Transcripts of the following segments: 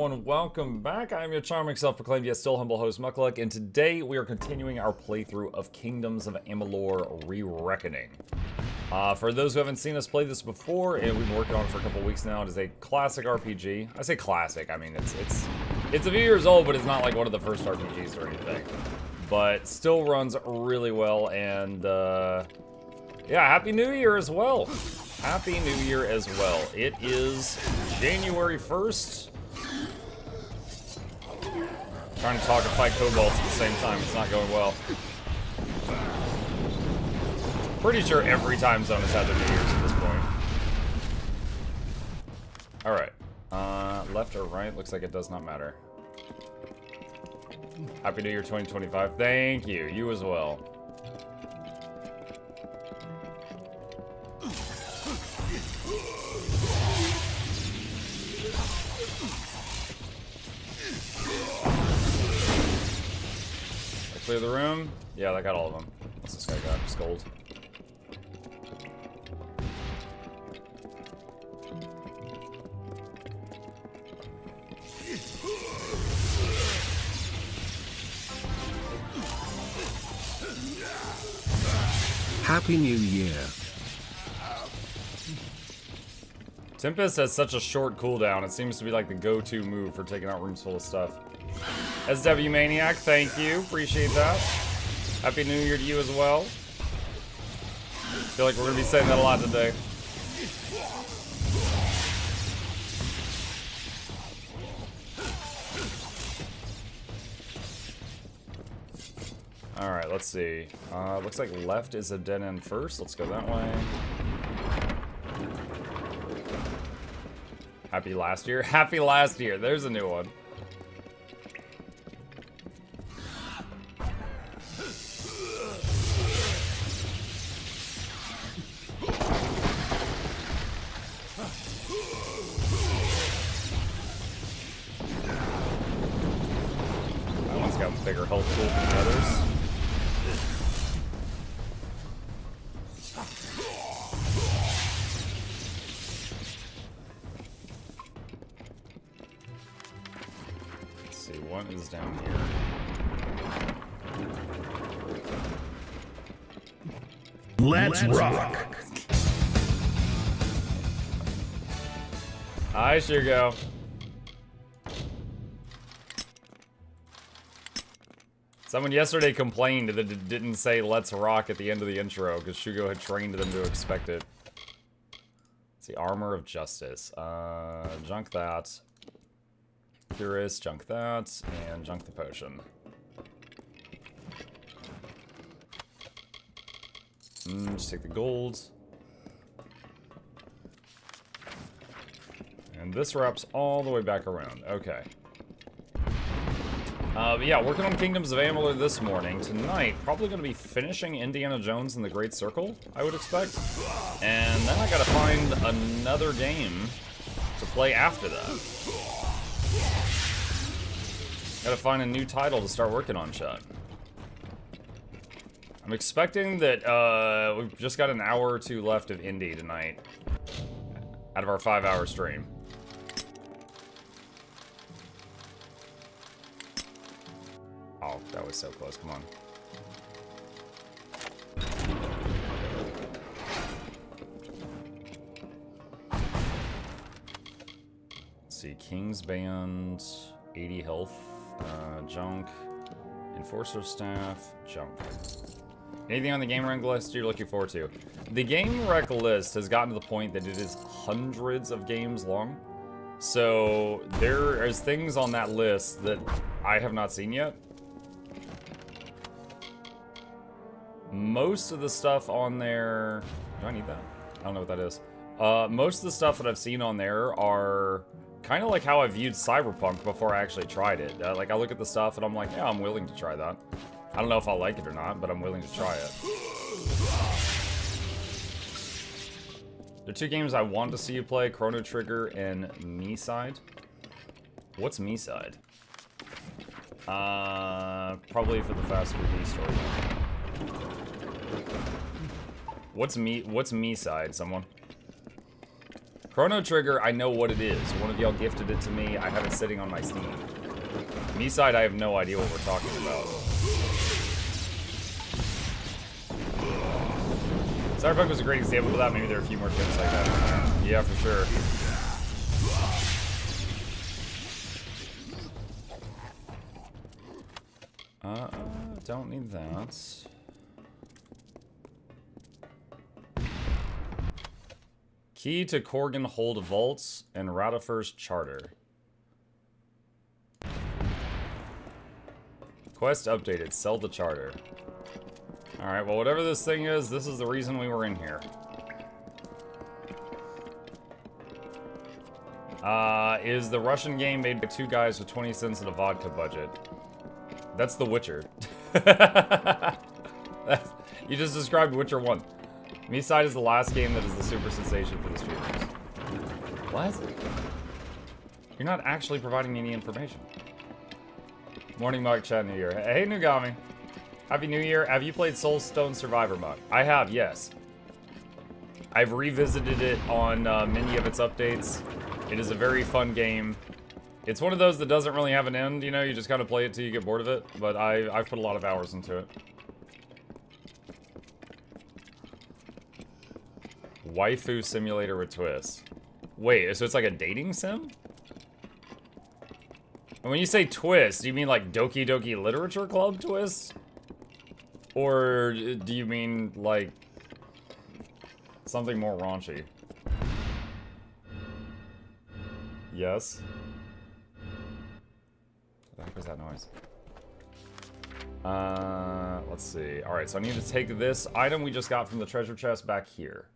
Welcome back. I'm your charming self-proclaimed yet still humble host Mukluk, and today we are continuing our playthrough of Kingdoms of Amalur Re-Reckoning. For those who haven't seen us play this before, and we've been working on it for a couple weeks now, it is a classic RPG. I say classic, I mean it's a few years old, but it's not like one of the first RPGs or anything. But still runs really well, and yeah, Happy New Year as well. Happy New Year as well. It is January 1st. Trying to talk and fight kobolds at the same time. It's not going well. Pretty sure every time zone has had their New Year's at this point. Alright. Left or right? Looks like it does not matter. Happy New Year 2025. Thank you. You as well. Clear the room? Yeah, I got all of them. What's this guy got? Just gold. Happy New Year. Tempest has such a short cooldown. It seems to be like the go-to move for taking out rooms full of stuff. SW Maniac, thank you. Appreciate that. Happy New Year to you as well. Feel like we're going to be saying that a lot today. Alright, let's see. Looks like left is a dead end first. Let's go that way. Happy last year. Happy last year. There's a new one. Bigger health pool than the others. Let's see, what is down here? Let's rock. I sure go. Someone yesterday complained that it didn't say "Let's rock" at the end of the intro because Shugo had trained them to expect it. It's the Armor of Justice. Junk that. Curious, junk that, and junk the potion. Just take the gold. And this wraps all the way back around. Okay. But yeah, working on Kingdoms of Amalur this morning. Tonight, probably going to be finishing Indiana Jones and the Great Circle, I would expect. And then I gotta find another game to play after that. Gotta find a new title to start working on, chat. I'm expecting that, we've just got an hour or two left of Indy tonight. Out of our 5-hour stream. Oh, that was so close. Come on. Let's see. King's Band, 80 health, junk, Enforcer Staff, junk. Anything on the game rank list you're looking forward to? The game rec list has gotten to the point that it is hundreds of games long. So there is things on that list that I have not seen yet. Most of the stuff on there... Do I need that? I don't know what that is. Most of the stuff that I've seen on there are kind of like how I viewed Cyberpunk before I actually tried it. Like, I look at the stuff and I'm like, yeah, I'm willing to try that. I don't know if I'll like it or not, but I'm willing to try it. There are two games I want to see you play, Chrono Trigger and Me-Side. What's Me-Side? Probably for the Fast Food D story. What's me side, someone? Chrono Trigger, I know what it is. One of y'all gifted it to me. I have it sitting on my Steam. Me-side, I have no idea what we're talking about. Cyberpunk was a great example of that. Maybe there are a few more games like that. Yeah, for sure. Don't need that. Key to Korgan Hold Vaults and Ratifer's Charter. Quest updated. Sell the charter. Alright, well, whatever this thing is, this is the reason we were in here. Is the Russian game made by two guys with 20 cents and a vodka budget? That's The Witcher. You just described Witcher 1. Me-side is the last game that is the super sensation for the streamers. What? You're not actually providing any information. Morning Mug, chat, New Year. Hey, Nugami. Happy New Year. Have you played Soulstone Survivor Mug? I have, yes. I've revisited it on many of its updates. It is a very fun game. It's one of those that doesn't really have an end, you know, you just kind of play it till you get bored of it, but I've put a lot of hours into it. Waifu Simulator with twist. Wait, so it's like a dating sim? And when you say twist, do you mean like Doki Doki Literature Club twist? Or do you mean like something more raunchy? Yes? What the heck was that noise? Let's see. Alright, so I need to take this item we just got from the treasure chest back here.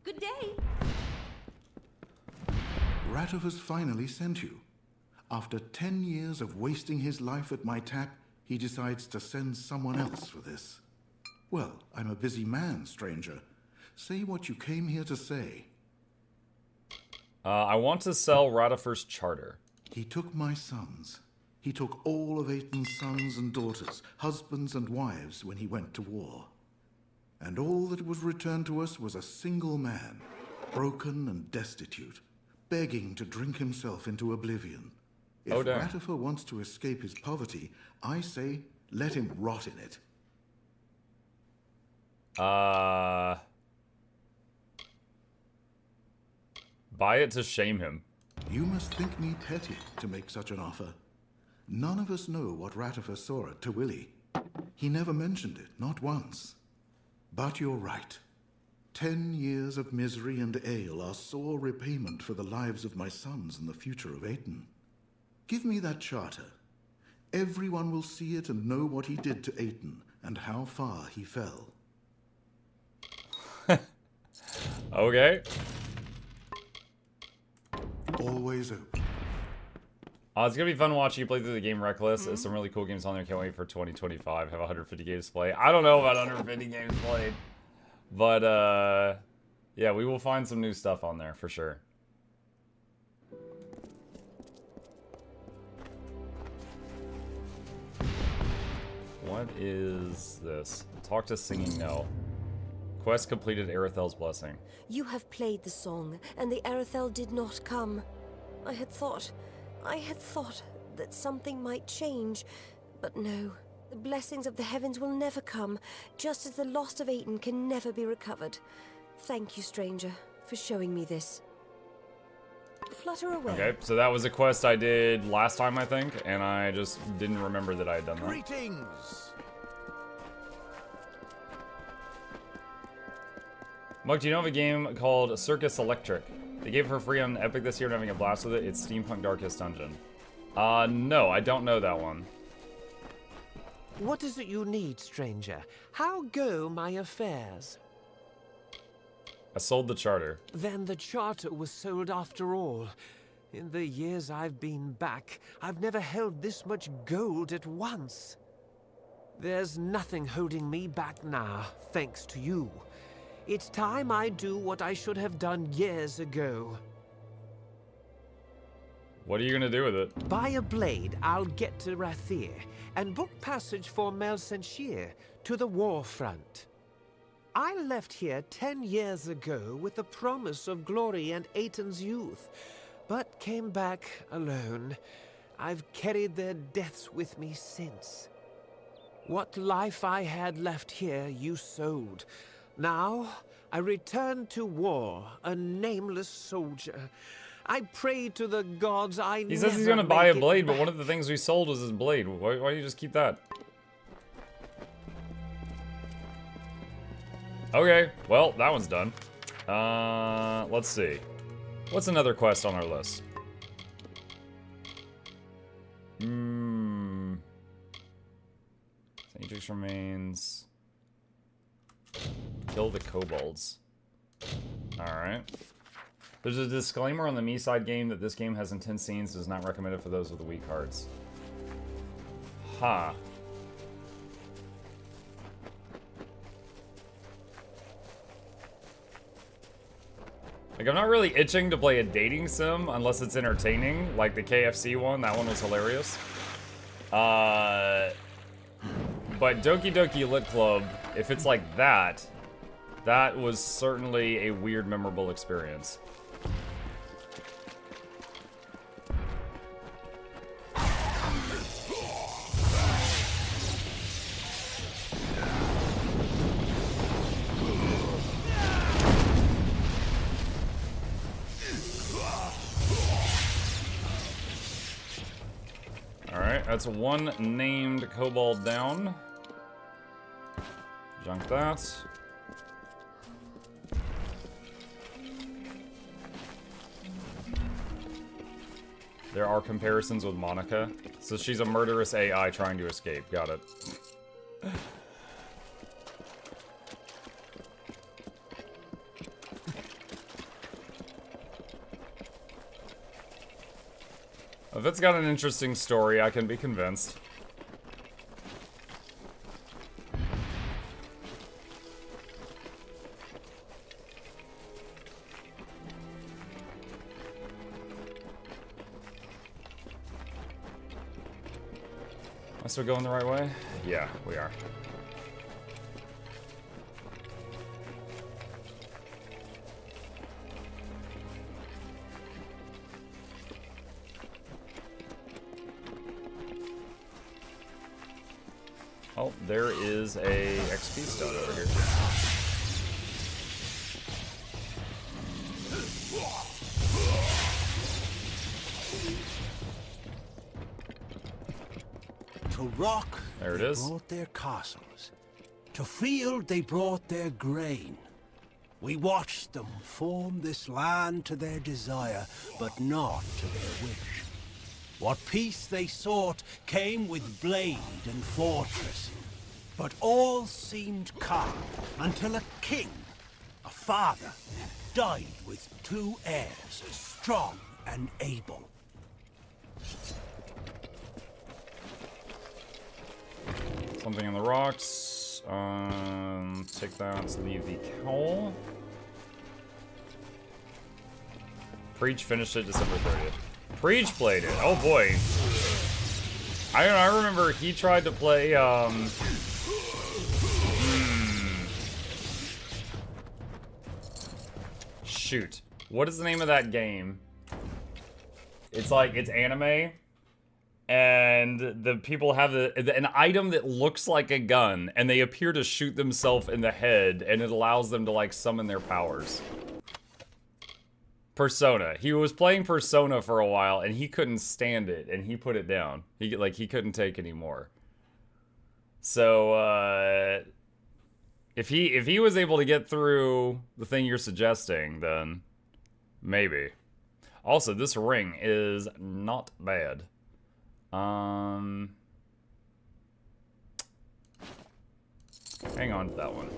Good day. Ratifer's finally sent you. After 10 years of wasting his life at my tap, he decides to send someone else for this. Well, I'm a busy man, stranger. Say what you came here to say. I want to sell Ratifer's Charter. He took my sons. He took all of Aiton's sons and daughters, husbands and wives when he went to war. And all that was returned to us was a single man, broken and destitute, begging to drink himself into oblivion. If Ratifer wants to escape his poverty, I say let him rot in it. Buy it to shame him. You must think me petty to make such an offer. None of us know what Ratifer saw at Tawili. He never mentioned it, not once. But you're right. 10 years of misery and ale are sore repayment for the lives of my sons and the future of Aiton. Give me that charter. Everyone will see it and know what he did to Aiton and how far he fell. Okay. Always open. It's gonna be fun watching you play through the game Reckless. There's some really cool games on there. Can't wait for 2025. Have 150 games to play. I don't know about 150 games played. But, yeah, we will find some new stuff on there for sure. What is this? Talk to Singing Nell. Quest completed, Arethel's Blessing. You have played the song, and the Arethel did not come. I had thought that something might change, but no. The blessings of the heavens will never come, just as the lost of Aiton can never be recovered. Thank you, stranger, for showing me this. Flutter away. Okay, so that was a quest I did last time, I think, and I just didn't remember that I had done that. Greetings! Mug, do you know of a game called Circus Electric? They gave it for free on Epic this year and having a blast with it. It's Steampunk Darkest Dungeon. No, I don't know that one. What is it you need, stranger? How go my affairs? I sold the charter. Then the charter was sold after all. In the years I've been back, I've never held this much gold at once. There's nothing holding me back now, thanks to you. It's time I do what I should have done years ago. What are you gonna do with it? By a blade, I'll get to Rathir and book passage for Melsenshir to the war front. I left here 10 years ago with the promise of glory and Aiton's youth, but came back alone. I've carried their deaths with me since. What life I had left here, you sold. Now, I return to war, a nameless soldier. I pray to the gods I He says he's gonna buy a blade, but one of the things we sold was his blade. Why do you just keep that? Okay, well, that one's done. Let's see. What's another quest on our list? Ajax remains. Kill the kobolds. Alright. There's a disclaimer on the me side game that this game has intense scenes and is not recommended for those with weak hearts. Ha. Huh. Like, I'm not really itching to play a dating sim unless it's entertaining, like the KFC one. That one was hilarious. But Doki Doki Lit Club, if it's like that, that was certainly a weird, memorable experience. That's one named kobold down. Junk that. There are comparisons with Monica. So she's a murderous AI trying to escape. Got it. If it's got an interesting story, I can be convinced. Am I still going the right way? Yeah, we are. Oh, there is a XP stone over here. To rock, there it they is. brought their castles. To field, they brought their grain. We watched them form this land to their desire, but not to their wish. What peace they sought came with blade and fortress. But all seemed calm until a king, a father, died with 2 heirs, strong and able. Something in the rocks. Take that, leave the cowl. Preach finished it December 30th. Preach played it. Oh boy. I remember he tried to play shoot. What is the name of that game? It's like, it's anime. And the people have an item that looks like a gun, and they appear to shoot themselves in the head, and it allows them to like summon their powers. Persona. He was playing Persona for a while, and he couldn't stand it, and he put it down. He couldn't take anymore. So if he was able to get through the thing you're suggesting, then maybe. Also, this ring is not bad. Hang on to that one.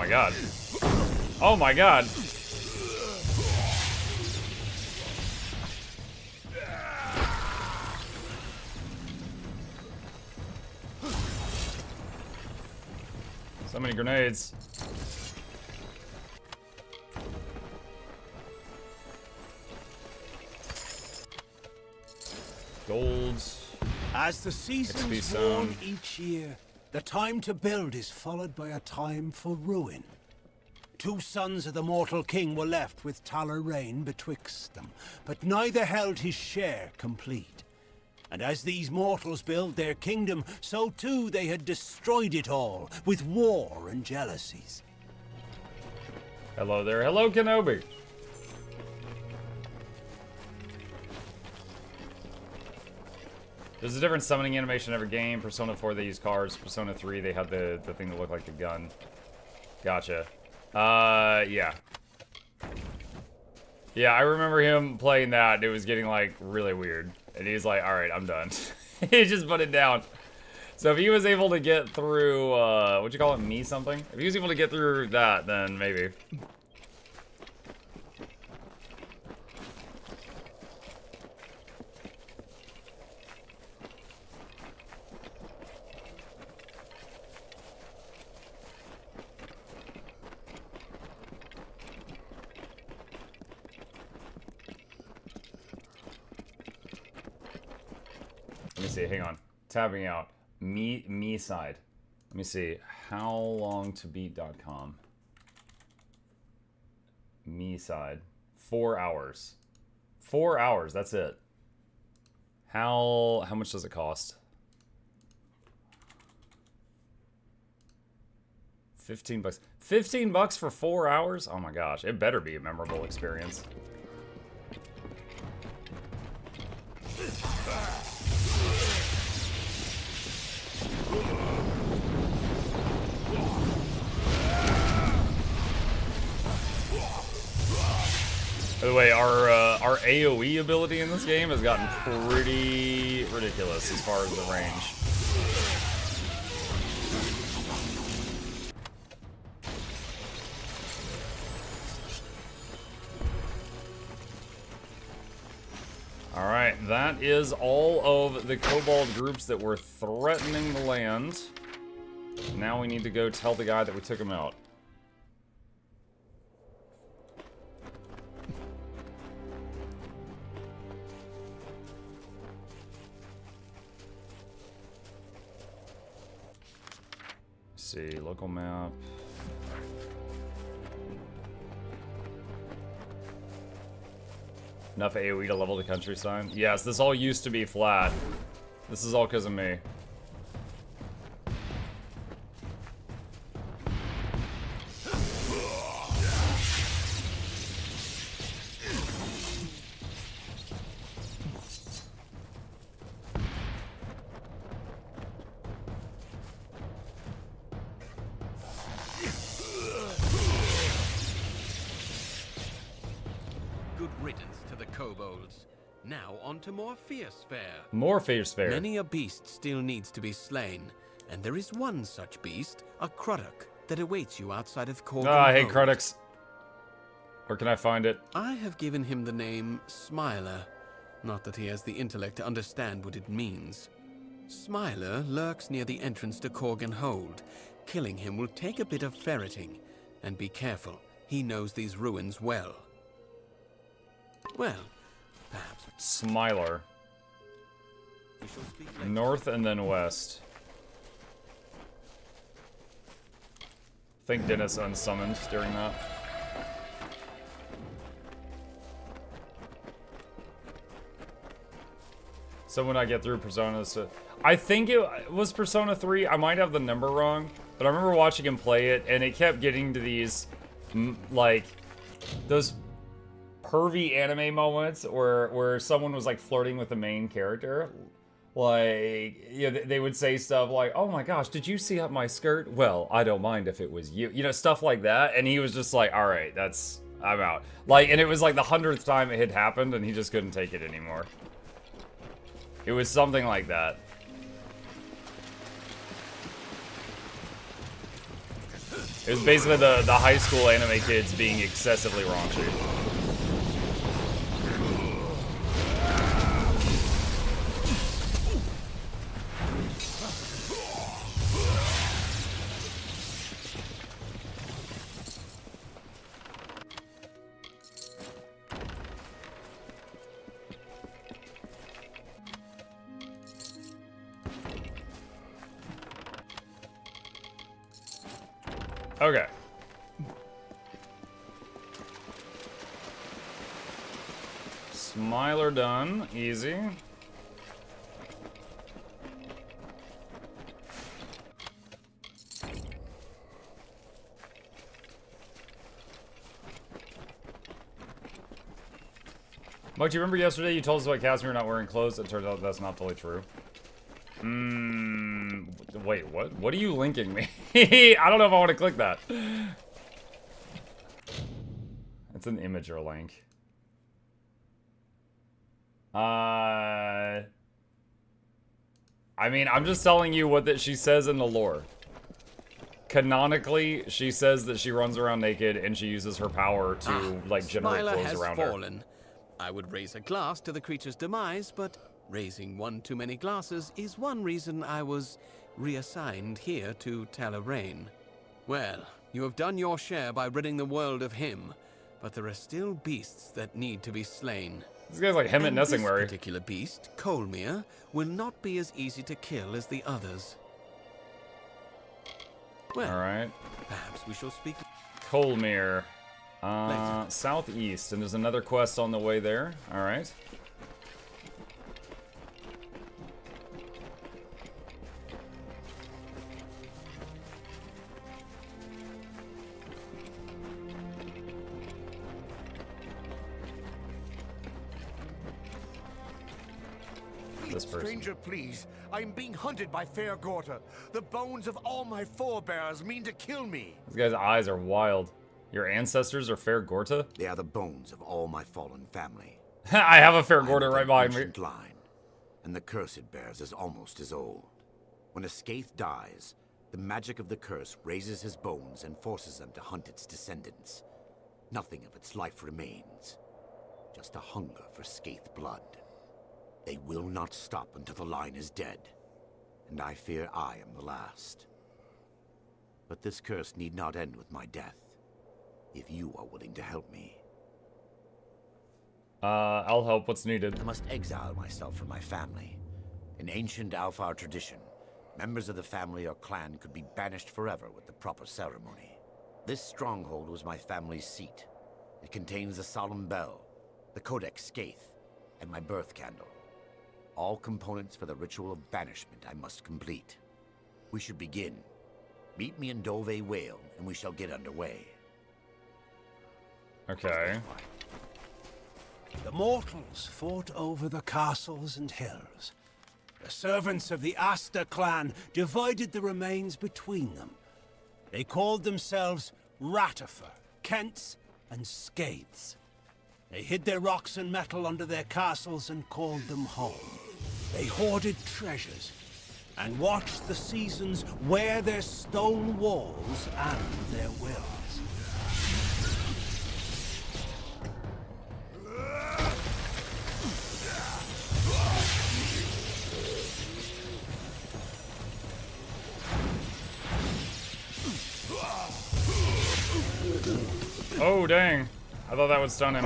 my god. Oh my god. So many grenades. Golds. As the seasons warn each year, the time to build is followed by a time for ruin. 2 sons of the mortal king were left with Talarain betwixt them, but neither held his share complete. And as these mortals built their kingdom, so too they had destroyed it all, with war and jealousies. Hello there. Hello, Kenobi. There's a different summoning animation in every game. Persona 4, they use cards. Persona 3, they had the thing that looked like a gun. Gotcha. Yeah. Yeah, I remember him playing that, and it was getting, like, really weird. And he's like, alright, I'm done. He just put it down. So if he was able to get through, what'd you call it, me something? If he was able to get through that, then maybe. Let me see, hang on. Tabbing out. Me side. Let me see. Howlongtobeat.com. Me side. 4 hours. 4 hours, that's it. How much does it cost? 15 bucks. 15 bucks for 4 hours? Oh my gosh, it better be a memorable experience. By the way, our AoE ability in this game has gotten pretty ridiculous as far as the range. Alright, that is all of the kobold groups that were threatening the land. Now we need to go tell the guy that we took him out. See, local map. Enough AoE to level the countryside? Yes, this all used to be flat. This is all because of me. Now on to more fierce fare. More fierce fare. Many a beast still needs to be slain, and there is one such beast, a Cruddock, that awaits you outside of Corgan. Ah, I hate Cruddocks. Where can I find it? I have given him the name Smiler. Not that he has the intellect to understand what it means. Smiler lurks near the entrance to Corgan Hold. Killing him will take a bit of ferreting. And be careful, he knows these ruins well. Well, perhaps. Smiler. North and then west. I think Dennis unsummoned during that. So when I get through Persona, I think it was Persona 3. I might have the number wrong, but I remember watching him play it, and it kept getting to these, like, those pervy anime moments where someone was like flirting with the main character. Like, you know, they would say stuff like, "Oh my gosh, did you see up my skirt? Well, I don't mind if it was you." You know, stuff like that. And he was just like, "All right, I'm out." Like, and it was like the 100th time it had happened, and he just couldn't take it anymore. It was something like that. It was basically the high school anime kids being excessively raunchy. Okay. Smiler done. Easy. Mike, do you remember yesterday you told us about Casimir not wearing clothes? It turns out that's not fully true. Wait, what? What are you linking me? I don't know if I want to click that. It's an image or a link. I mean, I'm just telling you what that she says in the lore. Canonically, she says that she runs around naked and she uses her power to, like, generate Smiler clothes has around fallen. I would raise a glass to the creature's demise, but raising one too many glasses is one reason I was reassigned here to Talarain. Well, you have done your share by ridding the world of him, but there are still beasts that need to be slain. This guy's like him at This Nessingwary. particular beast, Colmere, will not be as easy to kill as the others. Well, Alright. perhaps we shall speak. Colmere. Later. Southeast, and there's another quest on the way there. Alright. This person. Stranger, please. I'm being hunted by Fair Gorta. The bones of all my forebears mean to kill me. This guy's eyes are wild. Your ancestors are Fair Gorta? They are the bones of all my fallen family. I have a Fair I Gorta am of right an behind me. ancient line, and the curse it bears is almost as old. When a Skaith dies, the magic of the curse raises his bones and forces them to hunt its descendants. Nothing of its life remains, just a hunger for Skaith blood. They will not stop until the line is dead, and I fear I am the last. But this curse need not end with my death, if you are willing to help me. I'll help. What's needed? I must exile myself from my family. In ancient Alfar tradition, members of the family or clan could be banished forever with the proper ceremony. This stronghold was my family's seat. It contains the solemn bell, the Codex Skaith, and my birth candle. All components for the ritual of banishment I must complete. We should begin. Meet me in Dove Whale, and we shall get underway. Okay. The mortals fought over the castles and hills. The servants of the Asta clan divided the remains between them. They called themselves Ratifer, Kents, and Skaiths. They hid their rocks and metal under their castles and called them home. They hoarded treasures and watched the seasons wear their stone walls and their wills. Oh, dang. I thought that would stun him.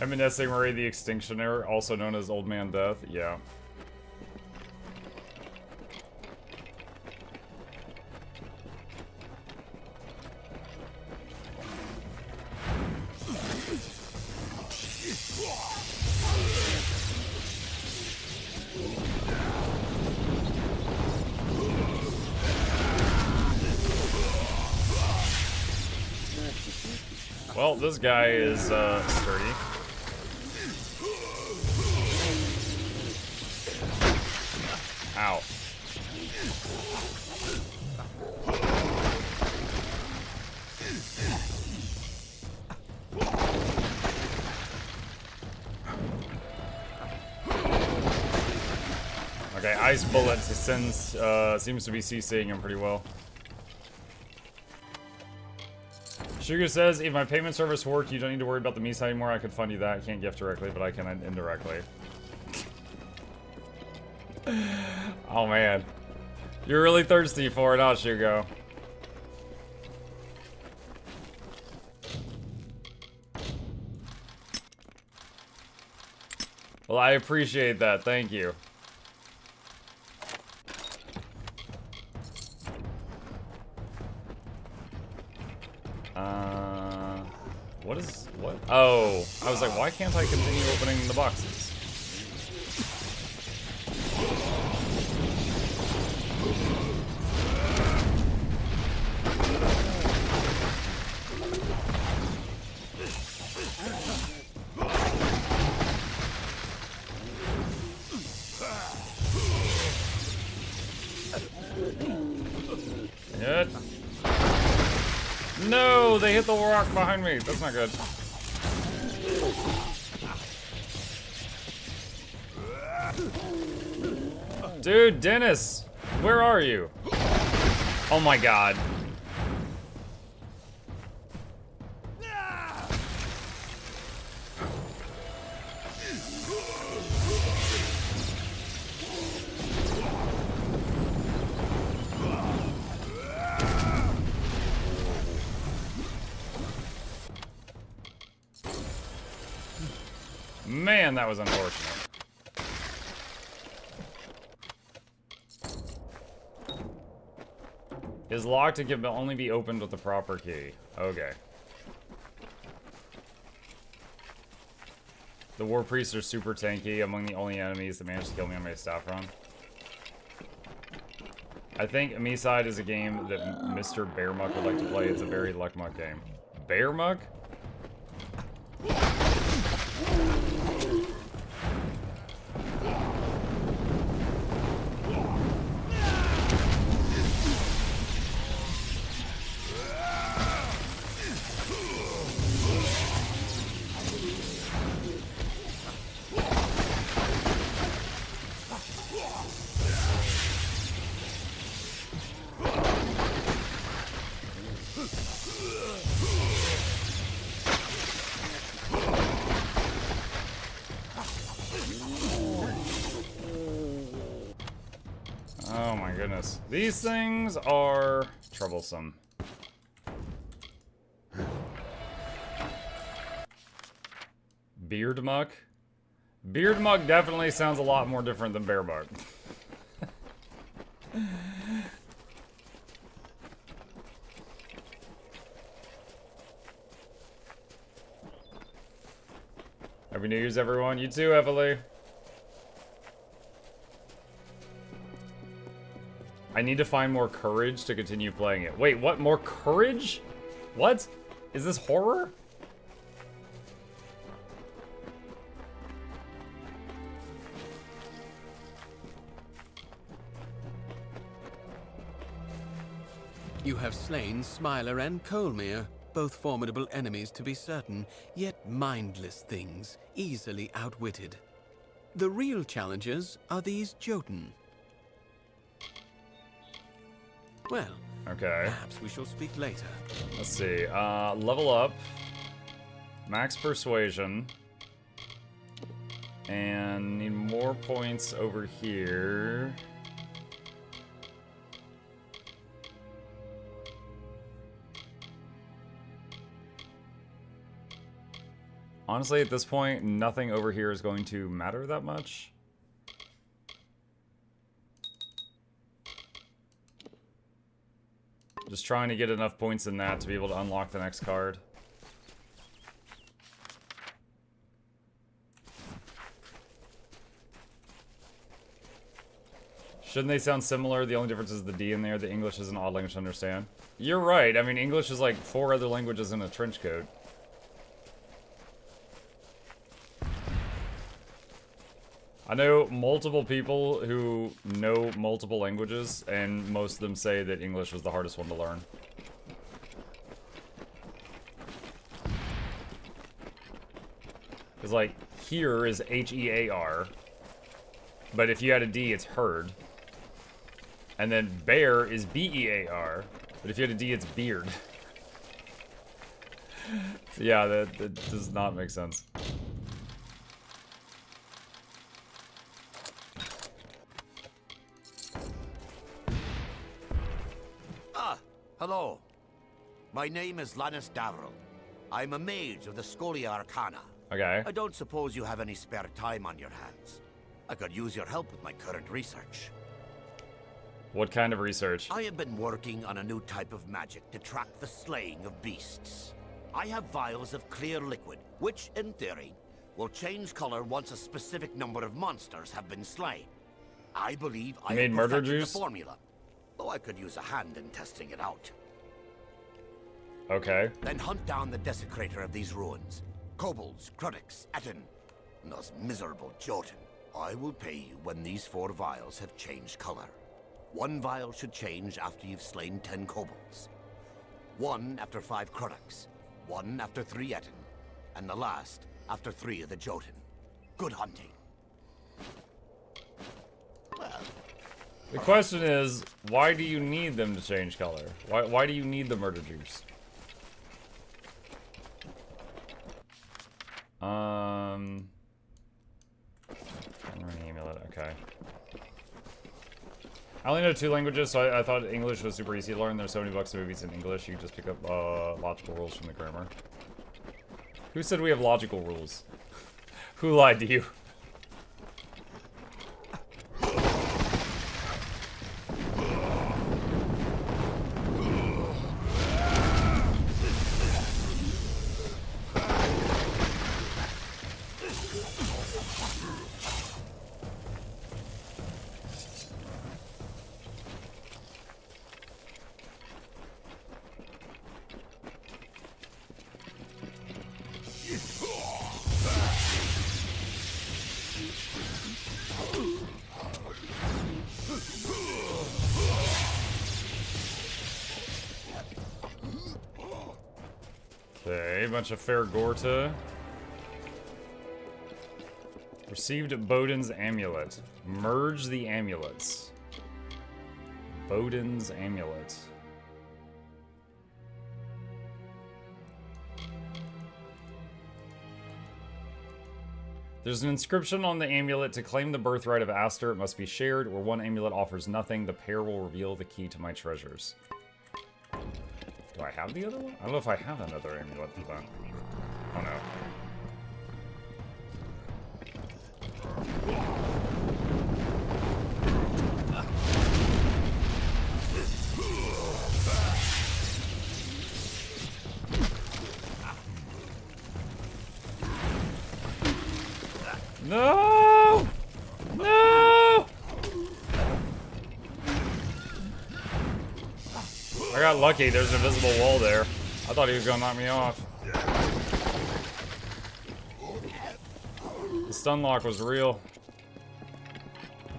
Reminiscing Marie the Extinctioner, also known as Old Man Death. Yeah. Well, this guy is sturdy. Ow. Okay, ice bullet seems to be CCing him pretty well. Sugar says, if my payment service worked, you don't need to worry about the Misa anymore. I could fund you that. I can't gift directly, but I can indirectly. Oh, man. You're really thirsty for it, huh, Shugo? Well, I appreciate that. Thank you. What? Oh, I was like, why can't I continue opening the boxes? Hit. No, they hit the rock behind me. That's not good. Dude, Dennis, where are you? Oh my god. Man, that was unfortunate. Is locked and can only be opened with the proper key. Okay. The war priests are super tanky, among the only enemies that managed to kill me on my staff run. I think Amiside is a game that Mr. Bearmuck would like to play. It's a very Luckmuck game. Bearmuck? Oh my goodness. These things are troublesome. Beardmuck? Beardmuck definitely sounds a lot more different than Bearmuck. Happy New Year's, everyone. You too, Evalie. I need to find more courage to continue playing it. Wait, what? More courage? What? Is this horror? You have slain Smiler and Colmere, both formidable enemies to be certain, yet mindless things, easily outwitted. The real challenges are these Jotun. Well, okay. Perhaps we shall speak later. Let's see. Level up. Max persuasion. And need more points over here. Honestly, at this point, nothing over here is going to matter that much. Just trying to get enough points in that to be able to unlock the next card. Shouldn't they sound similar? The only difference is the D in there. The English is an odd language to understand. You're right. I mean, English is like 4 other languages in a trench coat. I know multiple people who know multiple languages, and most of them say that English was the hardest one to learn. Because, like, here is H-E-A-R, But if you had a D, it's heard. And then bear is B-E-A-R. But if you had a D, it's beard. So yeah, that does not make sense. Ah, hello. My name is Lannis Davril. I'm a mage of the Scholia Arcana. Okay. I don't suppose you have any spare time on your hands. I could use your help with my current research. What kind of research? I have been working on a new type of magic to track the slaying of beasts. I have vials of clear liquid, which, in theory, will change color once a specific number of monsters have been slain. I believe I have murder perfected the juice? formula, though I could use a hand in testing it out. Okay. Then hunt down the desecrator of these ruins. Kobolds, Krudix, Etten, and those miserable Jotun. I will pay you when these 4 vials have changed color. 1 vial should change after you've slain 10 kobolds. 1 after 5 Krudix. 1 after 3 Etten. And the last after 3 of the Jotun. Good hunting. Well, The question is, why do you need them to change color? Why do you need the murder juice? Amulet, okay. I only know 2 languages, so I thought English was super easy to learn. There's so many books and movies in English, you can just pick up logical rules from the grammar. Who said we have logical rules? Who lied to you? Okay, a bunch of Fair Gorta. Received Bodin's Amulet. Merge the amulets. Bodin's Amulet. There's an inscription on the amulet. To claim the birthright of Aster, it must be shared. Where one amulet offers nothing, the pair will reveal the key to my treasures. Do I have the other one? I don't know if I have another amulet for that. Oh no. No! No! I got lucky. There's an invisible wall there. I thought he was gonna knock me off. The stun lock was real.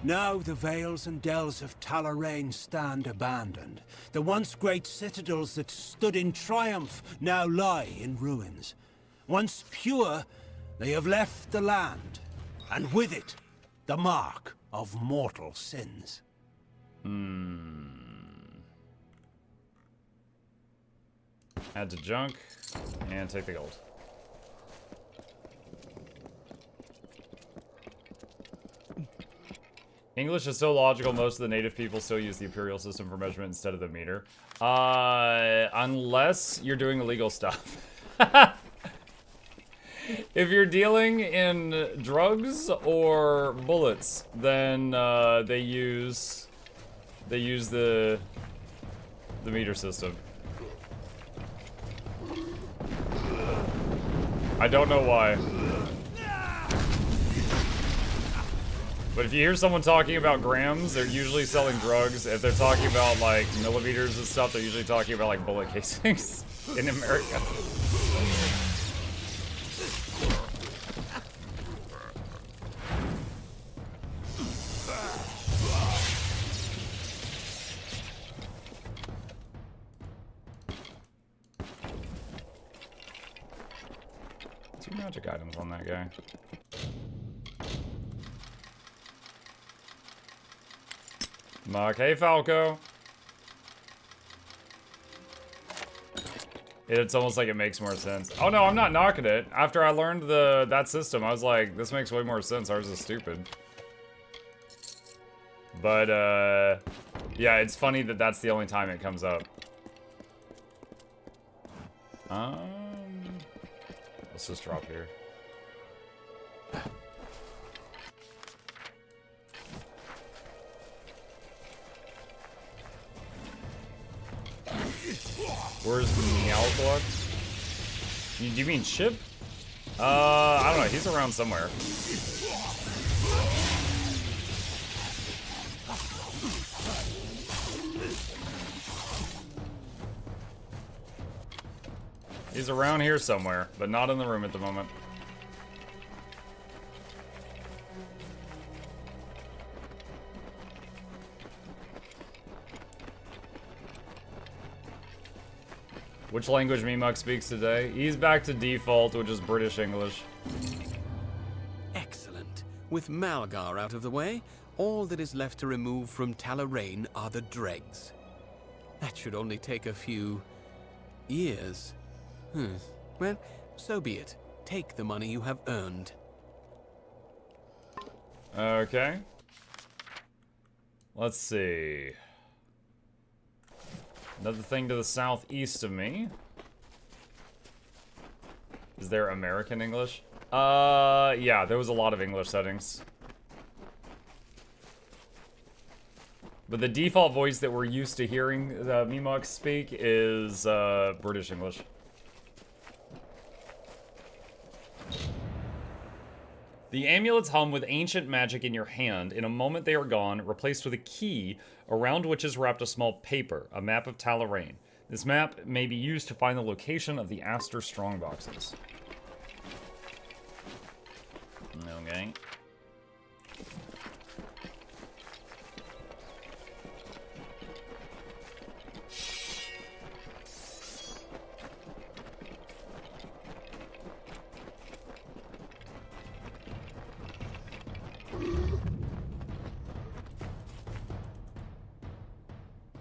Now the vales and dells of Talarain stand abandoned. The once great citadels that stood in triumph now lie in ruins. Once pure, they have left the land, and with it, the mark of mortal sins. Add to junk, and take the gold. English is so logical, most of the native people still use the imperial system for measurement instead of the meter. Unless you're doing illegal stuff. If you're dealing in drugs or bullets, then they use the meter system. I don't know why. But if you hear someone talking about grams, they're usually selling drugs. If they're talking about like millimeters and stuff, they're usually talking about like bullet casings in America. Two magic items on that guy. Mark, hey Falco. It's almost like it makes more sense. Oh no, I'm not knocking it. After I learned that system, I was like, this makes way more sense. Ours is stupid. But, yeah, it's funny that that's the only time it comes up. Let's just drop here. Where's Mukluk? Do you mean ship? I don't know. He's around somewhere. He's around here somewhere, but not in the room at the moment. Which language Mimuk speaks today? He's back to default, which is British English. Excellent. With Malgar out of the way, all that is left to remove from Talarain are the dregs. That should only take a few years. Well, so be it. Take the money you have earned. Okay. Let's see. Another thing to the southeast of me. Is there American English? Yeah, there was a lot of English settings. But the default voice that we're used to hearing Mimuk speak is British English. The amulets hum with ancient magic in your hand. In a moment they are gone, replaced with a key around which is wrapped a small paper, a map of Talarain. This map may be used to find the location of the Aster strongboxes. Okay.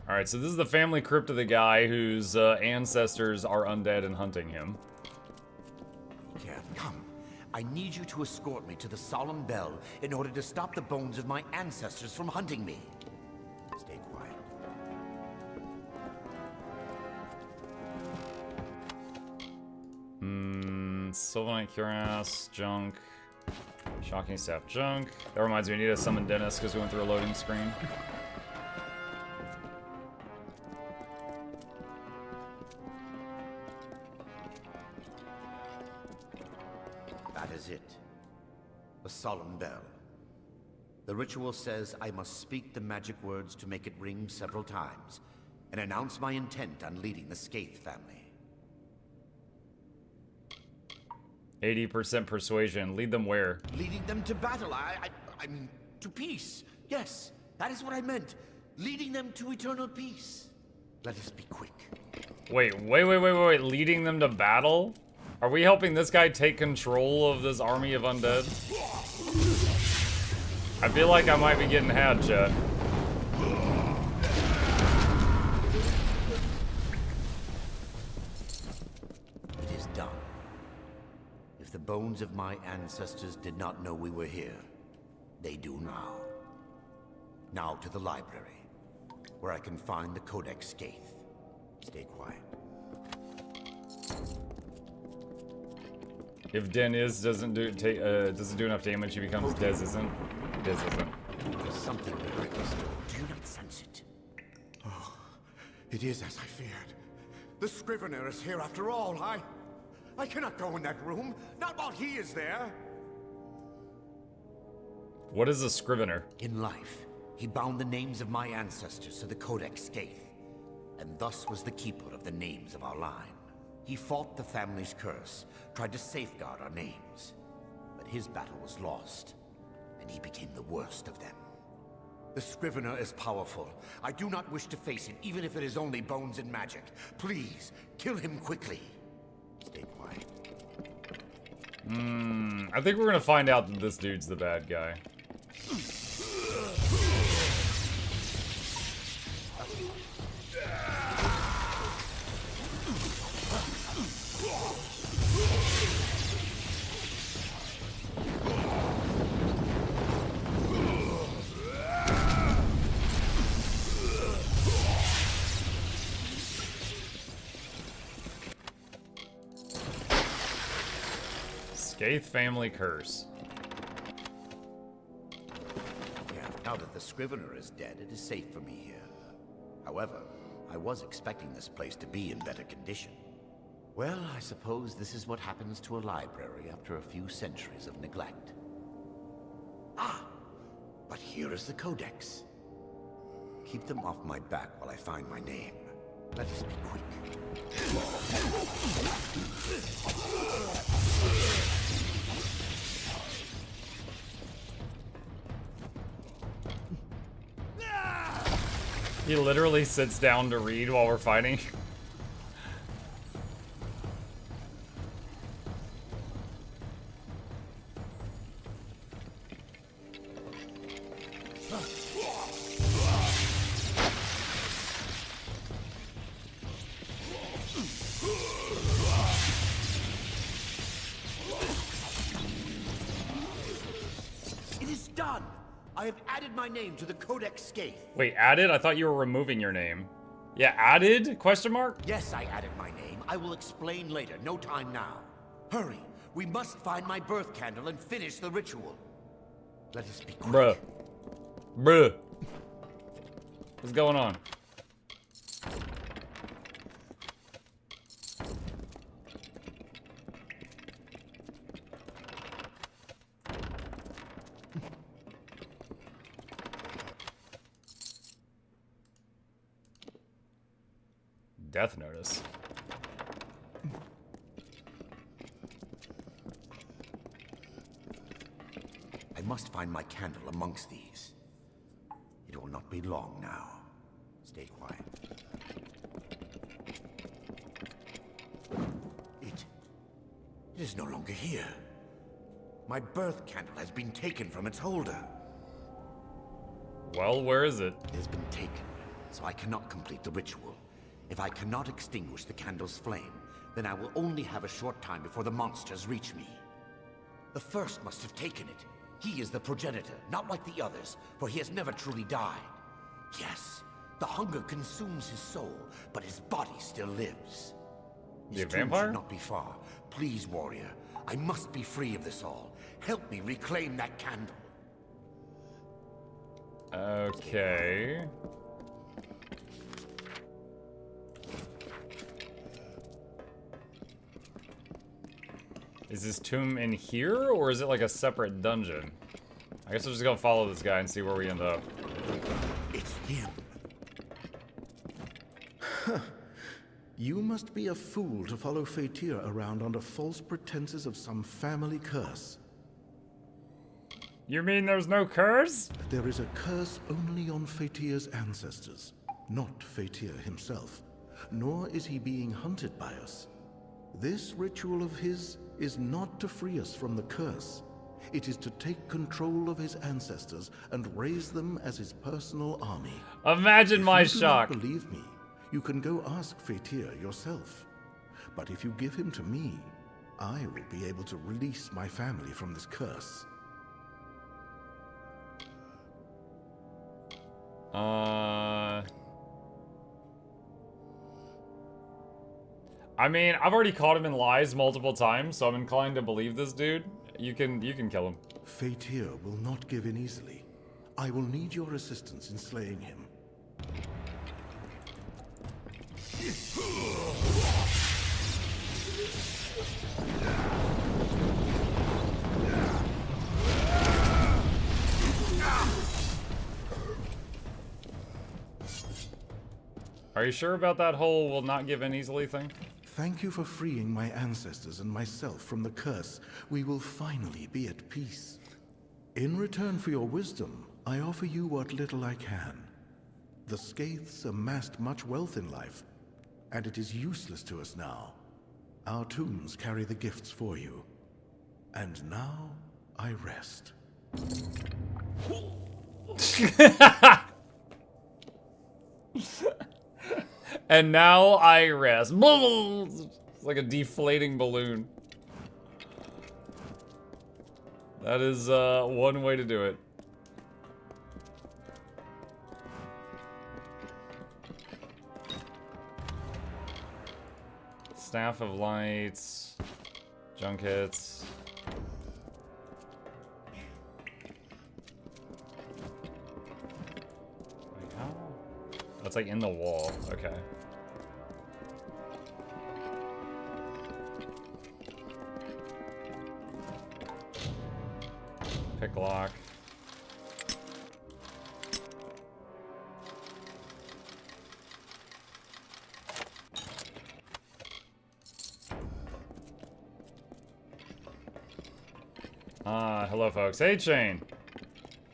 Alright, so this is the family crypt of the guy whose ancestors are undead and hunting him. Here, come. I need you to escort me to the solemn bell in order to stop the bones of my ancestors from hunting me. Stay quiet. Sylvanite Cuirass, junk. Shocking Staff, junk. That reminds me, I need to summon Dennis because we went through a loading screen. That is it. The solemn bell. The ritual says I must speak the magic words to make it ring several times, and announce my intent on leading the Skaith family. 80% persuasion. Lead them where? Leading them to battle. I mean, to peace. Yes, that is what I meant. Leading them to eternal peace. Let us be quick. Wait. Leading them to battle? Are we helping this guy take control of this army of undead? I feel like I might be getting had, chat. It is done. If the bones of my ancestors did not know we were here, they do now. Now to the library, where I can find the Codex Skaith. Stay quiet. If Deniz doesn't do enough damage, he becomes Dez isn't. Dez isn't. There's something behind this door. Do you not sense it? Oh, it is as I feared. The Scrivener is here after all. I cannot go in that room. Not while he is there. What is a Scrivener? In life, he bound the names of my ancestors to the Codex Skaith, and thus was the keeper of the names of our line. He fought the family's curse, tried to safeguard our names, but his battle was lost, and he became the worst of them. The Scrivener is powerful. I do not wish to face him, even if it is only bones and magic. Please, kill him quickly. Stay quiet. I think we're gonna find out that this dude's the bad guy. Scathe family curse. Yeah, now that the Scrivener is dead, it is safe for me here. However, I was expecting this place to be in better condition. Well, I suppose this is what happens to a library after a few centuries of neglect. Ah! But here is the Codex. Keep them off my back while I find my name. Let us be quick. He literally sits down to read while we're fighting. It is done! I have added my name to the Codex Scathe. Wait, added? I thought you were removing your name. Yeah, added? Question mark? Yes, I added my name. I will explain later. No time now. Hurry. We must find my birth candle and finish the ritual. Let us be quick. Bruh. Bruh. What's going on? Death notice. I must find my candle amongst these. It will not be long now. Stay quiet. It is no longer here. My birth candle has been taken from its holder. Well, where is it? It has been taken, so I cannot complete the ritual. If I cannot extinguish the candle's flame, then I will only have a short time before the monsters reach me. The first must have taken it. He is the progenitor, not like the others, for he has never truly died. Yes, the hunger consumes his soul, but his body still lives. The His tomb vampire? should not be far. Please, warrior, I must be free of this all. Help me reclaim that candle. Okay. Is this tomb in here, or is it like a separate dungeon? I guess I'm just gonna follow this guy and see where we end up. It's him. You must be a fool to follow Fatir around under false pretenses of some family curse. You mean there's no curse? There is a curse only on Fatir's ancestors, not Fatir himself. Nor is he being hunted by us. This ritual of his is not to free us from the curse. It is to take control of his ancestors and raise them as his personal army. Imagine my If you do shock. not believe me, you can go ask Fatir yourself. But if you give him to me, I will be able to release my family from this curse. I mean, I've already caught him in lies multiple times, so I'm inclined to believe this dude. You can kill him. Fatir will not give in easily. I will need your assistance in slaying him. Are you sure about that whole will not give in easily thing? Thank you for freeing my ancestors and myself from the curse. We will finally be at peace. In return for your wisdom, I offer you what little I can. The Scathes amassed much wealth in life, and it is useless to us now. Our tombs carry the gifts for you. And now, I rest. And now I rest. It's like a deflating balloon. That is one way to do it. Staff of Lights, Junkets. Wait, how? That's like in the wall. Okay. Pick lock. Hello folks. Hey Shane.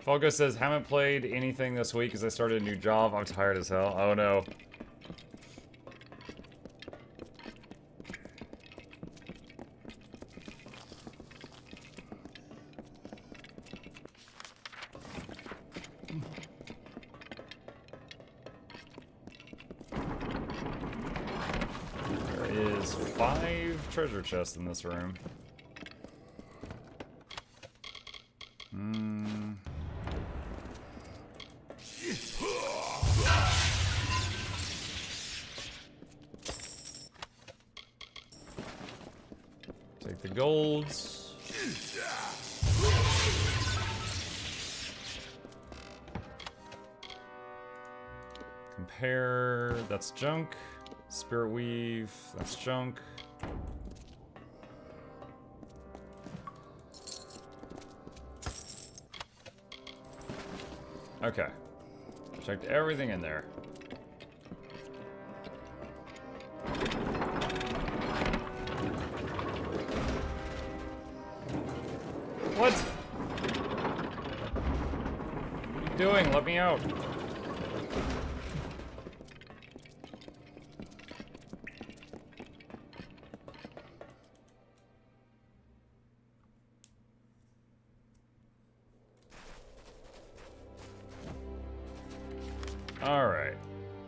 Folgo says, haven't played anything this week because I started a new job. I'm tired as hell. Oh no. There is 5 treasure chests in this room. Take the golds. Compare, that's junk. Spirit weave, that's junk. Okay. Checked everything in there. What? What are you doing? Let me out. Alright.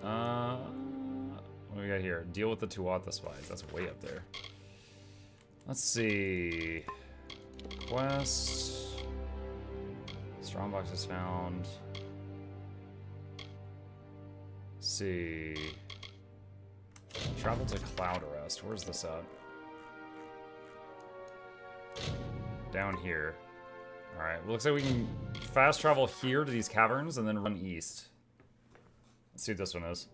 What do we got here? Deal with the Tuatha spies. That's way up there. Let's see. Quest. Strongbox is found. Let's see. Travel to Cloudcrest. Where's this at? Down here. Alright, looks like we can fast travel here to these caverns and then run east. Let's see what this one is.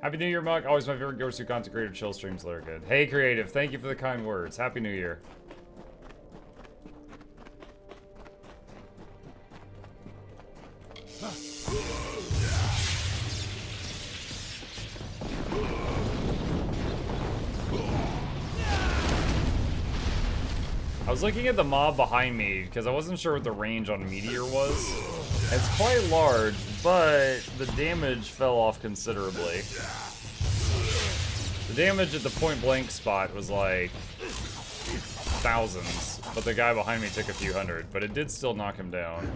Happy New Year, Muck. Always my favorite go-to content creator. Chill streams that are good. Hey, Creative. Thank you for the kind words. Happy New Year. I was looking at the mob behind me because I wasn't sure what the range on Meteor was. It's quite large, but the damage fell off considerably. The damage at the point blank spot was like thousands, but the guy behind me took a few hundred, but it did still knock him down.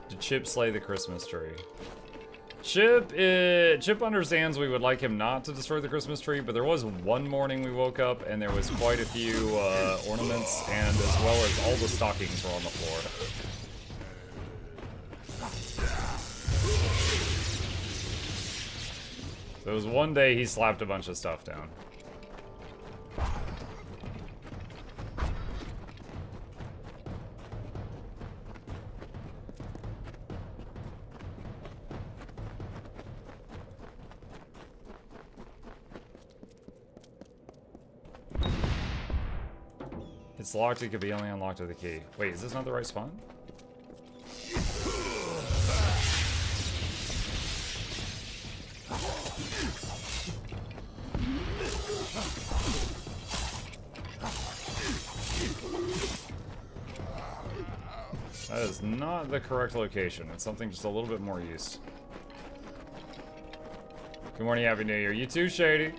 Did Chip slay the Christmas tree? Chip understands we would like him not to destroy the Christmas tree, but there was one morning we woke up and there was quite a few ornaments, and as well as all the stockings were on the floor. There was one day he slapped a bunch of stuff down. It's locked, it could be only unlocked with a key. Wait, is this not the right spawn? That is not the correct location. It's something just a little bit more east. Good morning, Happy New Year. You too, Shady.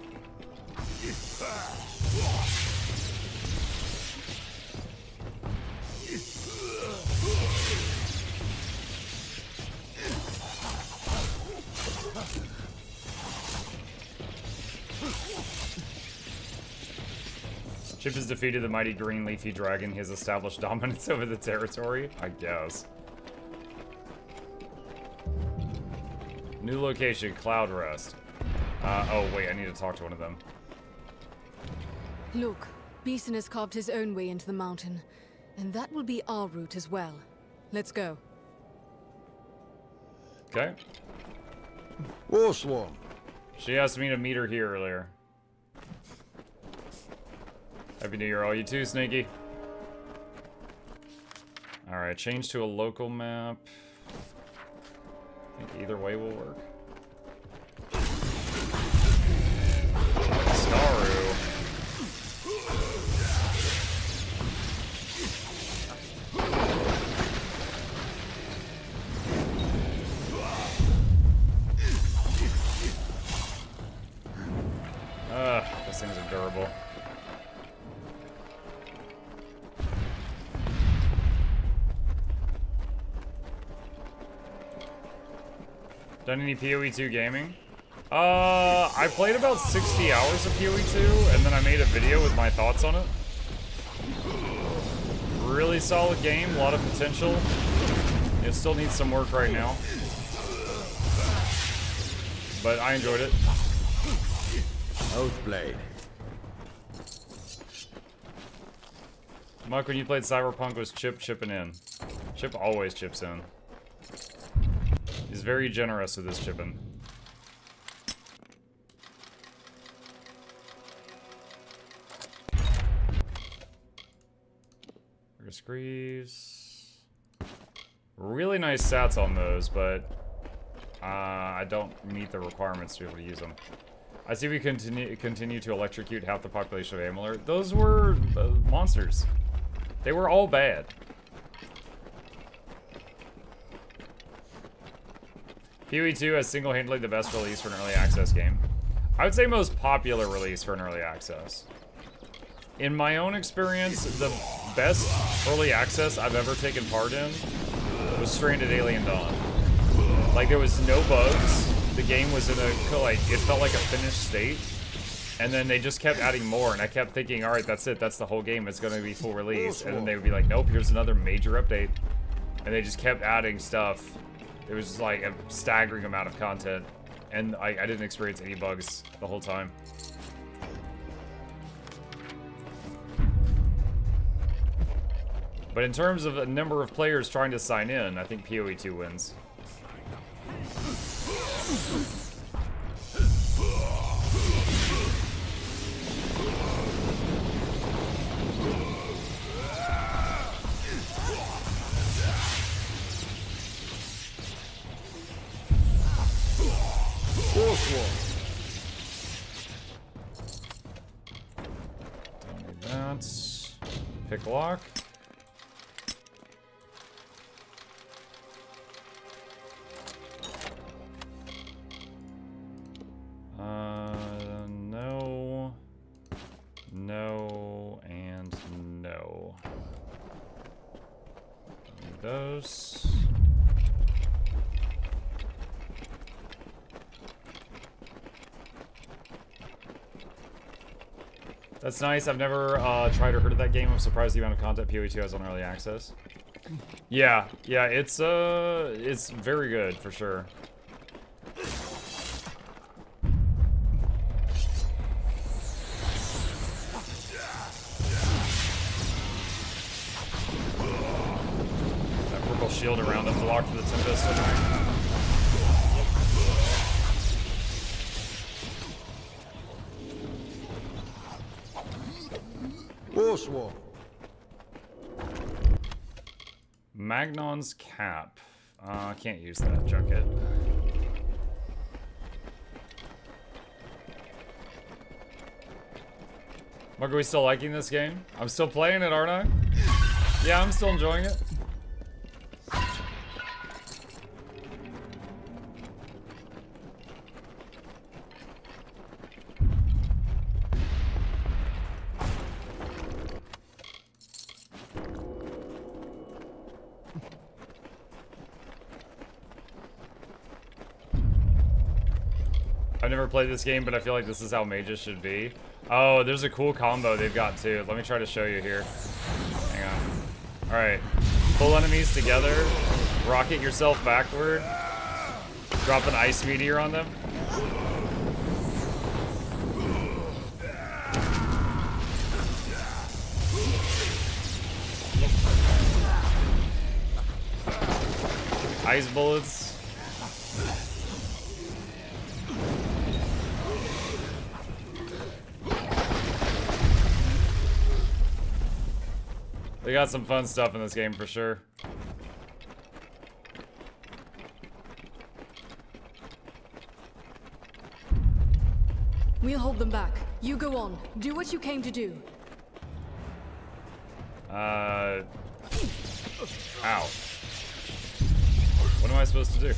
Chip has defeated the mighty green leafy dragon. He has established dominance over the territory, I guess. New location, Cloudcrest. Oh wait, I need to talk to one of them. Look, Beeson has carved his own way into the mountain, and that will be our route as well. Let's go. Okay. Warswarm. She asked me to meet her here earlier. Happy New Year, all you too, Snaky. Alright, change to a local map. I think either way will work. Staru. Those things are durable. Done any PoE2 gaming? I played about 60 hours of PoE2, and then I made a video with my thoughts on it. Really solid game, a lot of potential. It still needs some work right now. But I enjoyed it. Oathblade. Muck, when you played Cyberpunk, was Chip chipping in? Chip always chips in. He's very generous with his chipping. Greaves. Really nice stats on those, but I don't meet the requirements to be able to use them. I see we continue to electrocute half the population of Amalur. Those were monsters. They were all bad. PoE2 has single-handedly the best release for an early access game. I would say most popular release for an early access. In my own experience, the best early access I've ever taken part in was Stranded Alien Dawn. Like, there was no bugs. The game was in a, like, it felt like a finished state. And then they just kept adding more, and I kept thinking, alright, that's it, that's the whole game, it's gonna be full release. And then they would be like, nope, here's another major update. And they just kept adding stuff. It was like a staggering amount of content. And I didn't experience any bugs the whole time. But in terms of the number of players trying to sign in, I think PoE2 wins. Don't need that. Pick lock. No. No, and no. Don't need those. That's nice. I've never tried or heard of that game. I'm surprised the amount of content PoE2 has on early access. Yeah, it's very good for sure. That purple shield around him blocked for the Tempest. Okay. Warswarm. Magnon's cap. Can't use that junket. Mark, are we still liking this game? I'm still playing it, aren't I? Yeah, I'm still enjoying it. I've never played this game, but I feel like this is how mages should be. Oh, there's a cool combo they've got too. Let me try to show you here. Hang on. Alright. Pull enemies together. Rocket yourself backward. Drop an ice meteor on them. Ice bullets. They got some fun stuff in this game for sure. We'll hold them back. You go on. Do what you came to do. Ow. What am I supposed to do?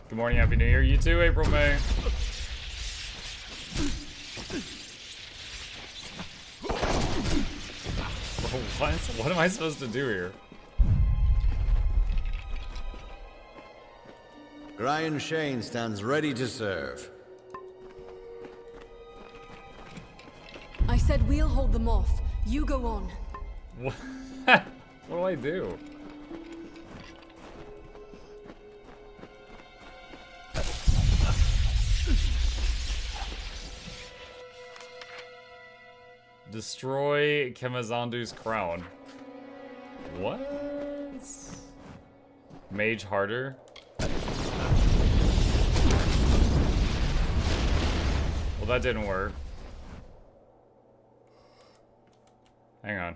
Good morning, Happy New Year. You too, April, May. What am I supposed to do here? Brian Shane stands ready to serve. I said we'll hold them off. You go on. What do I do? Destroy Kemazandu's crown. What? Mage harder? Well, that didn't work. Hang on.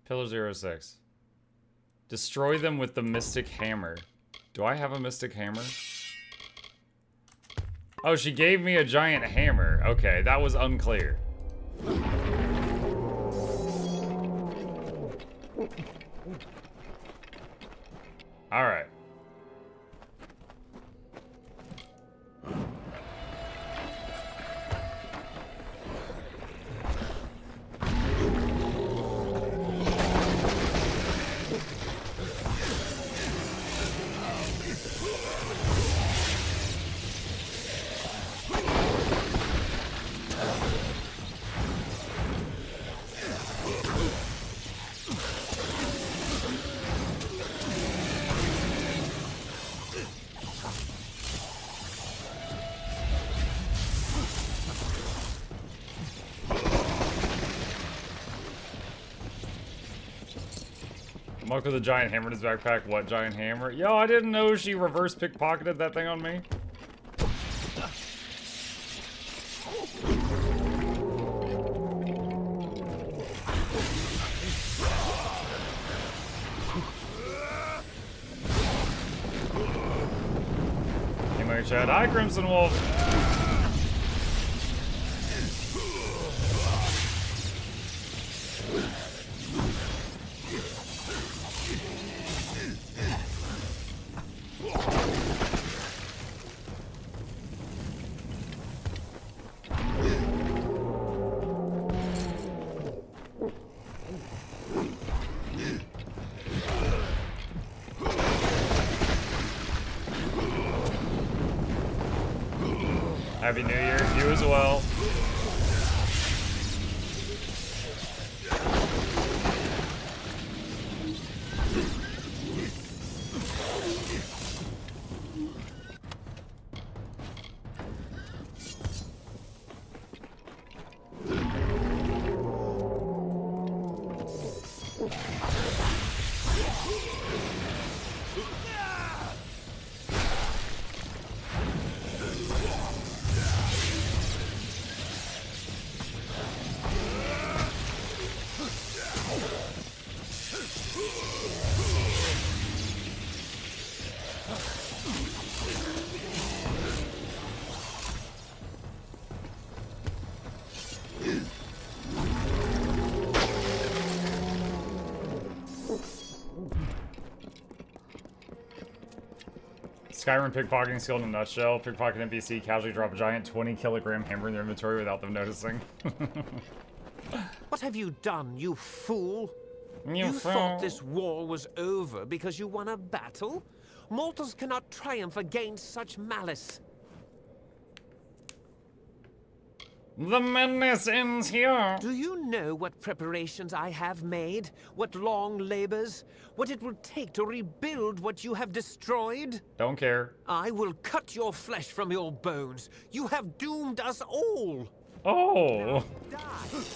Pillar 06. Destroy them with the Mystic Hammer. Do I have a Mystic Hammer? Oh, she gave me a giant hammer. Okay, that was unclear. All right. Monk with a giant hammer in his backpack. What giant hammer? Yo, I didn't know she reverse pickpocketed that thing on me. Hey, my chat. Hi, Crimson Wolf. Happy New Year. You as well. Skyrim pickpocketing skill in a nutshell. Pickpocket NPC, casually drop a giant 20-kilogram hammer in their inventory without them noticing. What have you done, you fool? You thought this war was over because you won a battle? Mortals cannot triumph against such malice. The madness ends here. Do you know what preparations I have made? What long labors? What it will take to rebuild what you have destroyed? Don't care. I will cut your flesh from your bones. You have doomed us all. Oh. Now die.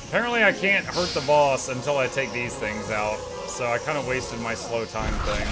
Apparently I can't hurt the boss until I take these things out, so I kind of wasted my slow time thing.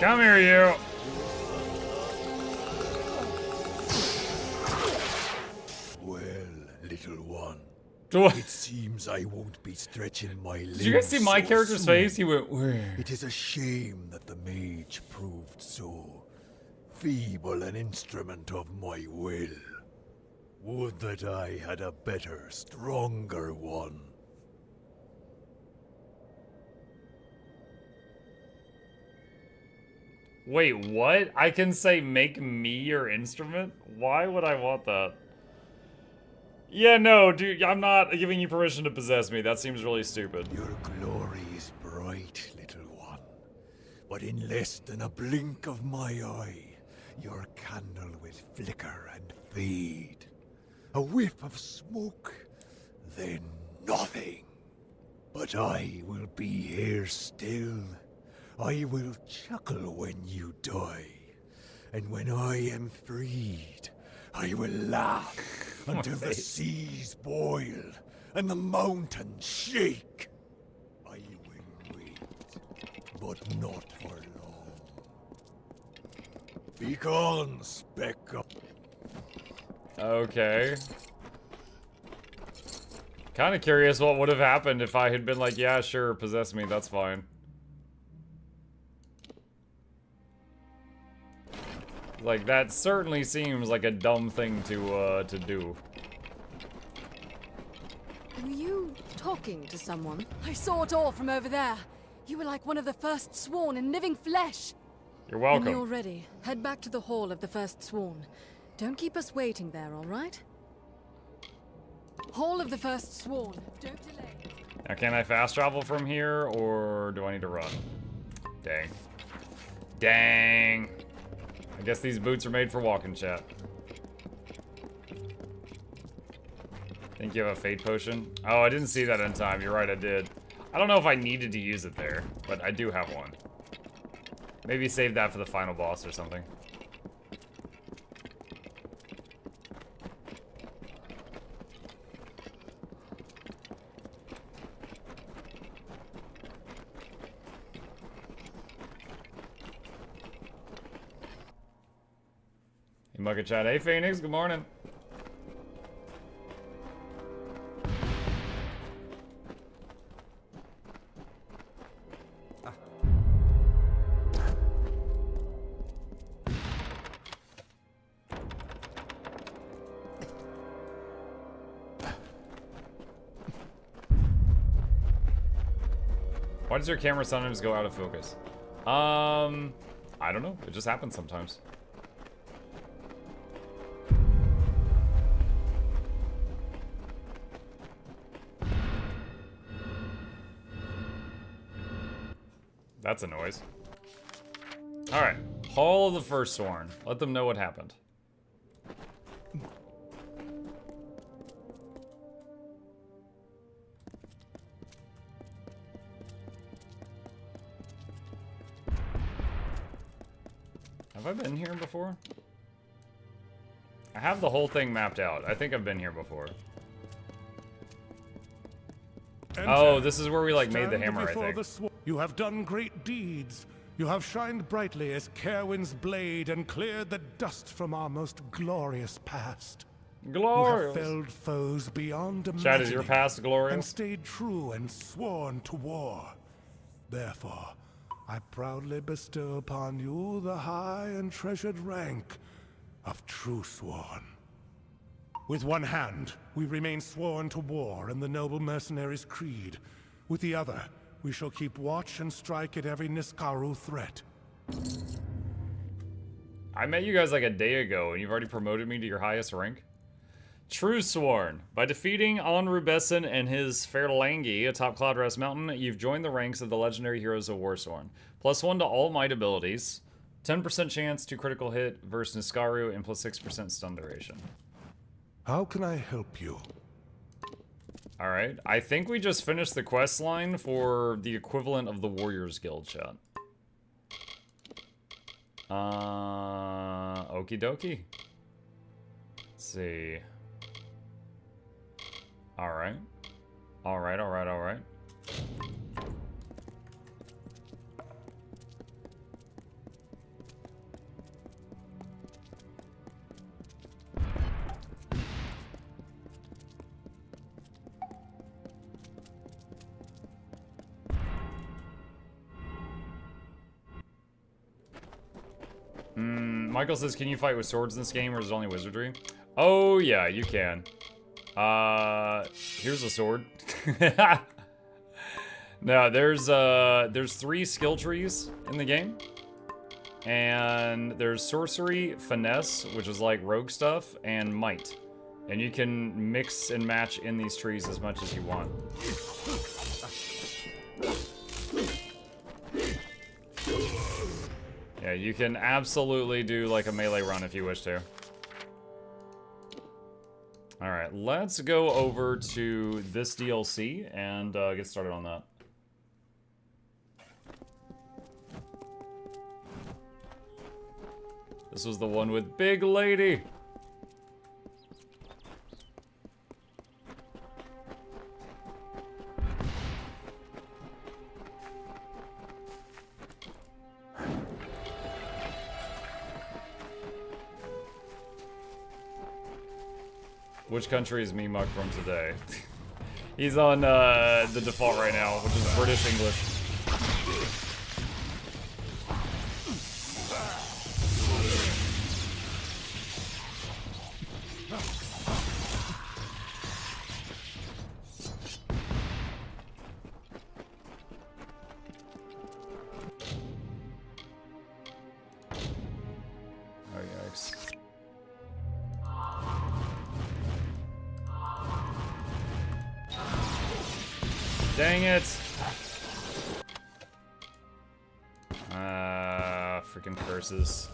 Come here, you! Well, little one. What? It seems I won't be stretching my limbs. Did you guys see my so character's soon. face? He went, where? It is a shame that the mage proved so feeble an instrument of my will. Would that I had a better, stronger one. Wait, what? I can say make me your instrument? Why would I want that? Yeah, no, dude, I'm not giving you permission to possess me. That seems really stupid. Your glory is bright, little one. But in less than a blink of my eye, your candle will flicker and fade. A whiff of smoke, then nothing. But I will be here still. I will chuckle when you die. And when I am freed, I will laugh until the seas boil and the mountains shake. I will wait, but not for long. Be gone, speck up. Okay. Kind of curious what would have happened if I had been like, yeah, sure, possess me, that's fine. Like, that certainly seems like a dumb thing to do. Were you talking to someone? I saw it all from over there. You were like one of the first sworn in living flesh. You're welcome. When you're ready, head back to the Hall of the First Sworn. Don't keep us waiting there, all right? Hall of the First Sworn. Don't delay. Now, can I fast travel from here, or do I need to run? Dang. Dang. I guess these boots are made for walking, chat. Think you have a fate potion? Oh, I didn't see that in time. You're right, I did. I don't know if I needed to use it there, but I do have one. Maybe save that for the final boss or something. Mucket chat. Hey, Phoenix. Good morning. Why does your camera sometimes go out of focus? I don't know. It just happens sometimes. That's a noise. Alright. Hall of the Firstborn. Let them know what happened. Have I been here before? I have the whole thing mapped out. I think I've been here before. Oh, this is where we like made the hammer, I think. You have done great deeds. You have shined brightly as Caerwyn's blade and cleared the dust from our most glorious past. Glorious. You have felled foes beyond imagining. Chad, is your past glorious? And stayed true and sworn to war. Therefore, I proudly bestow upon you the high and treasured rank of True Sworn. With one hand, we remain sworn to war in the noble mercenary's creed. With the other, we shall keep watch and strike at every Niskaru threat. I met you guys like a day ago, and you've already promoted me to your highest rank? True Sworn. By defeating Onrubessen and his Fairlangi atop Cloudcrest Mountain, you've joined the ranks of the legendary heroes of Warsworn. +1 to all might abilities. 10% chance to critical hit versus Niskaru, and +6% stun duration. How can I help you? Alright, I think we just finished the quest line for the equivalent of the Warriors Guild chat. Okie dokie. Let's see. Alright. Alright, alright, alright. Michael says, can you fight with swords in this game, or is it only wizardry? Oh, yeah, you can. Here's a sword. No, there's 3 skill trees in the game. And there's sorcery, finesse, which is like rogue stuff, and might. And you can mix and match in these trees as much as you want. Yeah, you can absolutely do like a melee run if you wish to. Alright, let's go over to this DLC and get started on that. This was the one with Big Lady. Which country is Muck from today? He's on the default right now, which is British English. Dang it! Freaking curses.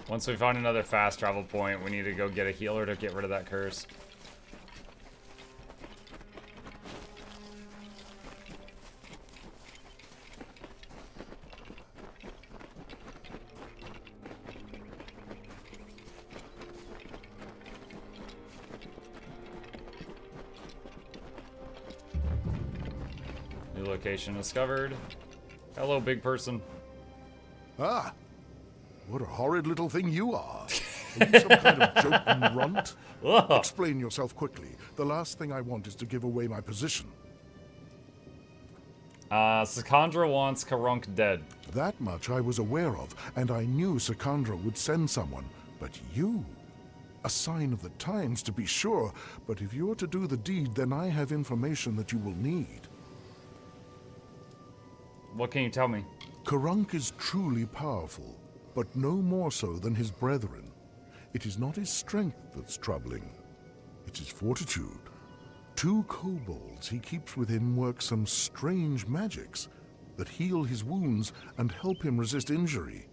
Once we find another fast travel point, we need to go get a healer to get rid of that curse. New location discovered. Hello, big person. Ah, what a horrid little thing you are. Are you some kind of joking runt? Whoa. Explain yourself quickly. The last thing I want is to give away my position. Sakandra wants Karunk dead. That much I was aware of, and I knew Sakandra would send someone. But you? A sign of the times, to be sure, but if you're to do the deed, then I have information that you will need. What can you tell me? Karunk is truly powerful, but no more so than his brethren. It is not his strength that's troubling. It's his fortitude. 2 kobolds he keeps with him work some strange magics that heal his wounds and help him resist injury.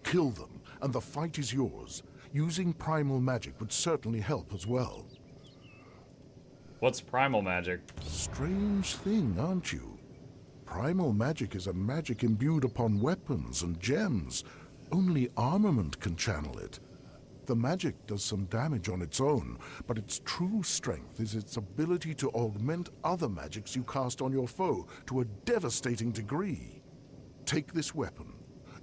Kill them, and the fight is yours. Using primal magic would certainly help as well. What's primal magic? Strange thing, aren't you? Primal magic is a magic imbued upon weapons and gems. Only armament can channel it. The magic does some damage on its own, but its true strength is its ability to augment other magics you cast on your foe to a devastating degree. Take this weapon,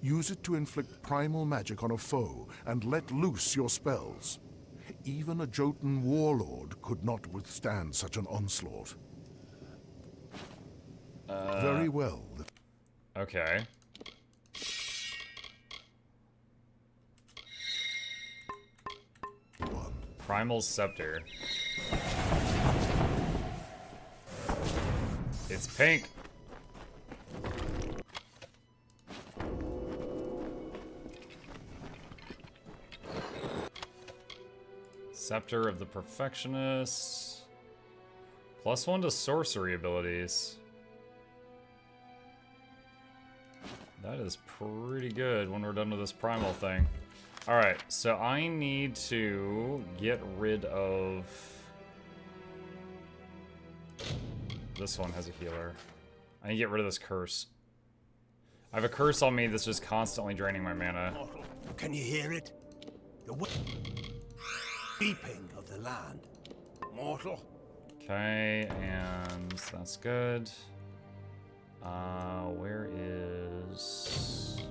use it to inflict primal magic on a foe, and let loose your spells. Even a Jotun warlord could not withstand such an onslaught. Very well. Okay. Primal Scepter. It's pink. Scepter of the Perfectionist. +1 to sorcery abilities. That is pretty good when we're done with this primal thing. Alright, so I need to get rid of... This one has a healer. I need to get rid of this curse. I have a curse on me that's just constantly draining my mana. Can you hear it? The weeping of the land. Mortal. Okay, and that's good. Where is...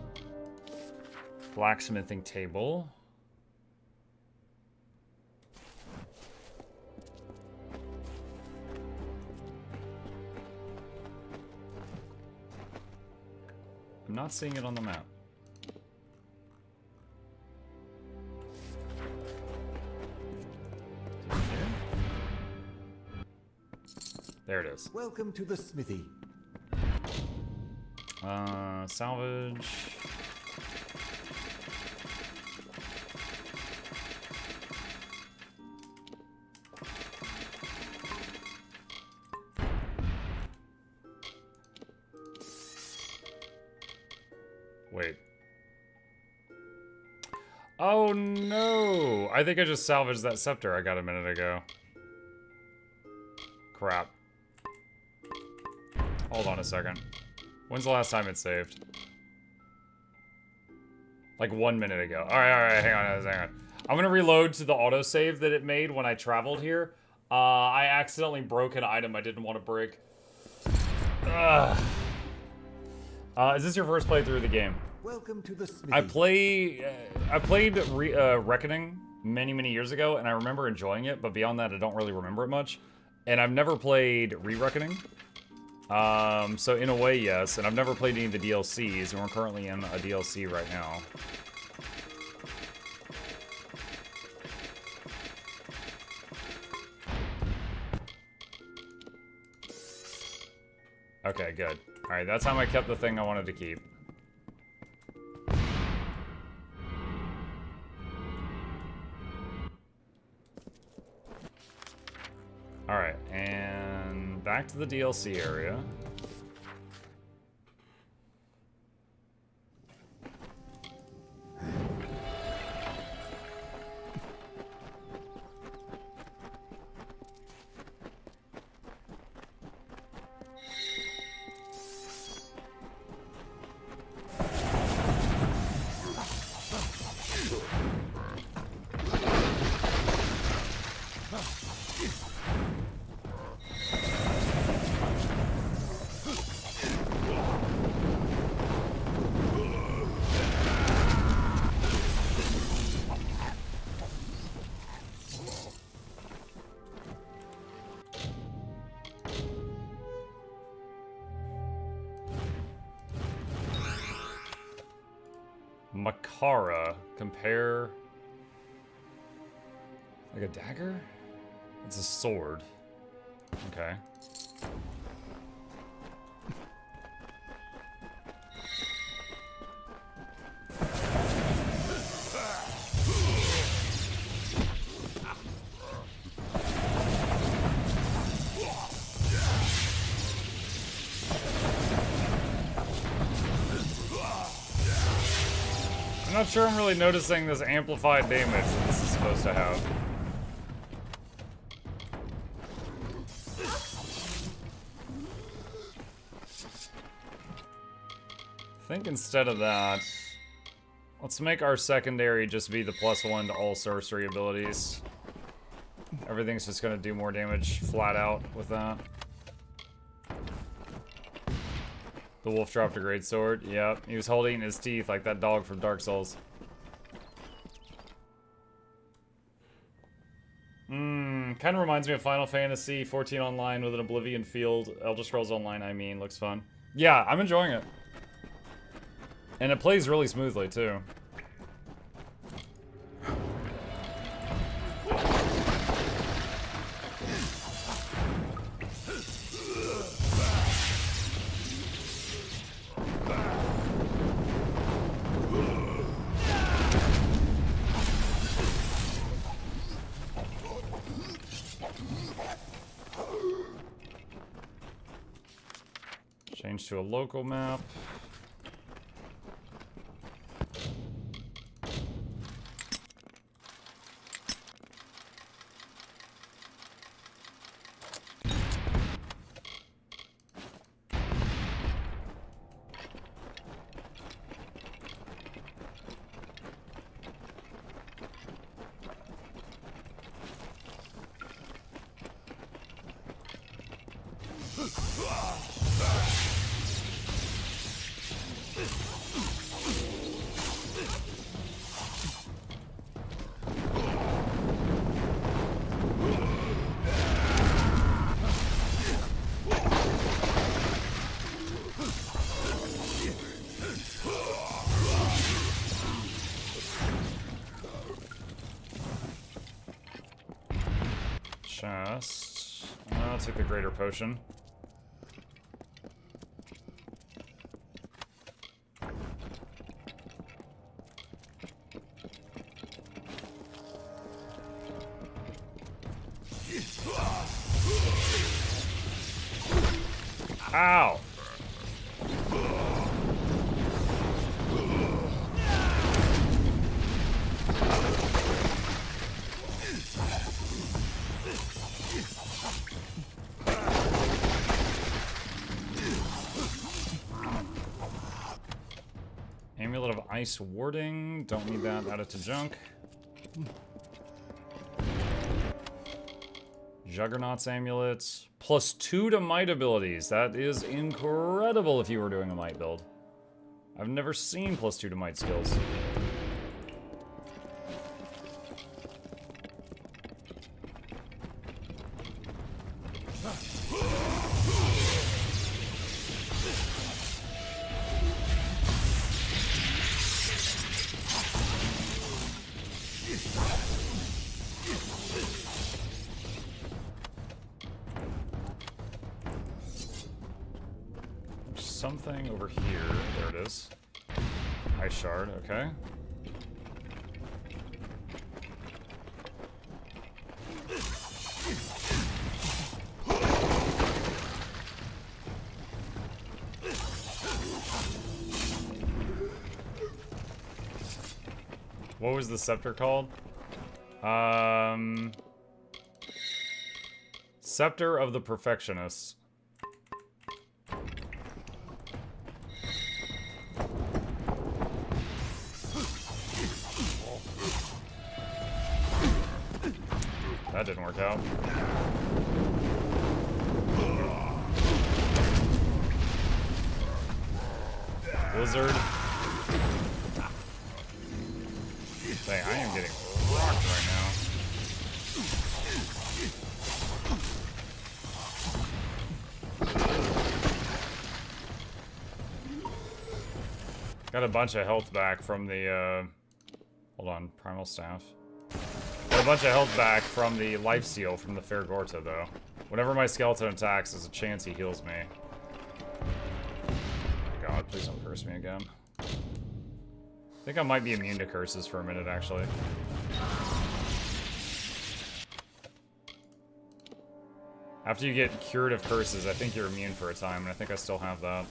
blacksmithing table? I'm not seeing it on the map. There it is. Welcome to the smithy. Salvage. Wait. Oh no! I think I just salvaged that scepter I got a minute ago. Crap. Hold on a second. When's the last time it saved? Like 1 minute ago. Alright, hang on. I'm gonna reload to the autosave that it made when I traveled here. I accidentally broke an item I didn't want to break. Is this your first playthrough of the game? Welcome to the smithy. I played Reckoning many years ago, and I remember enjoying it, but beyond that, I don't really remember it much. And I've never played Re-Reckoning. So in a way, yes, and I've never played any of the DLCs, and we're currently in a DLC right now. Okay, good. Alright, that's how I kept the thing I wanted to keep. Alright, and back to the DLC area. Makara. Compare... Like a dagger? It's a sword. Okay. I'm not sure I'm really noticing this amplified damage that this is supposed to have. I think instead of that, let's make our secondary just be the +1 to all sorcery abilities. Everything's just gonna do more damage flat out with that. The wolf dropped a great sword. Yep, he was holding his teeth like that dog from Dark Souls. Kind of reminds me of Final Fantasy 14 Online with an Oblivion field. Elder Scrolls Online, I mean, looks fun. Yeah, I'm enjoying it. And it plays really smoothly, too. Change to a local map. Chest. I'll take the greater potion. Ow! Amulet of Ice Warding. Don't need that. Add it to junk. Juggernaut's Amulets. +2 to might abilities. That is incredible if you were doing a might build. I've never seen +2 to might skills. Something over here. There it is. Ice shard, okay. What was the scepter called? Scepter of the Perfectionists. That didn't work out. Blizzard. Dang, I am getting rocked right now. Got a bunch of health back from the, hold on, Primal Staff. Got a bunch of health back from the Lifesteal from the Fairgorta, though. Whenever my skeleton attacks, there's a chance he heals me. God, please don't curse me again. I think I might be immune to curses for a minute, actually. After you get cured of curses, I think you're immune for a time, and I think I still have that.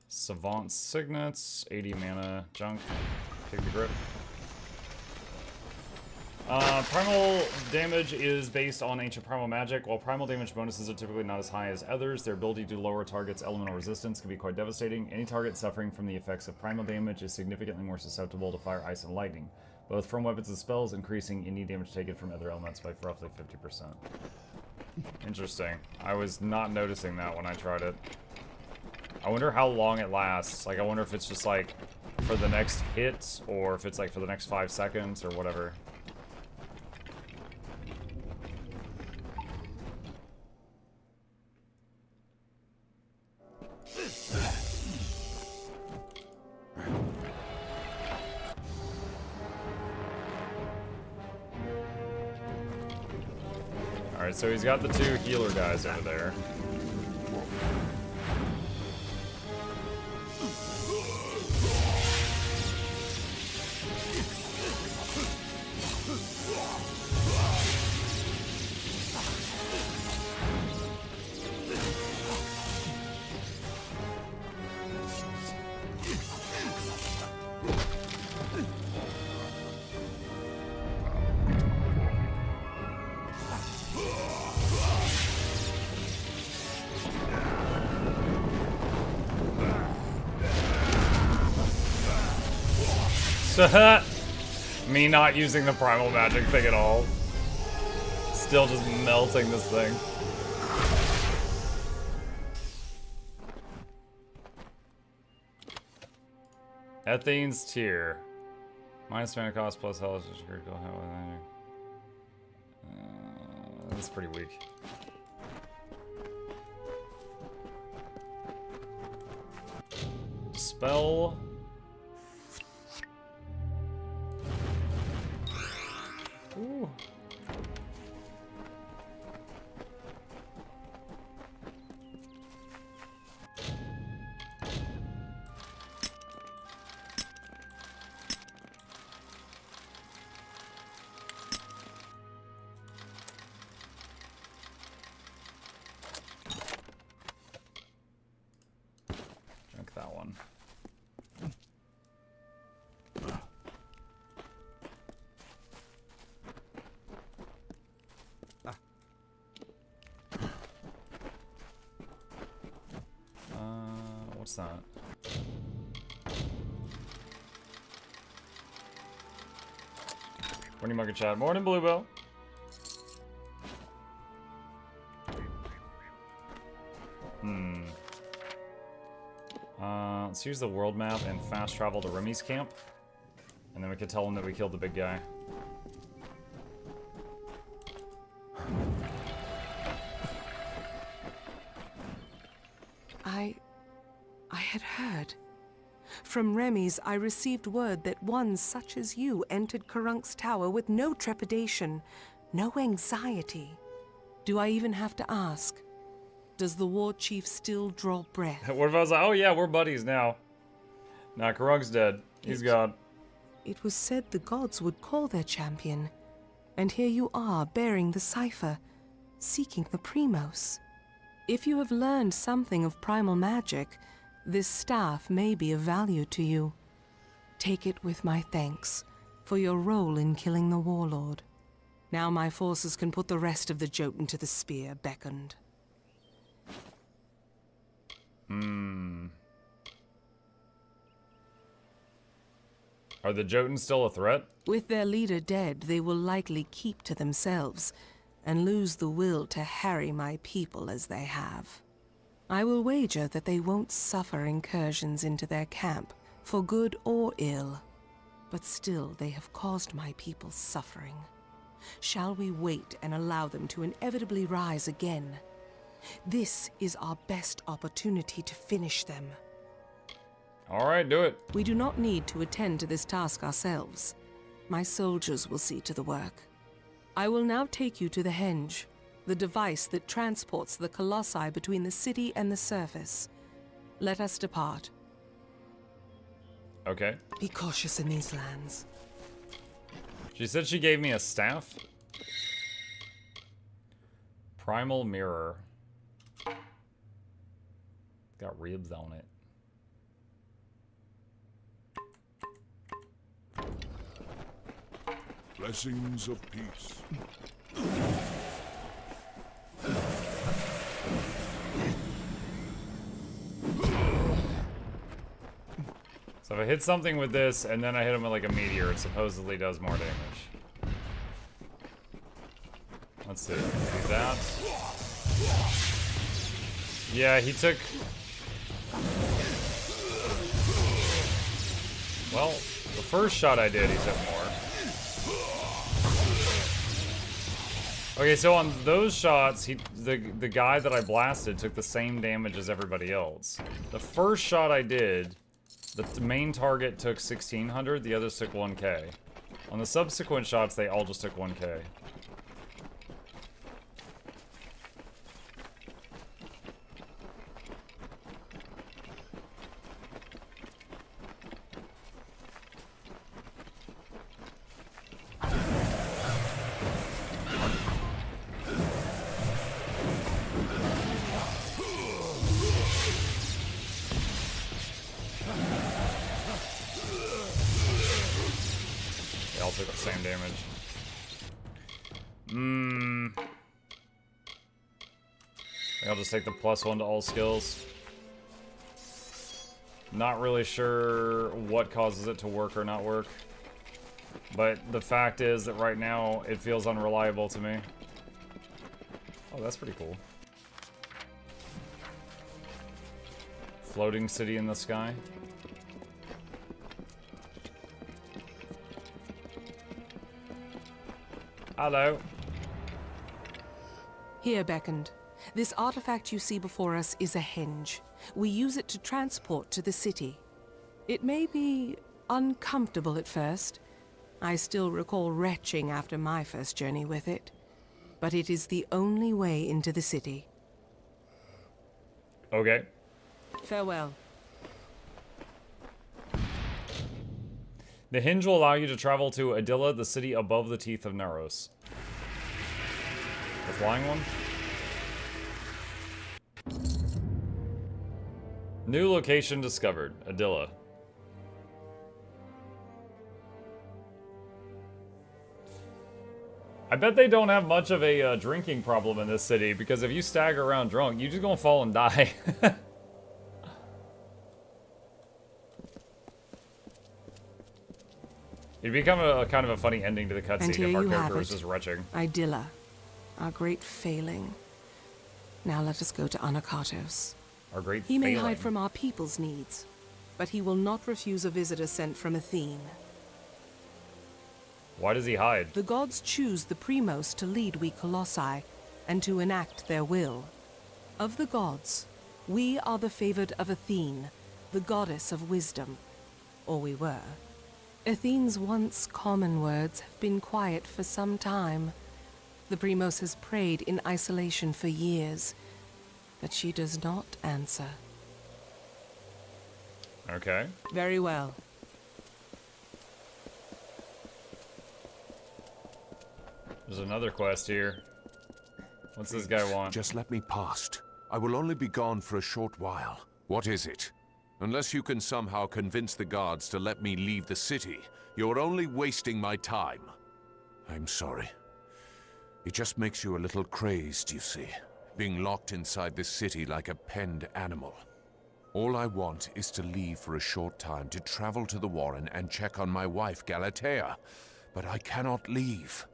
Savant Signets, 80 mana, junk, take the grip. Primal damage is based on ancient primal magic. While primal damage bonuses are typically not as high as others, their ability to lower a target's elemental resistance can be quite devastating. Any target suffering from the effects of primal damage is significantly more susceptible to fire, ice, and lightning, both from weapons and spells, increasing any damage taken from other elements by roughly 50%. Interesting. I was not noticing that when I tried it. I wonder how long it lasts. Like, I wonder if it's just, like, for the next hit, or if it's, like, for the next 5 seconds, or whatever. Alright, so he's got the 2 healer guys over there. Me not using the primal magic thing at all. Still just melting this thing. Ethane's Tear. Minus mana cost plus health. That's pretty weak. Spell. Ooh. Drink that one. What's that? Morning, Mugger Chat. Morning, Bluebell. Let's use the world map and fast travel to Remy's camp. And then we can tell him that we killed the big guy. I had heard. From Remy's, I received word that one such as you entered Karunk's tower with no trepidation, no anxiety. Do I even have to ask? Does the war chief still draw breath? What if I was like, oh yeah, we're buddies now? Nah, Karunk's dead. He's gone. It was said the gods would call their champion. And here you are, bearing the cipher, seeking the Primos. If you have learned something of primal magic, this staff may be of value to you. Take it with my thanks for your role in killing the Warlord. Now my forces can put the rest of the Jotun to the spear beckoned. Are the Jotun still a threat? With their leader dead, they will likely keep to themselves and lose the will to harry my people as they have. I will wager that they won't suffer incursions into their camp, for good or ill. But still, they have caused my people suffering. Shall we wait and allow them to inevitably rise again? This is our best opportunity to finish them. All right, do it. We do not need to attend to this task ourselves. My soldiers will see to the work. I will now take you to the henge, the device that transports the colossi between the city and the surface. Let us depart. Okay. Be cautious in these lands. She said she gave me a staff. Primal mirror. Got ribs on it. Blessings of peace. So if I hit something with this and then I hit him with like a meteor, it supposedly does more damage. Let's see. Do that. Yeah, he took... Well, the first shot I did, he took more. Okay, so on those shots, the guy that I blasted took the same damage as everybody else. The first shot I did, the main target took 1600, the others took 1k. On the subsequent shots, they all just took 1k. They all took the same damage. I'll just take the +1 to all skills. Not really sure what causes it to work or not work. But the fact is that right now it feels unreliable to me. Oh, that's pretty cool. Floating city in the sky. Hello. Here, beckoned. This artifact you see before us is a henge. We use it to transport to the city. It may be uncomfortable at first. I still recall retching after my first journey with it. But it is the only way into the city. Okay. Farewell. The hinge will allow you to travel to Adilla, the city above the teeth of Naros. The flying one? New location discovered. Adilla. I bet they don't have much of a drinking problem in this city, because if you stagger around drunk, you're just gonna fall and die. It'd become a kind of a funny ending to the cutscene if our character was just retching. Adilla, our great failing. Now let us go to Anakatos. Our great He failing. may hide from our people's needs, but he will not refuse a visitor sent from Athene. Why does he hide? The gods choose the Primos to lead we Colossi, and to enact their will. Of the gods, we are the favored of Athene, the goddess of wisdom. Or we were. Athene's once common words have been quiet for some time. The Primos has prayed in isolation for years, but she does not answer. Okay. Very well. There's another quest here. What's this guy want? Just let me past. I will only be gone for a short while. What is it? Unless you can somehow convince the guards to let me leave the city, you're only wasting my time. I'm sorry. It just makes you a little crazed, you see, being locked inside this city like a penned animal. All I want is to leave for a short time to travel to the Warren and check on my wife, Galatea. But I cannot leave.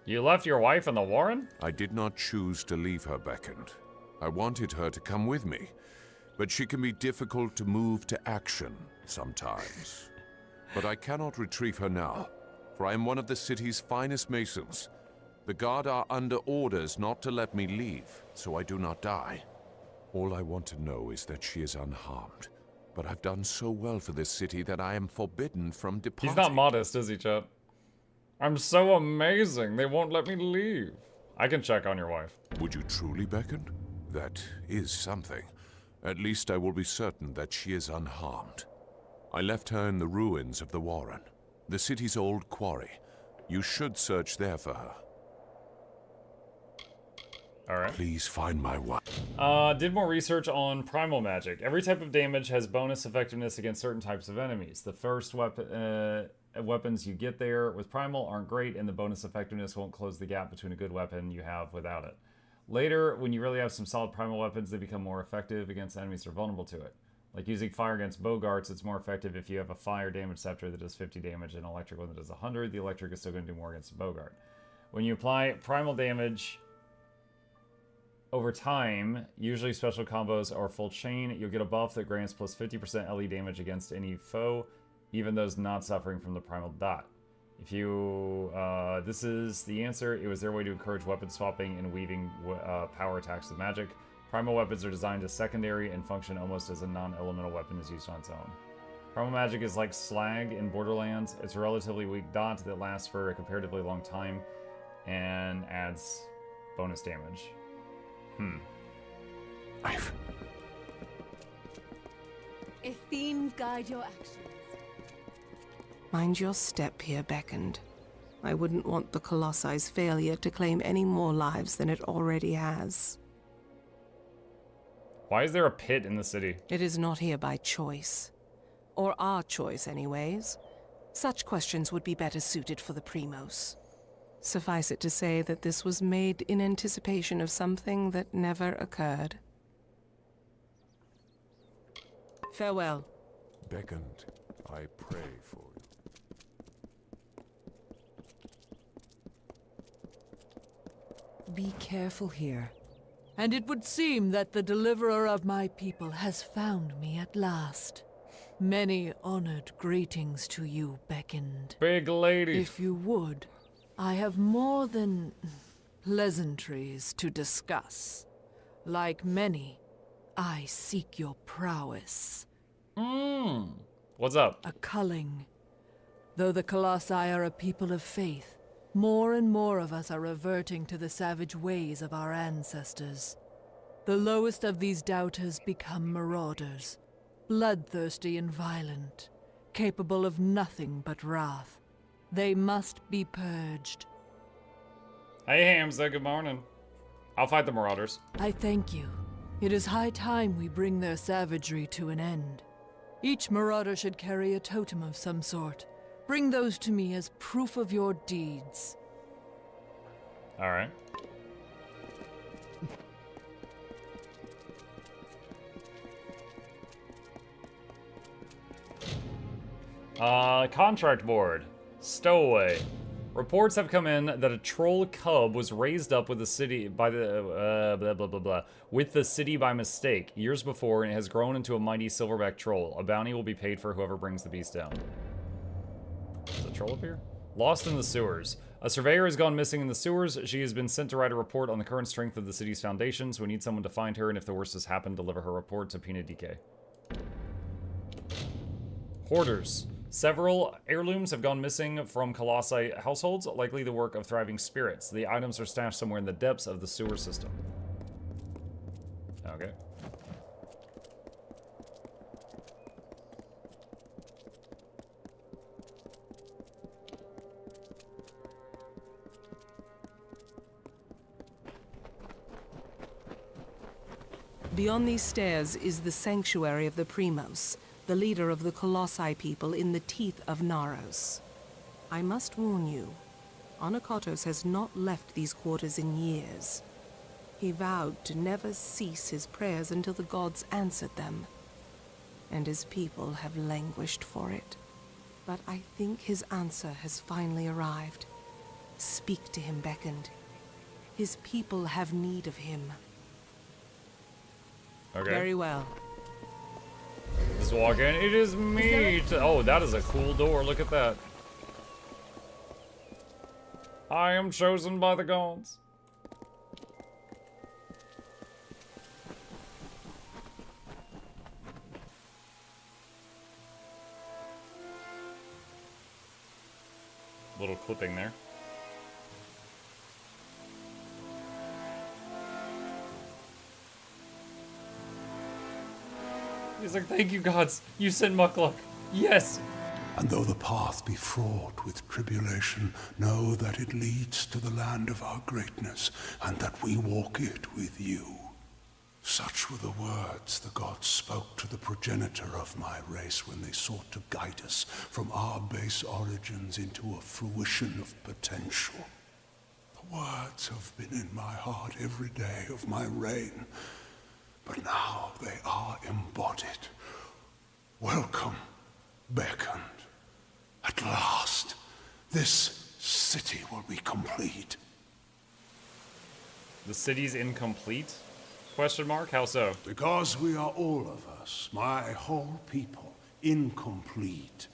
You left your wife in the Warren? I did not choose to leave her, Beckoned. I wanted her to come with me, but she can be difficult to move to action sometimes. But I cannot retrieve her now, for I am one of the city's finest masons. The guard are under orders not to let me leave, so I do not die. All I want to know is that she is unharmed. But I've done so well for this city that I am forbidden from departing. He's not modest, is he, Chip? I'm so amazing, they won't let me leave. I can check on your wife. Would you truly, Beckoned? That is something. At least I will be certain that she is unharmed. I left her in the ruins of the Warren, the city's old quarry. You should search there for her. Alright. Please find my wife. Did more research on Primal magic. Every type of damage has bonus effectiveness against certain types of enemies. The first weapons you get there with Primal aren't great, and the bonus effectiveness won't close the gap between a good weapon you have without it. Later, when you really have some solid Primal weapons, they become more effective against enemies that are vulnerable to it. Like using fire against Bogarts, it's more effective if you have a fire damage scepter that does 50 damage and an electric one that does 100. The electric is still going to do more against a Bogart. When you apply Primal damage over time, usually special combos or full chain, you'll get a buff that grants plus 50% LE damage against any foe, even those not suffering from the Primal dot. If you, this is the answer. It was their way to encourage weapon swapping and weaving power attacks with magic. Primal weapons are designed as secondary and function almost as a non-elemental weapon is used on its own. Primal magic is like Slag in Borderlands. It's a relatively weak dot that lasts for a comparatively long time and adds bonus damage. A theme guide your actions. Mind your step here, Beckoned. I wouldn't want the Colosse's failure to claim any more lives than it already has. Why is there a pit in the city? It is not here by choice. Or our choice, anyways. Such questions would be better suited for the Primos. Suffice it to say that this was made in anticipation of something that never occurred. Farewell. Beckoned, I pray for you. Be careful here. And it would seem that the deliverer of my people has found me at last. Many honored greetings to you, Beckoned. Big lady. If you would, I have more than pleasantries to discuss. Like many, I seek your prowess. What's up? A culling. Though the Colossi are a people of faith, more and more of us are reverting to the savage ways of our ancestors. The lowest of these doubters become marauders, bloodthirsty and violent, capable of nothing but wrath. They must be purged. Hey, Hamza, good morning. I'll fight the Marauders. I thank you. It is high time we bring their savagery to an end. Each marauder should carry a totem of some sort. Bring those to me as proof of your deeds. All right. Contract board. Stowaway. Reports have come in that a troll cub was raised up with the city by with the city by mistake years before, and it has grown into a mighty silverback troll. A bounty will be paid for whoever brings the beast down. Is the troll up here? Lost in the sewers. A surveyor has gone missing in the sewers. She has been sent to write a report on the current strength of the city's foundations. We need someone to find her, and if the worst has happened, deliver her report to Pina DK. Hoarders. Several heirlooms have gone missing from Colossi households, likely the work of thriving spirits. The items are stashed somewhere in the depths of the sewer system. Okay. Beyond these stairs is the sanctuary of the Primos, the leader of the Colossi people in the teeth of Naros. I must warn you, Anakotos has not left these quarters in years. He vowed to never cease his prayers until the gods answered them. And his people have languished for it. But I think his answer has finally arrived. Speak to him, beckoned. His people have need of him. Okay. Very well. Just walk in. It is me. Oh, that is a cool door. Look at that. I am chosen by the gods. Little clipping there. He's like, thank you, gods. You sent Mukluk. Yes. And though the path be fraught with tribulation, know that it leads to the land of our greatness, and that we walk it with you. Such were the words the gods spoke to the progenitor of my race when they sought to guide us from our base origins into a fruition of potential. The words have been in my heart every day of my reign, but now they are embodied. Welcome, beckoned. At last, this city will be complete. The city's incomplete? Question mark? How so? Because we are all of us, my whole people, incomplete.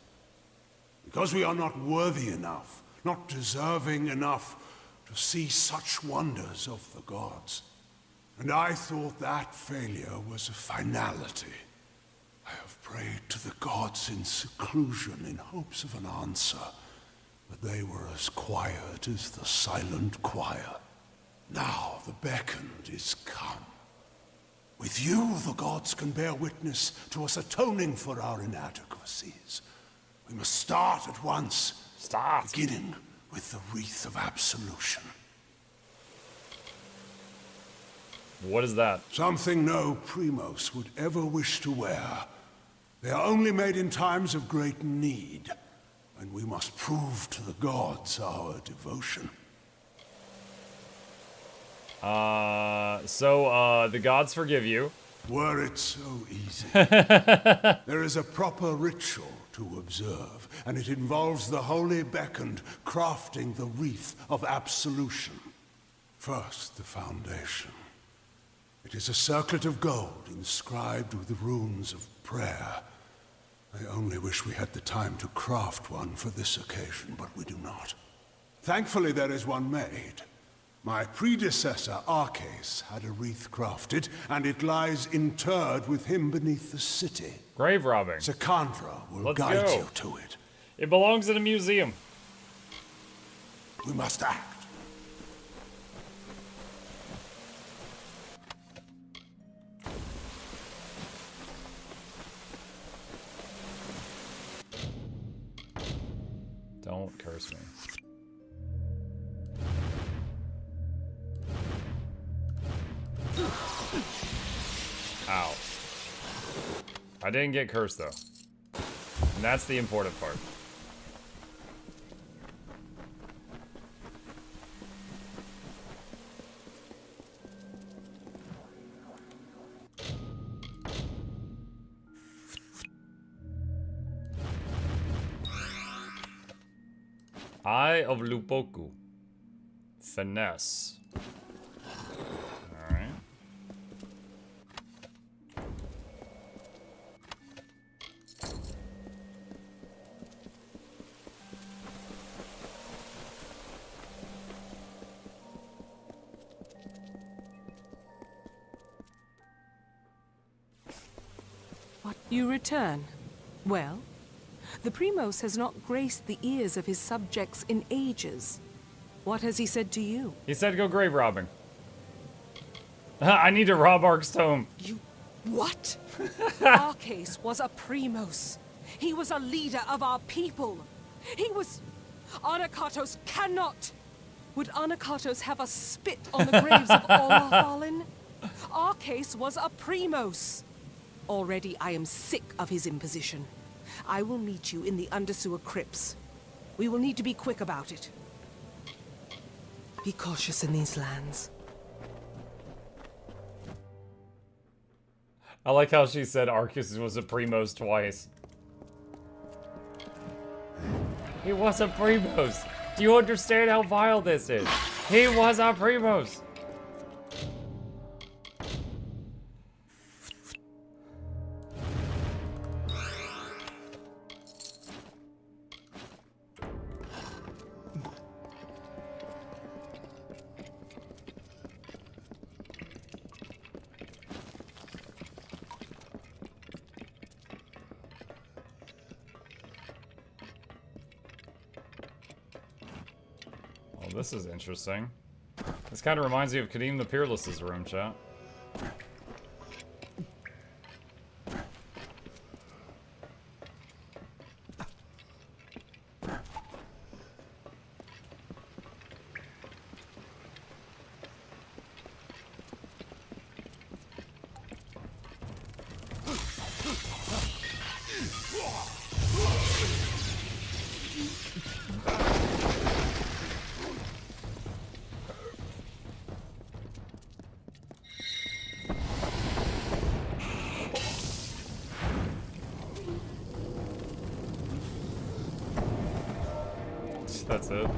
Because we are not worthy enough, not deserving enough to see such wonders of the gods. And I thought that failure was a finality. I have prayed to the gods in seclusion in hopes of an answer, but they were as quiet as the silent choir. Now the beckoned is come. With you, the gods can bear witness to us atoning for our inadequacies. We must start at once. Start. Beginning with the wreath of Absolution. What is that? Something no Primos would ever wish to wear. They are only made in times of great need, and we must prove to the gods our devotion. The gods forgive you. Were it so easy. There is a proper ritual to observe, and it involves the holy beckoned crafting the wreath of Absolution. First, the foundation. It is a circlet of gold inscribed with the runes of prayer. I only wish we had the time to craft one for this occasion, but we do not. Thankfully, there is one made. My predecessor, Arcase, had a wreath crafted, and it lies interred with him beneath the city. Grave robbing. Sakandra will guide you to it. It belongs in a museum. We must act. Don't curse me. Ow. I didn't get cursed though. And that's the important part. Eye of Lupoku. Finesse. Alright. What? You return? Well? The Primos has not graced the ears of his subjects in ages. What has he said to you? He said go grave robbing. I need to rob Ark's tomb. You... what? Arcase was a Primos. He was a leader of our people. He was... Anakatos cannot... Would Anakatos have us spit on the graves of all our fallen? Arcase was a Primos. Already I am sick of his imposition. I will meet you in the undersewer crypts. We will need to be quick about it. Be cautious in these lands. I like how she said Arcus was a Primos twice. He was a Primos. Do you understand how vile this is? He was a Primos. This is interesting. This kind of reminds me of Kadim the Peerless's room, chat. That's it.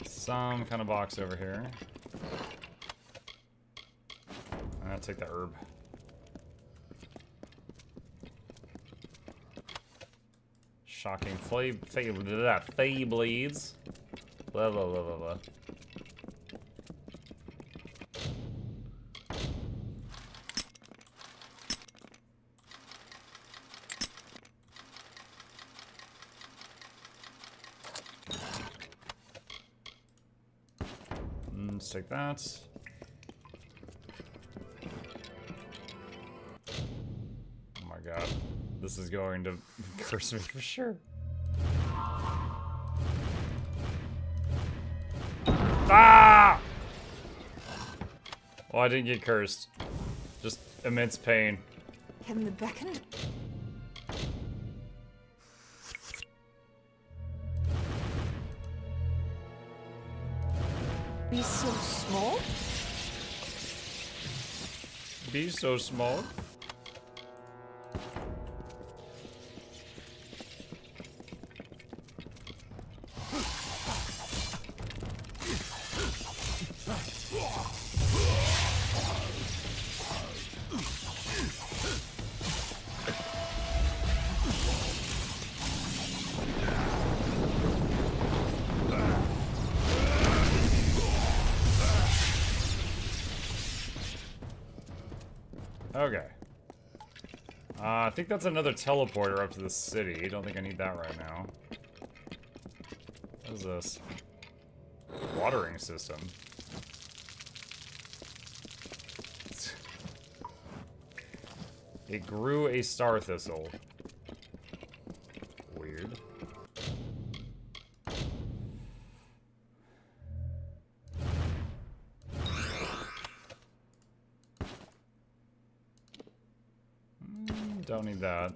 Some kind of box over here. I'll take the herb. Shocking Fey bleeds. Blah blah blah blah blah. Let's take that. Oh my god. This is going to curse me for sure. Ah! Well, I didn't get cursed. Just immense pain. Can the beckoned be so small? Be so small? Okay. I think that's another teleporter up to the city. Don't think I need that right now. What is this? Watering system. It grew a star thistle. Weird. Don't need that.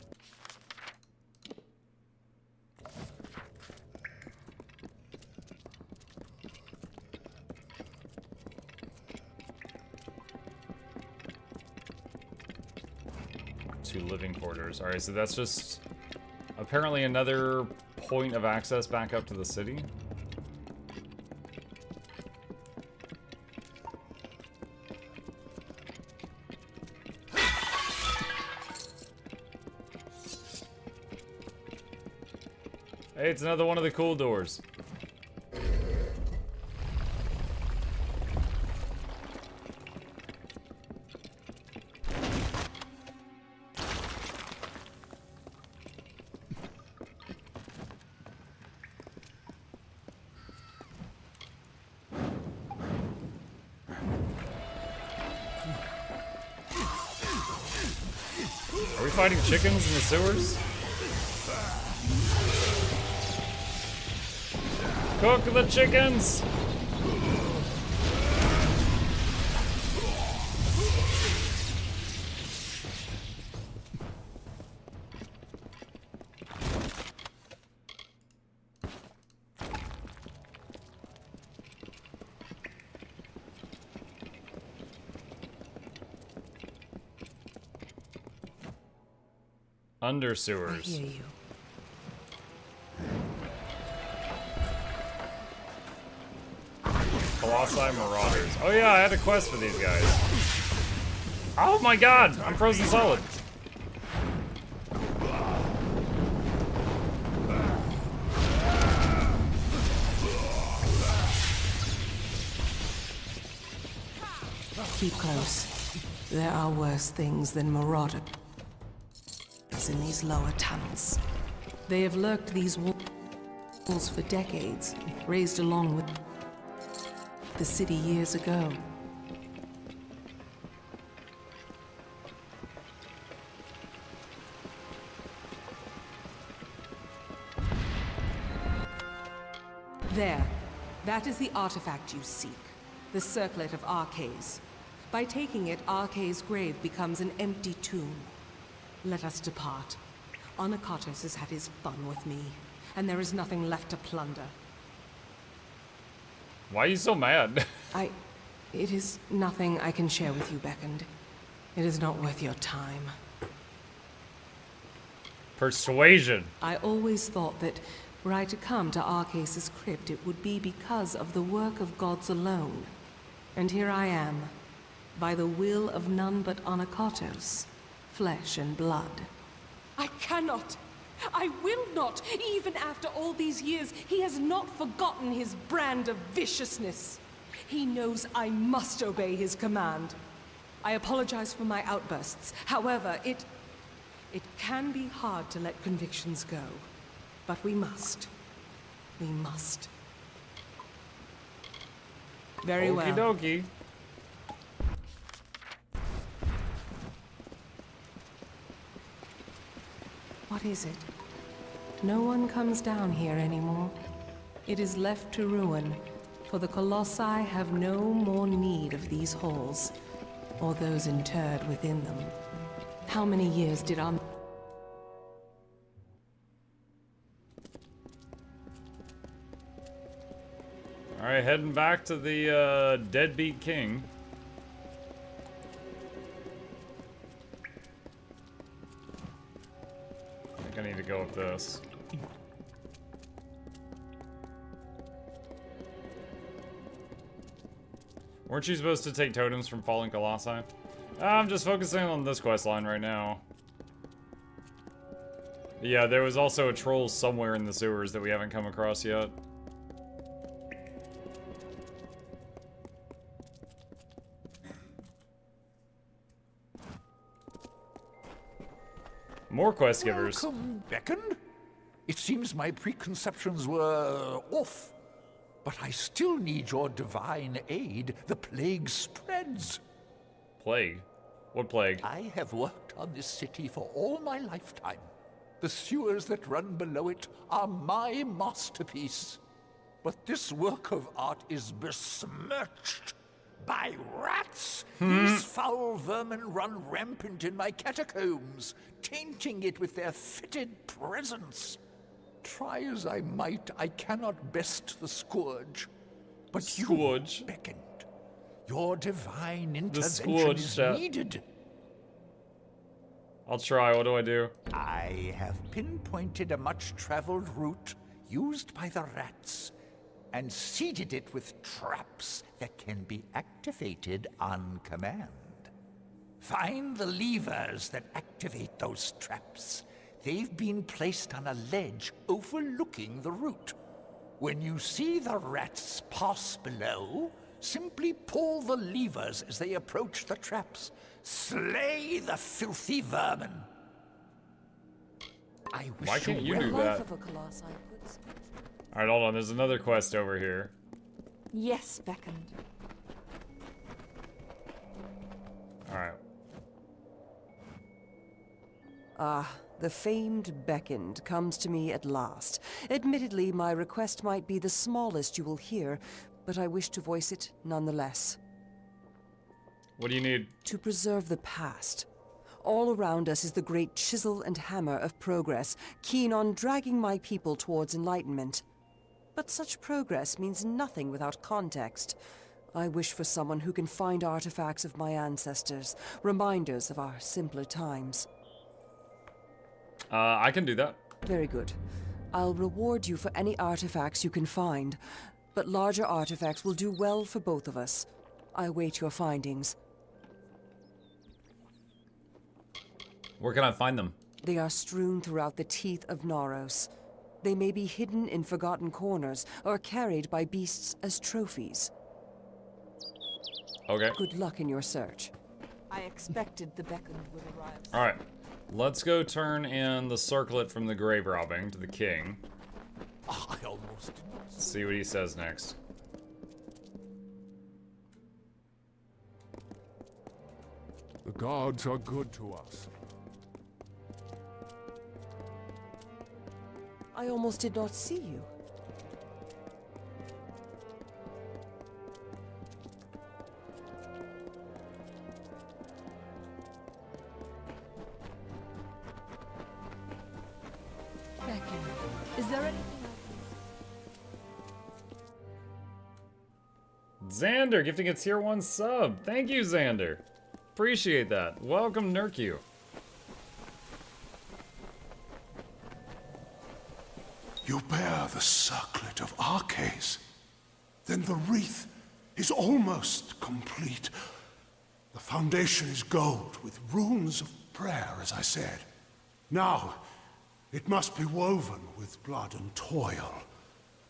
Two living quarters. Alright, so that's just apparently another point of access back up to the city. Hey, it's another one of the cool doors. Are we fighting chickens in the sewers? Cook the chickens! Oh, Under I sewers. hear you. Colossi Marauders. Oh yeah, I had a quest for these guys. Oh my god, I'm frozen solid. Keep close. There are worse things than marauders in these lower tunnels. They have lurked these walls for decades, raised along with the city years ago. There. That is the artifact you seek. The Circlet of Arcades. By taking it, Arcade's grave becomes an empty tomb. Let us depart. Anakotos has had his fun with me, and there is nothing left to plunder. Why are you so mad? It is nothing I can share with you, Beckoned. It is not worth your time. Persuasion. I always thought that were I to come to Arcace's crypt, it would be because of the work of gods alone. And here I am, by the will of none but Anakotos, flesh and blood. I cannot! I will not! Even after all these years, he has not forgotten his brand of viciousness. He knows I must obey his command. I apologize for my outbursts. However, it can be hard to let convictions go. But we must. We must. Very well. Okie dokie. What is it? No one comes down here anymore. It is left to ruin, for the Colossi have no more need of these halls, or those interred within them. How many years did our... Alright, heading back to the deadbeat king. I think I need to go with this. Weren't you supposed to take totems from fallen colossi? I'm just focusing on this quest line right now. Yeah, there was also a troll somewhere in the sewers that we haven't come across yet. More quest givers. Welcome, Beckoned. It seems my preconceptions were off. But I still need your divine aid. The plague spreads. Plague? What plague? I have worked on this city for all my lifetime. The sewers that run below it are my masterpiece. But this work of art is besmirched by rats. These foul vermin run rampant in my catacombs, tainting it with their fetid presence. Try as I might, I cannot best the scourge. But Scourge? You, Beckoned, your divine intervention Scourge is chat. needed. I'll try. What do I do? I have pinpointed a much-traveled route used by the rats and seeded it with traps that can be activated on command. Find the levers that activate those traps. They've been placed on a ledge overlooking the route. When you see the rats pass below, simply pull the levers as they approach the traps. Slay the filthy vermin. I wish Why can't you do well. that? Alright, hold on. There's another quest over here. Yes, Beckoned. Alright. Ah, the famed Beckoned comes to me at last. Admittedly, my request might be the smallest you will hear, but I wish to voice it nonetheless. What do you need? To preserve the past. All around us is the great chisel and hammer of progress, keen on dragging my people towards enlightenment. But such progress means nothing without context. I wish for someone who can find artifacts of my ancestors, reminders of our simpler times. I can do that. Very good. I'll reward you for any artifacts you can find, but larger artifacts will do well for both of us. I await your findings. Where can I find them? They are strewn throughout the teeth of Naros. They may be hidden in forgotten corners or carried by beasts as trophies. Okay. Good luck in your search. I expected the beckoned would arrive. Alright. Let's go turn in the circlet from the grave robbing to the king. I almost did not see what he says next. The gods are good to us. I almost did not see you. Beckon, is there anything Xander gifting a tier 1 sub. Thank you, Xander. Appreciate that. Welcome, Nurku. You bear the circlet of Arcades. Then the wreath is almost complete. The foundation is gold with runes of prayer, as I said. Now, it must be woven with blood and toil.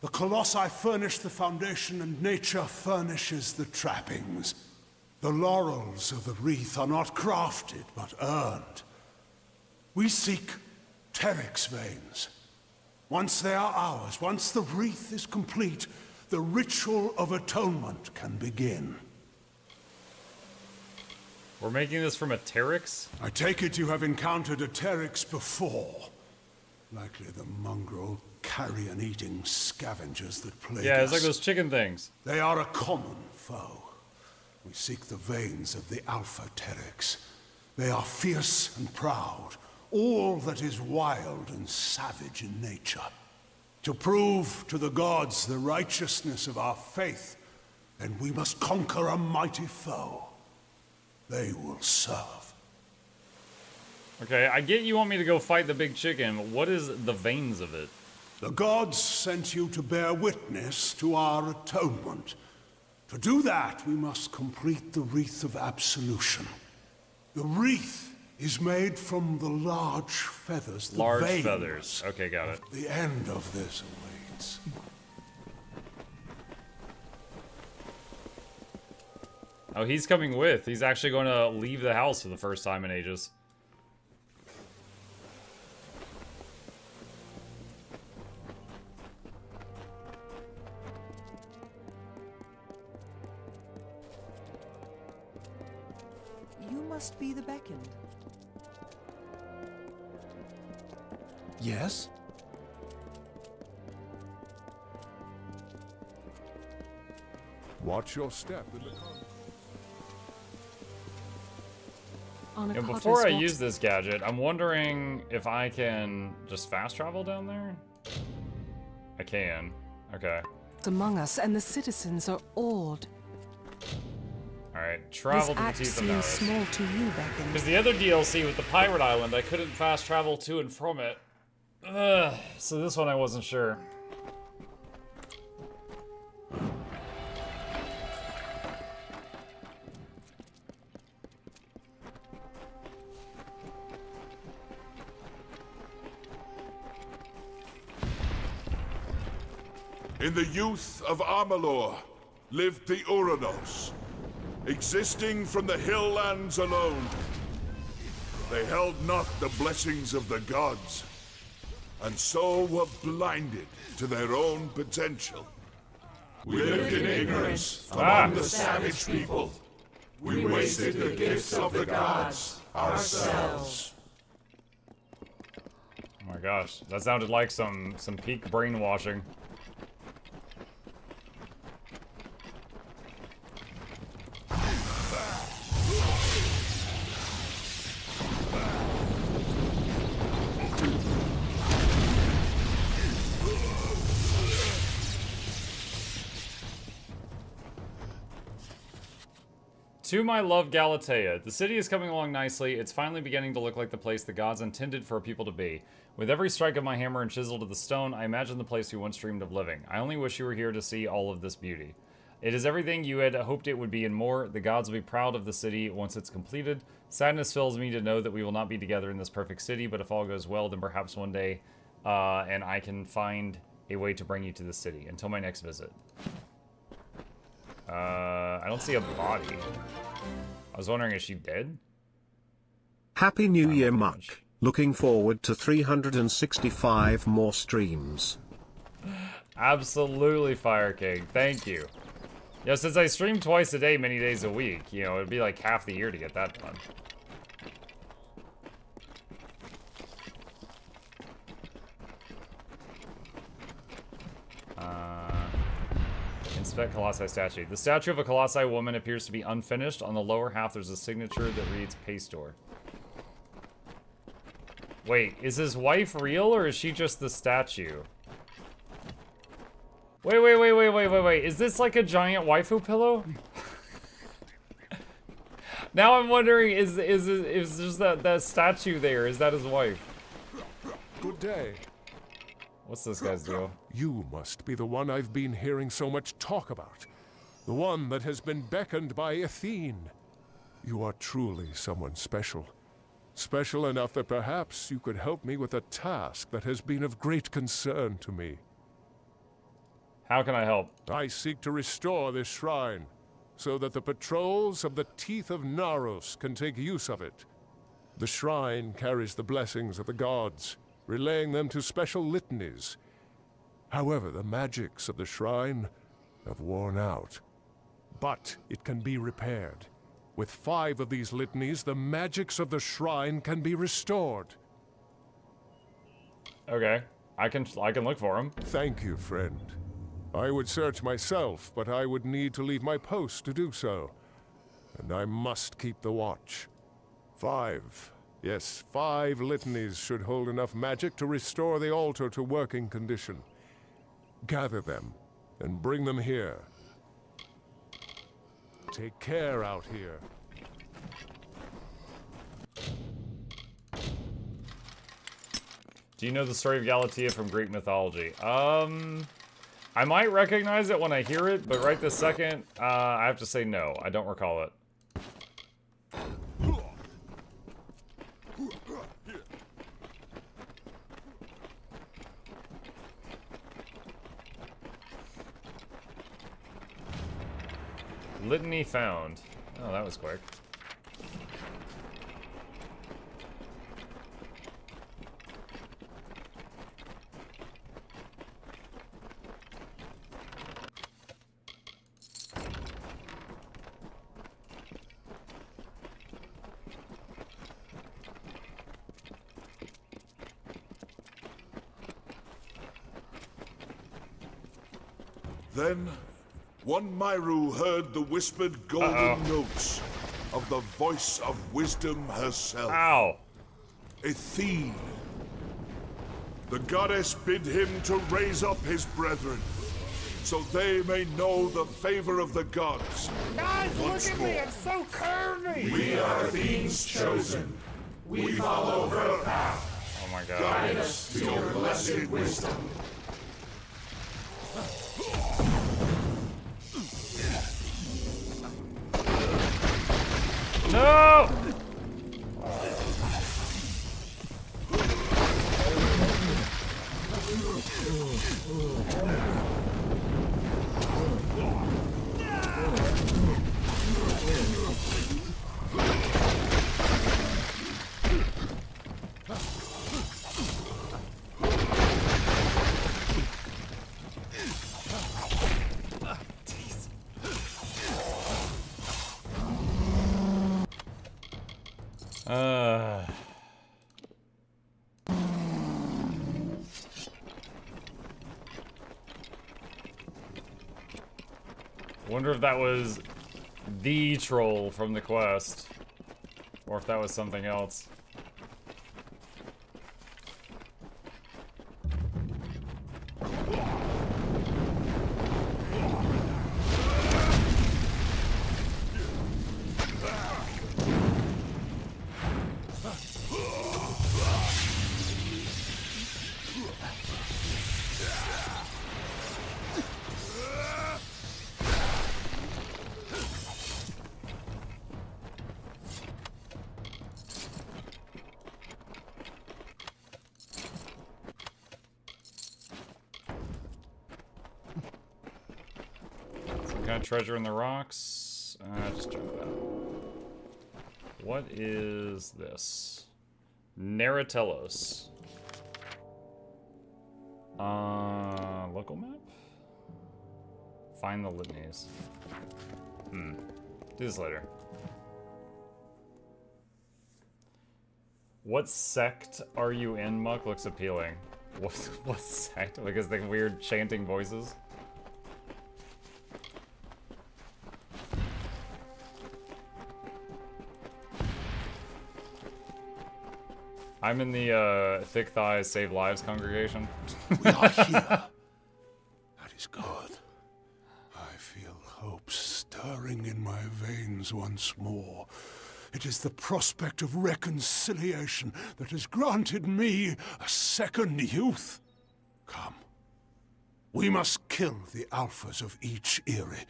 The Colossi furnish the foundation and nature furnishes the trappings. The laurels of the wreath are not crafted, but earned. We seek Teryx veins. Once they are ours, once the wreath is complete, the ritual of atonement can begin. We're making this from a Teryx? I take it you have encountered a Teryx before. Likely the mongrel, carrion-eating scavengers that plague us. Yeah, it's like those chicken things. They are a common foe. We seek the veins of the Alpha Teryx. They are fierce and proud, all that is wild and savage in nature. To prove to the gods the righteousness of our faith, then we must conquer a mighty foe. They will serve. Okay, I get you want me to go fight the big chicken, but what is the veins of it? The gods sent you to bear witness to our atonement. To do that, we must complete the wreath of Absolution. The wreath is made from the large feathers. The Large veins. feathers. Okay, got it. The end of this awaits. Oh, he's coming with. He's actually going to leave the house for the first time in ages. You must be the beckoned. Yes? Watch your step in the And before I use this gadget, I'm wondering if I can just fast travel down there? I can. Okay. It's among us, and the citizens are awed. Alright, travel to the This teeth of act Naros. seems small to you, Beckon. Because the other DLC with the Pirate Island, I couldn't fast travel to and from it. Ugh, so this one I wasn't sure. In the youth of Amalur lived the Uranos, existing from the hill lands alone. They held not the blessings of the gods, and so were blinded to their own potential. We lived in ignorance among the savage people. We wasted the gifts of the gods ourselves. Oh my gosh, that sounded like some peak brainwashing. To my love Galatea, the city is coming along nicely. It's finally beginning to look like the place the gods intended for a people to be. With every strike of my hammer and chisel to the stone, I imagine the place we once dreamed of living. I only wish you were here to see all of this beauty. It is everything you had hoped it would be and more. The gods will be proud of the city once it's completed. Sadness fills me to know that we will not be together in this perfect city, but if all goes well, then perhaps one day, and I can find a way to bring you to the city. Until my next visit. I don't see a body. I was wondering, is she dead? Happy New Year, Muck. Looking forward to 365 more streams. Absolutely, Fire King. Thank you. Yeah, since I stream twice a day, many days a week, you know, it'd be like half the year to get that done. Inspect Colossi statue. The statue of a Colossi woman appears to be unfinished. On the lower half, there's a signature that reads Pastor. Wait, is his wife real or is she just the statue? Wait. Is this like a giant waifu pillow? Now I'm wondering, is just that statue there, is that his wife? Good day. What's this guy's deal? You must be the one I've been hearing so much talk about. The one that has been beckoned by Athene. You are truly someone special. Special enough that perhaps you could help me with a task that has been of great concern to me. How can I help? I seek to restore this shrine, so that the patrols of the Teeth of Naros can take use of it. The shrine carries the blessings of the gods, relaying them to special litanies. However, the magics of the shrine have worn out. But it can be repaired. With 5 of these litanies, the magics of the shrine can be restored. Okay, I can look for him. Thank you, friend. I would search myself, but I would need to leave my post to do so. And I must keep the watch. 5. Yes, 5 litanies should hold enough magic to restore the altar to working condition. Gather them, and bring them here. Take care out here. Do you know the story of Galatea from Greek mythology? I might recognize it when I hear it, but right this second, I have to say no. I don't recall it. Litany found. Oh, that was quick. Then, one Myru heard the whispered golden notes of the voice of wisdom herself. Ow! Athene. The goddess bid him to raise up his brethren, so they may know the favor of the gods. Guys, once look at more. me, I'm so curvy! We are Athene's chosen. We follow her path. Oh my god. Guide us to your blessed wisdom. No! Wonder if that was the troll from the quest, or if that was something else. kind of treasure in the rocks? Just jump out. What is this? Naratellos. Local map? Find the litanies. Do this later. What sect are you in, Muck? Looks appealing. What sect? Because the weird chanting voices? I'm in the Thick Thighs Save Lives congregation. We are here. That is good. I feel hope stirring in my veins once more. It is the prospect of reconciliation that has granted me a second youth. Come. We must kill the alphas of each Eyrie.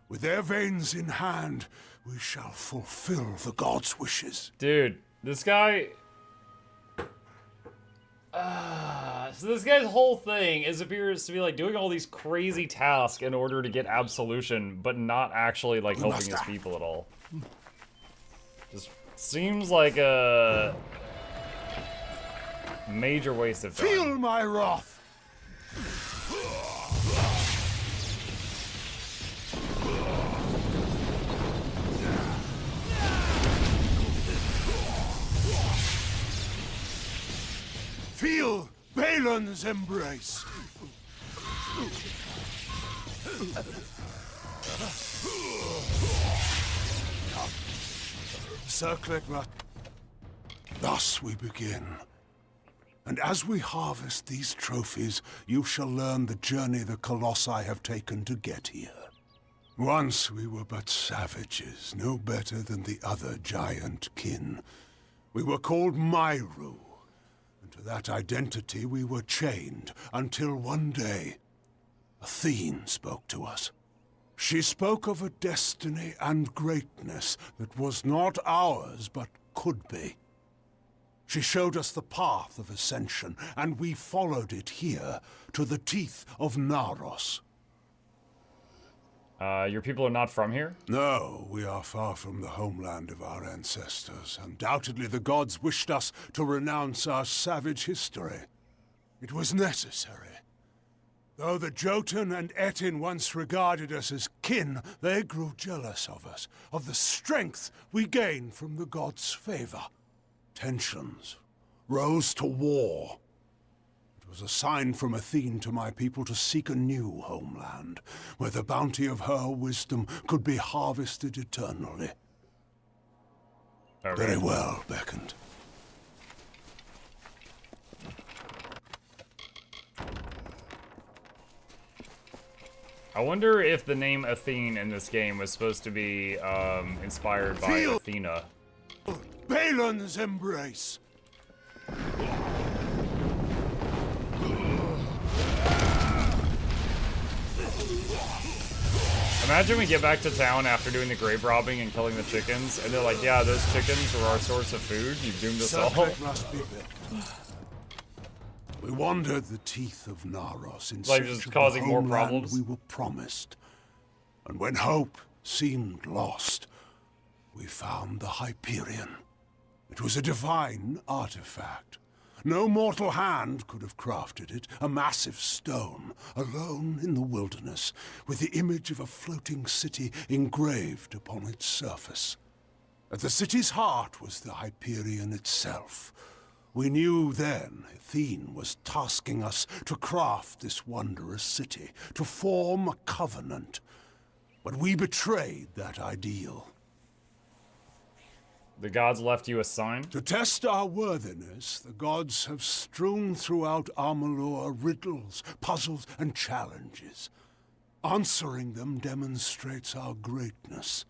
With their veins in hand, we shall fulfill the gods' wishes. Dude, this guy... so this guy's whole thing appears to be like doing all these crazy tasks in order to get absolution, but not actually like helping his people at all. Just seems like a major waste of time. Feel my wrath! Feel Balin's embrace! Circlet. Thus we begin. And as we harvest these trophies, you shall learn the journey the Colossi have taken to get here. Once we were but savages, no better than the other giant kin. We were called Myru. To that identity we were chained, until one day, Athene spoke to us. She spoke of a destiny and greatness that was not ours, but could be. She showed us the path of ascension, and we followed it here, to the teeth of Naros. Your people are not from here? No, we are far from the homeland of our ancestors. Undoubtedly the gods wished us to renounce our savage history. It was necessary. Though the Jotun and Etin once regarded us as kin, they grew jealous of us, of the strength we gained from the gods' favor. Tensions rose to war. It was a sign from Athene to my people to seek a new homeland, where the bounty of her wisdom could be harvested eternally. Okay. Very well, Beckoned. I wonder if the name Athene in this game was supposed to be inspired by Athena. Balin's embrace! Imagine we get back to town after doing the grave robbing and killing the chickens, and they're like, yeah, those chickens were our source of food, you've doomed us all. Must be we wandered the teeth of Naros in like search just of causing the more homeland problems. we were promised. And when hope seemed lost, we found the Hyperion. It was a divine artifact. No mortal hand could have crafted it, a massive stone, alone in the wilderness, with the image of a floating city engraved upon its surface. At the city's heart was the Hyperion itself. We knew then Athene was tasking us to craft this wondrous city, to form a covenant. But we betrayed that ideal. The gods left you a sign? To test our worthiness, the gods have strewn throughout Amalur riddles, puzzles, and challenges. Answering them demonstrates our greatness.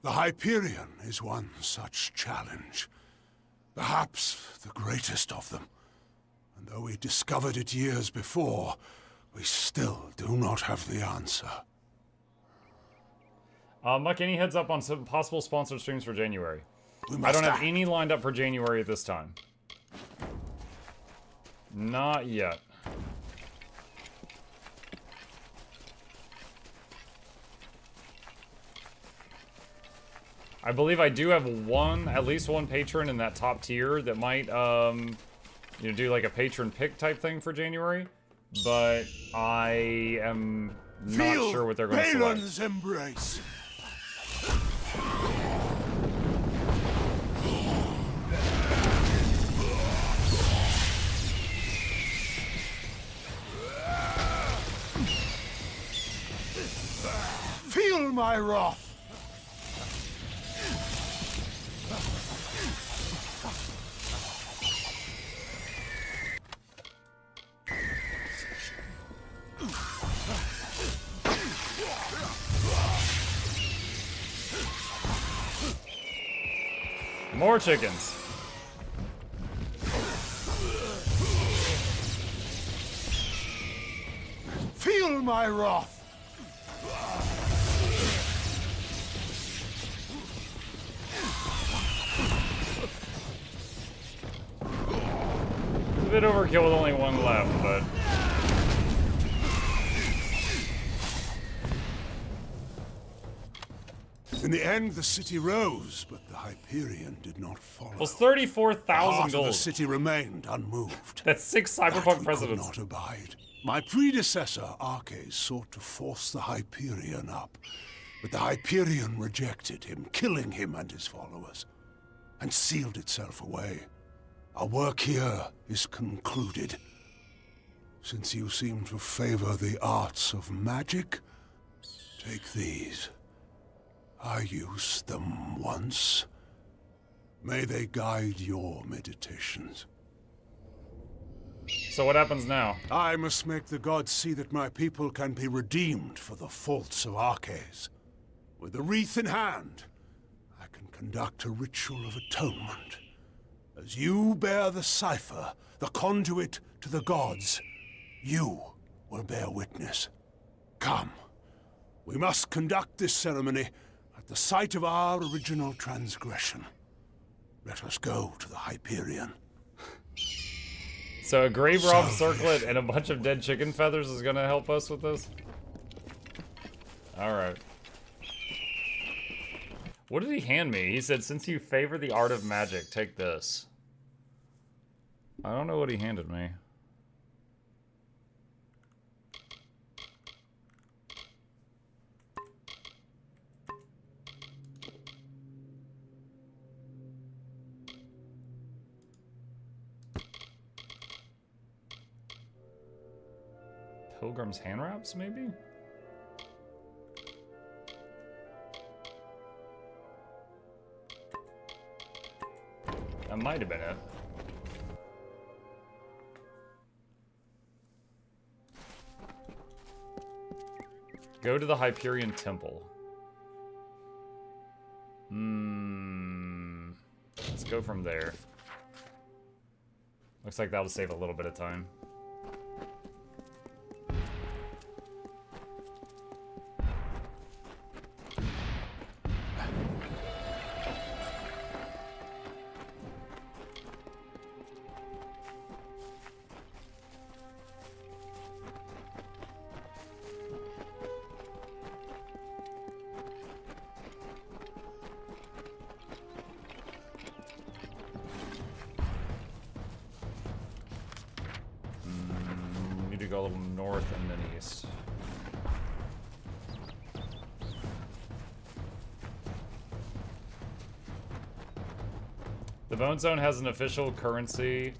The Hyperion is one such challenge. Perhaps the greatest of them. And though we discovered it years before, we still do not have the answer. Muck, any heads up on some possible sponsored streams for January? I don't have any lined up for January at this time. Not yet. I believe I do have at least one patron in that top tier that might, you know, do like a patron pick type thing for January, but I am not sure what they're going to select. Balin's embrace. Feel my wrath. More chickens. Feel my wrath. It's a bit overkill with only one left, but... In the end, the city rose, but the Hyperion did not follow. Well, it's 34,000 The gold. city remained unmoved. That's 6 cyberpunk presidents. Could not abide. My predecessor, Arches, sought to force the Hyperion up, but the Hyperion rejected him, killing him and his followers, and sealed itself away. Our work here is concluded. Since you seem to favor the arts of magic, take these. I used them once. May they guide your meditations. So what happens now? I must make the gods see that my people can be redeemed for the faults of Arches. With the wreath in hand, I can conduct a ritual of atonement. As you bear the cipher, the conduit to the gods, you will bear witness. Come, we must conduct this ceremony at the site of our original transgression. Let us go to the Hyperion. So a grave rob circlet and a bunch of dead chicken feathers is gonna help us with this? Alright. What did he hand me? He said, since you favor the art of magic, take this. I don't know what he handed me. Pilgrim's hand wraps, maybe? That might have been it. Go to the Hyperion Temple. Let's go from there. Looks like that'll save a little bit of time. Go a little north and then east. The Bone Zone has an official currency,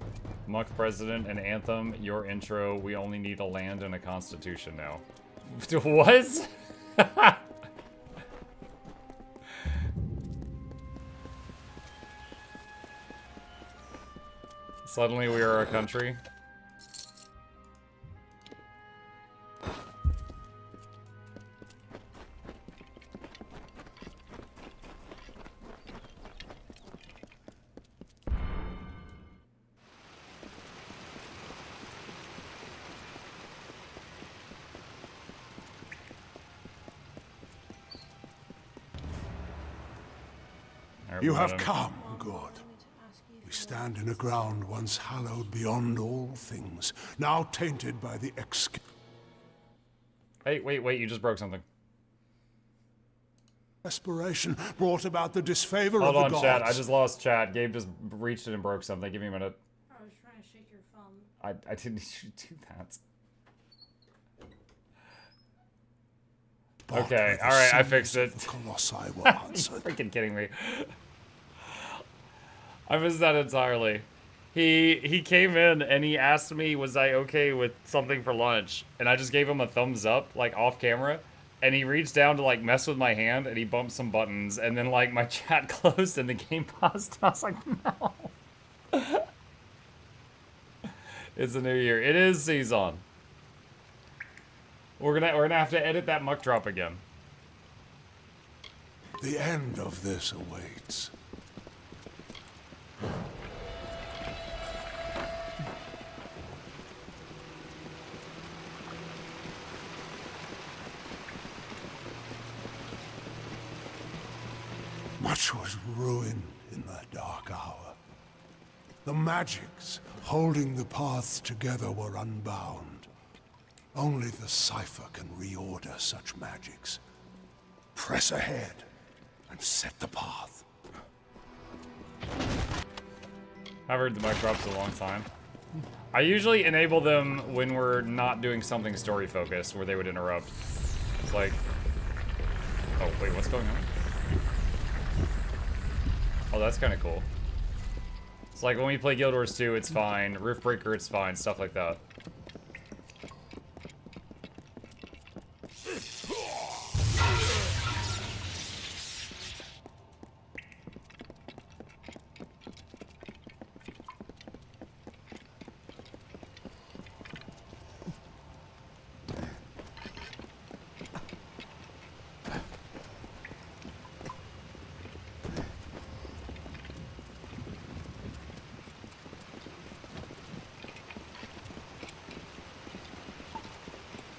Muck President, and Anthem. Your intro. We only need a land and a constitution now. What? Suddenly we are a country. You have come, good. We stand in a ground once hallowed beyond all things, now tainted by the Hey, wait, you just broke something. Desperation brought about the disfavor Hold of on, the gods. chat. I just lost chat. Gabe just reached in and broke something. Give me a minute. I was trying to shake your thumb. I didn't need you to do that. Okay, alright, I fixed it. You're freaking kidding me. I missed that entirely. He came in and he asked me, was I okay with something for lunch? And I just gave him a thumbs up, like off camera. And he reached down to like mess with my hand and he bumped some buttons. And then like my chat closed and the game paused. I was like, no. It's a new year. It is season. We're gonna have to edit that muck drop again. The end of this awaits. Much was ruined in that dark hour. The magics holding the paths together were unbound. Only the cipher can reorder such magics. Press ahead and set the path. I've heard the mic drops a long time. I usually enable them when we're not doing something story focused where they would interrupt. It's like, oh wait, what's going on? Oh, that's kind of cool. It's like when we play Guild Wars 2, it's fine. Riftbreaker, it's fine. Stuff like that.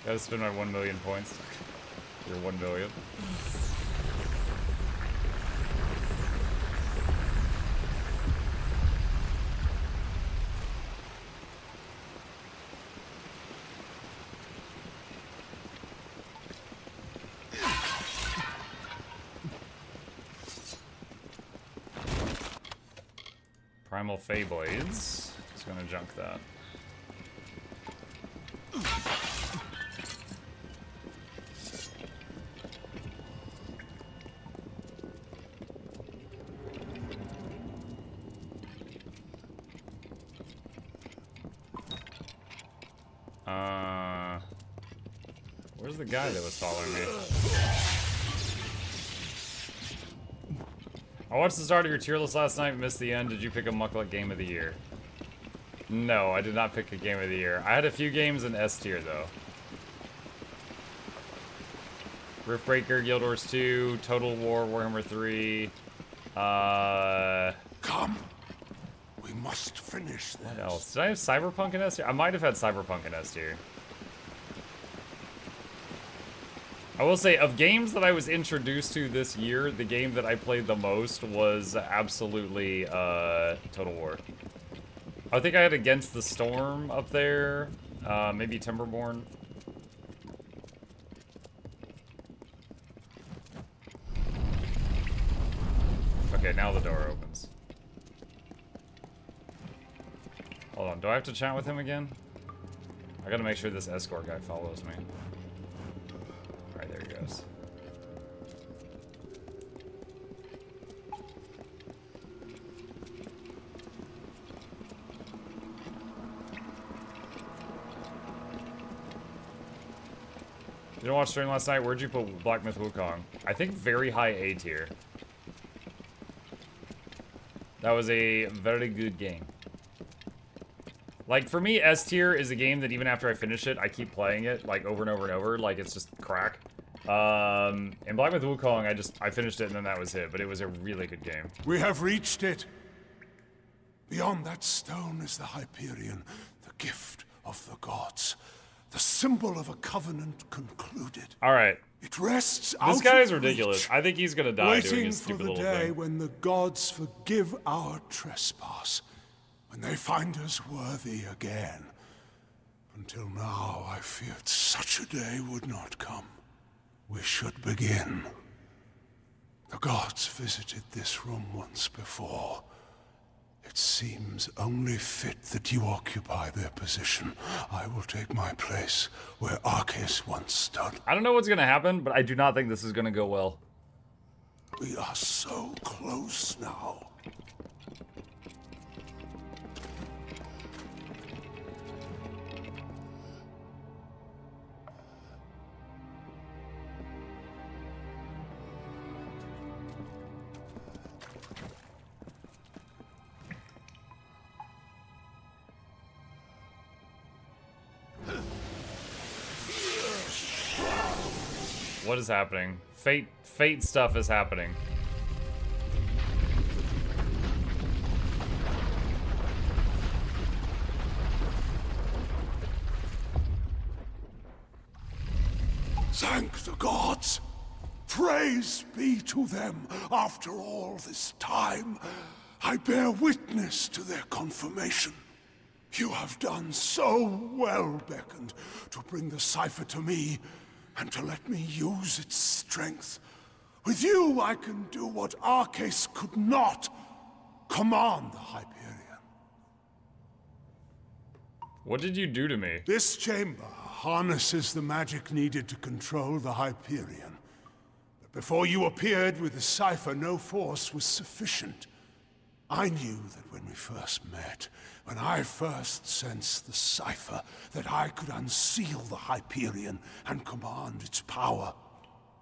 Gotta spend my 1 million points. Your 1 billion. Primal Fey Blades. Just gonna junk that. Where's the guy that was following me? I watched the start of your tier list last night, missed the end. Did you pick a Mukluk game of the year? No, I did not pick a game of the year. I had a few games in S tier though. Riftbreaker, Guild Wars 2, Total War, Warhammer 3. Come. We must finish this. What else? Did I have Cyberpunk in S tier? I might have had Cyberpunk in S tier. I will say, of games that I was introduced to this year, the game that I played the most was absolutely Total War. I think I had Against the Storm up there, maybe Timberborn. Okay, now the door opens. Hold on, do I have to chat with him again? I gotta make sure this escort guy follows me. Alright, there he goes. You didn't watch stream last night? Where'd you put Black Myth Wukong? I think very high A tier. That was a very good game. Like, for me, S tier is a game that even after I finish it, I keep playing it, like, over and over and over. Like, it's just crack. And Black Myth Wukong, I finished it and then that was it. But it was a really good game. We have reached it. Beyond that stone is the Hyperion, the gift of the gods. The symbol of a covenant concluded. Alright. It rests This guy is ridiculous. I think he's gonna die doing his stupid little thing. Waiting for the day when the gods forgive our trespass. When they find us worthy again. Until now, I feared such a day would not come. We should begin. The gods visited this room once before. It seems only fit that you occupy their position. I will take my place where Arceus once stood. I don't know what's gonna happen, but I do not think this is gonna go well. We are so close now. What is happening? Fate stuff is happening. Thank the gods! Praise be to them! After all this time, I bear witness to their confirmation. You have done so well, Beckoned, to bring the cipher to me, and to let me use its strength. With you, I can do what Arceus could not. Command the Hyperion. What did you do to me? This chamber harnesses the magic needed to control the Hyperion. But before you appeared with the cipher, no force was sufficient. I knew that when we first met, when I first sensed the cipher, that I could unseal the Hyperion and command its power.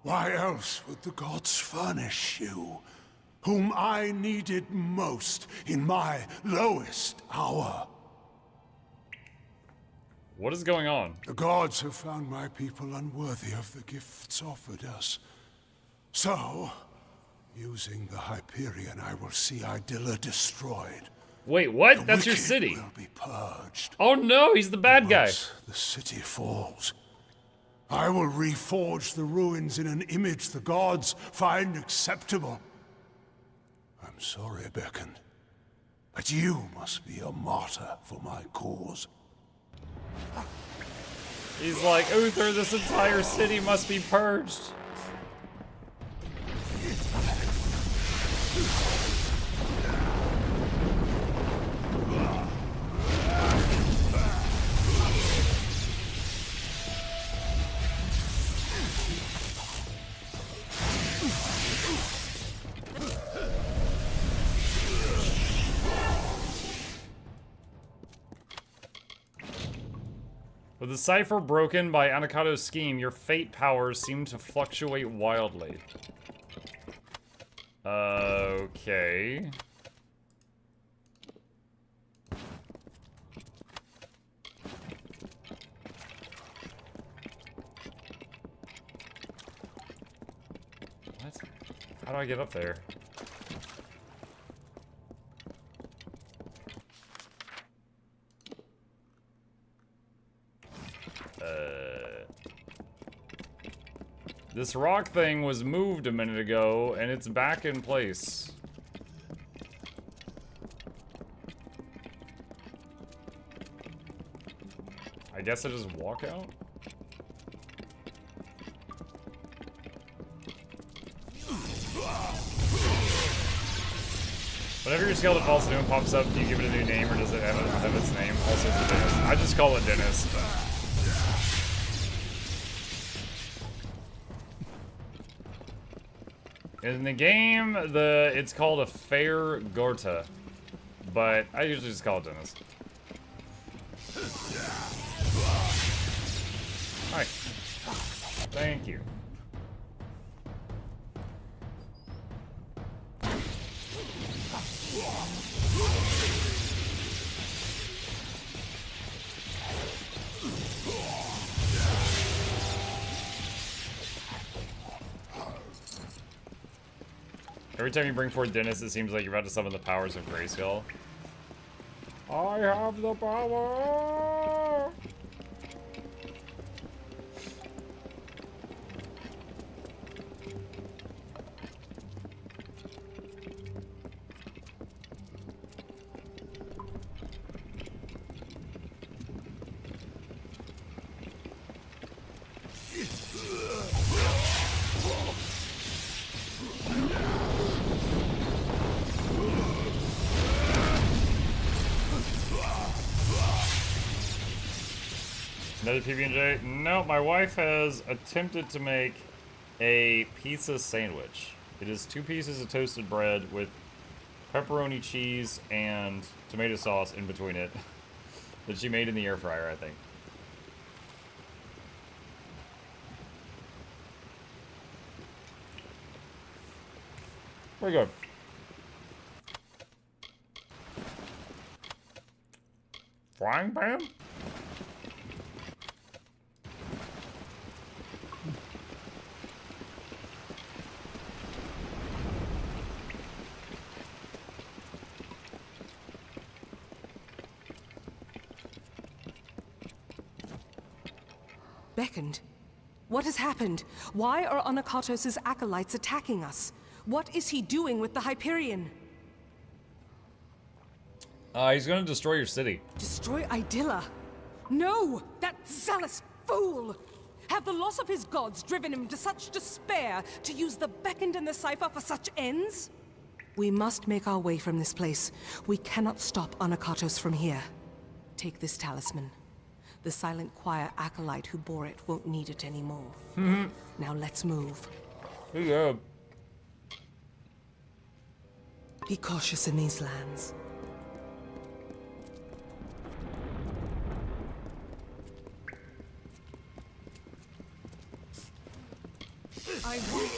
Why else would the gods furnish you, whom I needed most in my lowest hour? What is going on? The gods have found my people unworthy of the gifts offered us. So, using the Hyperion, I will see Adilla destroyed. Wait, what? The That's your wicked city. Will be purged. Oh no, he's the bad guy. Once the city falls, I will reforge the ruins in an image the gods find acceptable. I'm sorry, Beckoned, but you must be a martyr for my cause. He's like, Uther, this entire city must be purged. With the cipher broken by Anakado's scheme, your fate powers seem to fluctuate wildly. Okay. What? How do I get up there? This rock thing was moved a minute ago, and it's back in place. I guess I just walk out? Whenever your skeleton falls new and pops up, do you give it a new name, or does it have its name? Also, it's Dennis. I just call it Dennis. In the game, it's called a fair Gorta, but I usually just call it Dennis. Hi. Thank you. Every time you bring forth Dennis, it seems like you're about to summon the powers of Grayskull. I have the power! Another PB&J? No, my wife has attempted to make a pizza sandwich. It is 2 pieces of toasted bread with pepperoni, cheese, and tomato sauce in between it that she made in the air fryer, I think. Very good. Frying pan? Beckoned. What has happened? Why are Anakatos' acolytes attacking us? What is he doing with the Hyperion? He's gonna destroy your city. Destroy Adilla? No! That zealous fool! Have the loss of his gods driven him to such despair to use the Beckoned and the Cipher for such ends? We must make our way from this place. We cannot stop Anakatos from here. Take this talisman. The silent choir acolyte who bore it won't need it anymore. Now let's move. Yeah. Be cautious in these lands. I won't.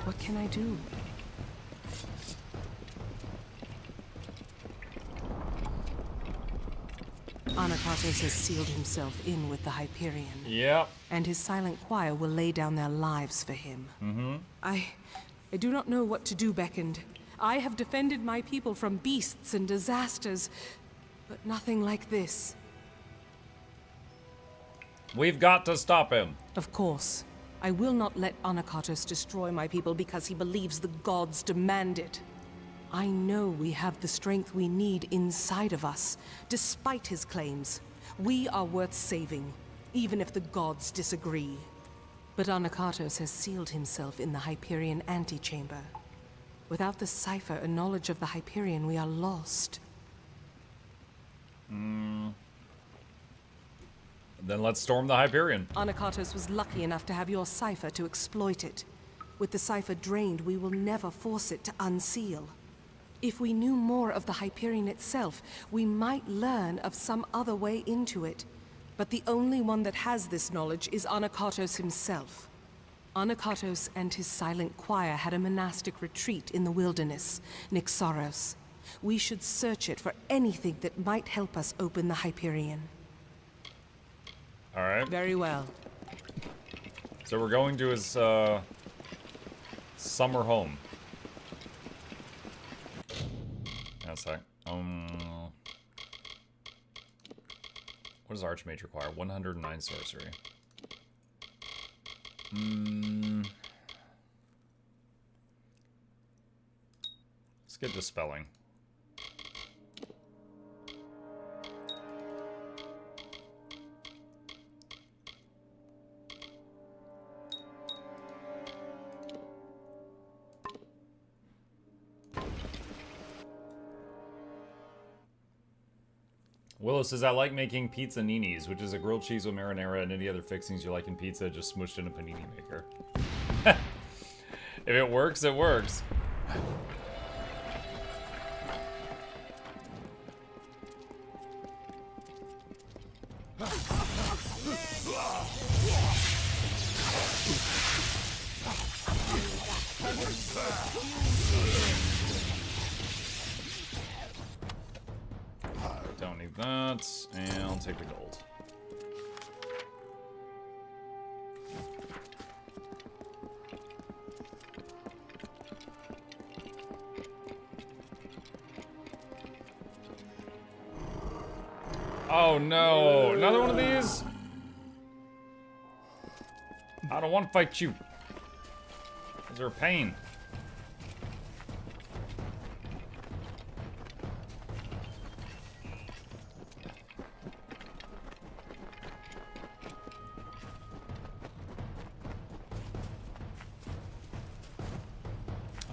What can I do? Anakatos has sealed himself in with the Hyperion. Yep. And his silent choir will lay down their lives for him. I do not know what to do, Beckoned. I have defended my people from beasts and disasters, but nothing like this. We've got to stop him. Of course. I will not let Anakatos destroy my people because he believes the gods demand it. I know we have the strength we need inside of us, despite his claims. We are worth saving, even if the gods disagree. But Anakatos has sealed himself in the Hyperion antechamber. Without the cipher and knowledge of the Hyperion, we are lost. Then let's storm the Hyperion. Anakatos was lucky enough to have your cipher to exploit it. With the cipher drained, we will never force it to unseal. If we knew more of the Hyperion itself, we might learn of some other way into it. But the only one that has this knowledge is Anakatos himself. Anakatos and his silent choir had a monastic retreat in the wilderness, Nyxaros. We should search it for anything that might help us open the Hyperion. All right. Very well. So we're going to his summer home. That's like what does Archmage require? 109 sorcery. Let's get dispelling. Willow says, I like making pizza ninis, which is a grilled cheese with marinara and any other fixings you like in pizza, just smushed in a panini maker. If it works, it works. Don't need that, and I'll take the gold. Oh no, another one of these? I don't want to fight you. Those are a pain.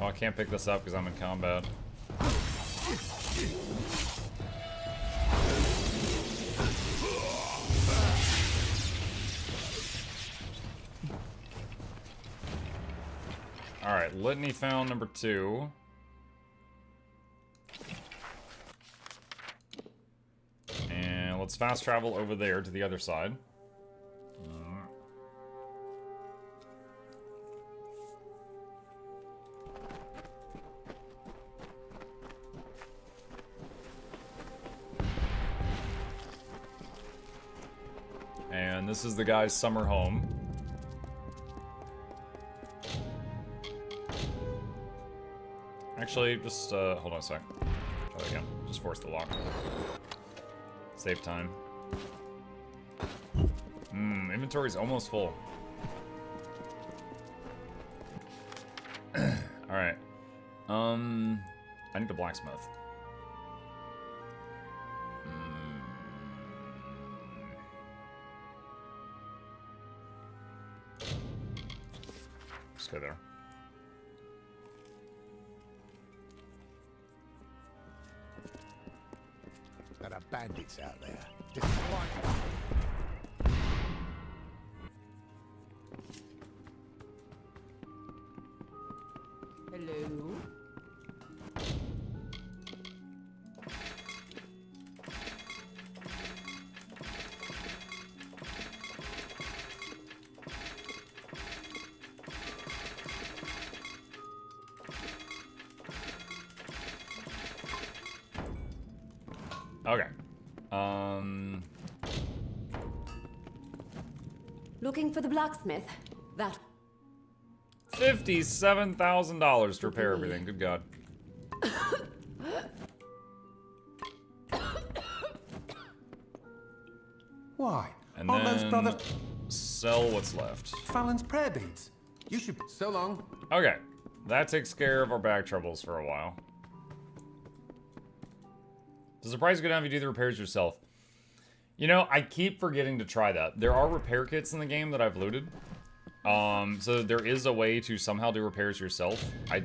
Oh, I can't pick this up because I'm in combat. Alright, Litany found number 2. And let's fast travel over there to the other side. And this is the guy's summer home. Actually, just hold on a sec. Try that again. Just force the lock. Save time. Inventory's almost full. Alright. I need a blacksmith. Just go there. There are bandits out there. Just like... Hello? Okay. Looking for the blacksmith. That. $57,000 to repair everything. Good God. Why? And All those then brothers. Sell what's left. Fallon's prayer beads. You should. So long. Okay. That takes care of our back troubles for a while. Does the price go down if you do the repairs yourself? You know, I keep forgetting to try that. There are repair kits in the game that I've looted. So there is a way to somehow do repairs yourself. I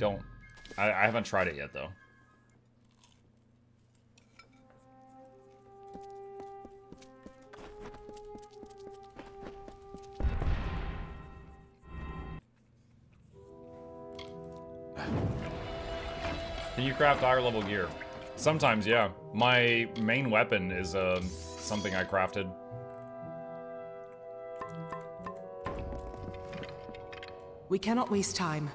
haven't tried it yet, though. Can you craft higher level gear? Sometimes, yeah. My main weapon is something I crafted. We cannot waste time.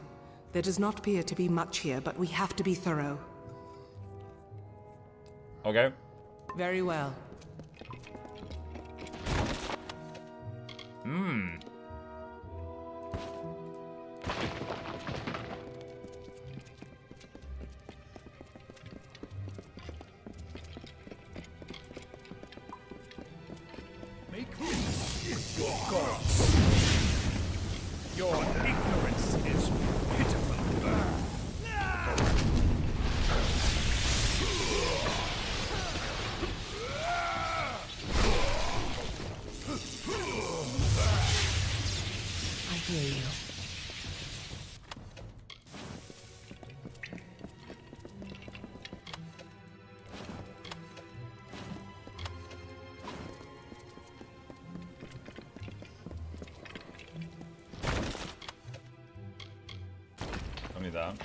There does not appear to be much here, but we have to be thorough. Okay. Very well. Your ignorance is pitiful. I hear you. That.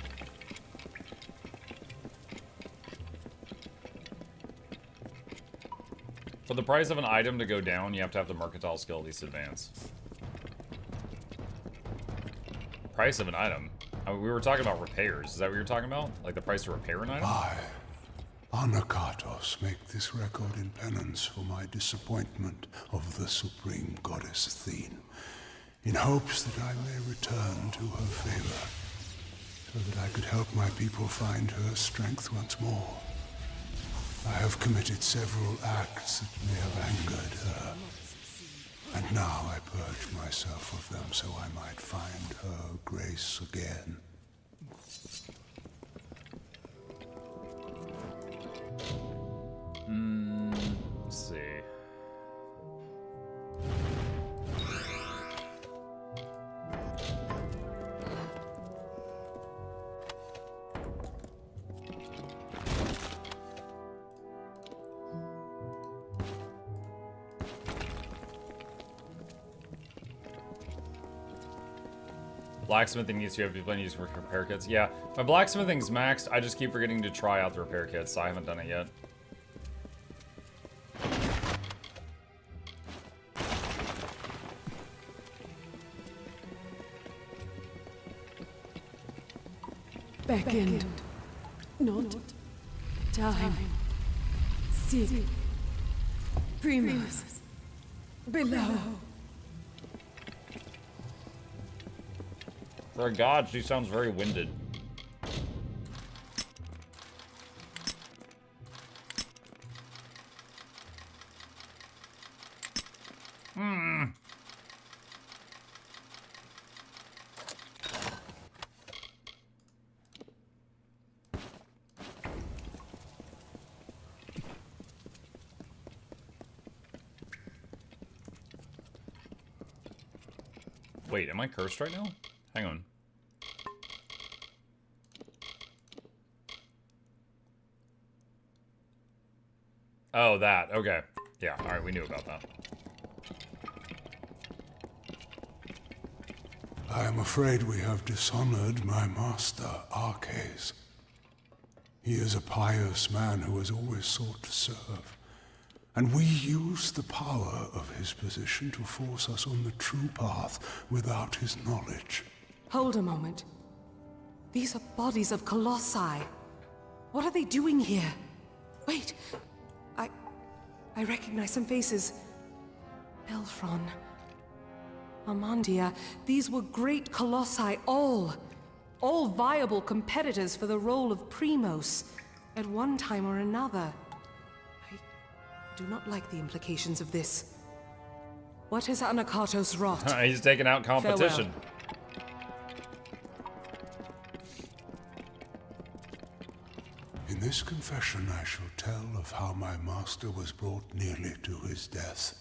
For the price of an item to go down, you have to have the mercantile skill at least advance. Price of an item? We were talking about repairs. Is that what you're talking about? Like the price to repair an item? I, Anakatos, make this record in penance for my disappointment of the supreme goddess Athene, in hopes that I may return to her favor, so that I could help my people find her strength once more. I have committed several acts that may have angered her. And now I purge myself of them so I might find her grace again. Let's see. Blacksmithing needs to have people used for repair kits. Yeah, my blacksmithing's maxed. I just keep forgetting to try out the repair kits, so I haven't done it yet. Beckoned, not time. See, Primus, below. For a god, she sounds very winded. Wait, am I cursed right now? Hang on. Oh, that. Okay. Yeah, alright, we knew about that. I am afraid we have dishonored my master, Arcades. He is a pious man who has always sought to serve. And we use the power of his position to force us on the true path without his knowledge. Hold a moment. These are bodies of colossi. What are they doing here? Wait. I recognize some faces. Belfron. Amandia. These were great colossi, all viable competitors for the role of Primos at one time or another. I do not like the implications of this. What has Anakatos wrought? He's taking out competition. Farewell. In this confession I shall tell of how my master was brought nearly to his death.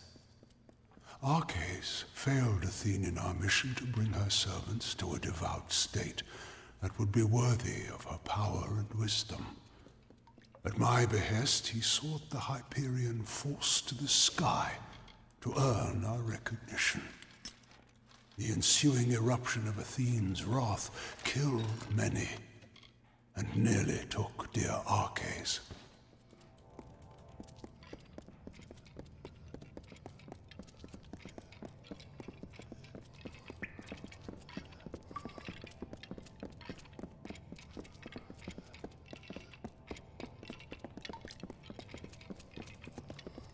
Arcades failed Athene in our mission to bring her servants to a devout state that would be worthy of her power and wisdom. At my behest, he sought the Hyperion force to the sky to earn our recognition. The ensuing eruption of Athene's wrath killed many, and nearly took dear Arcades.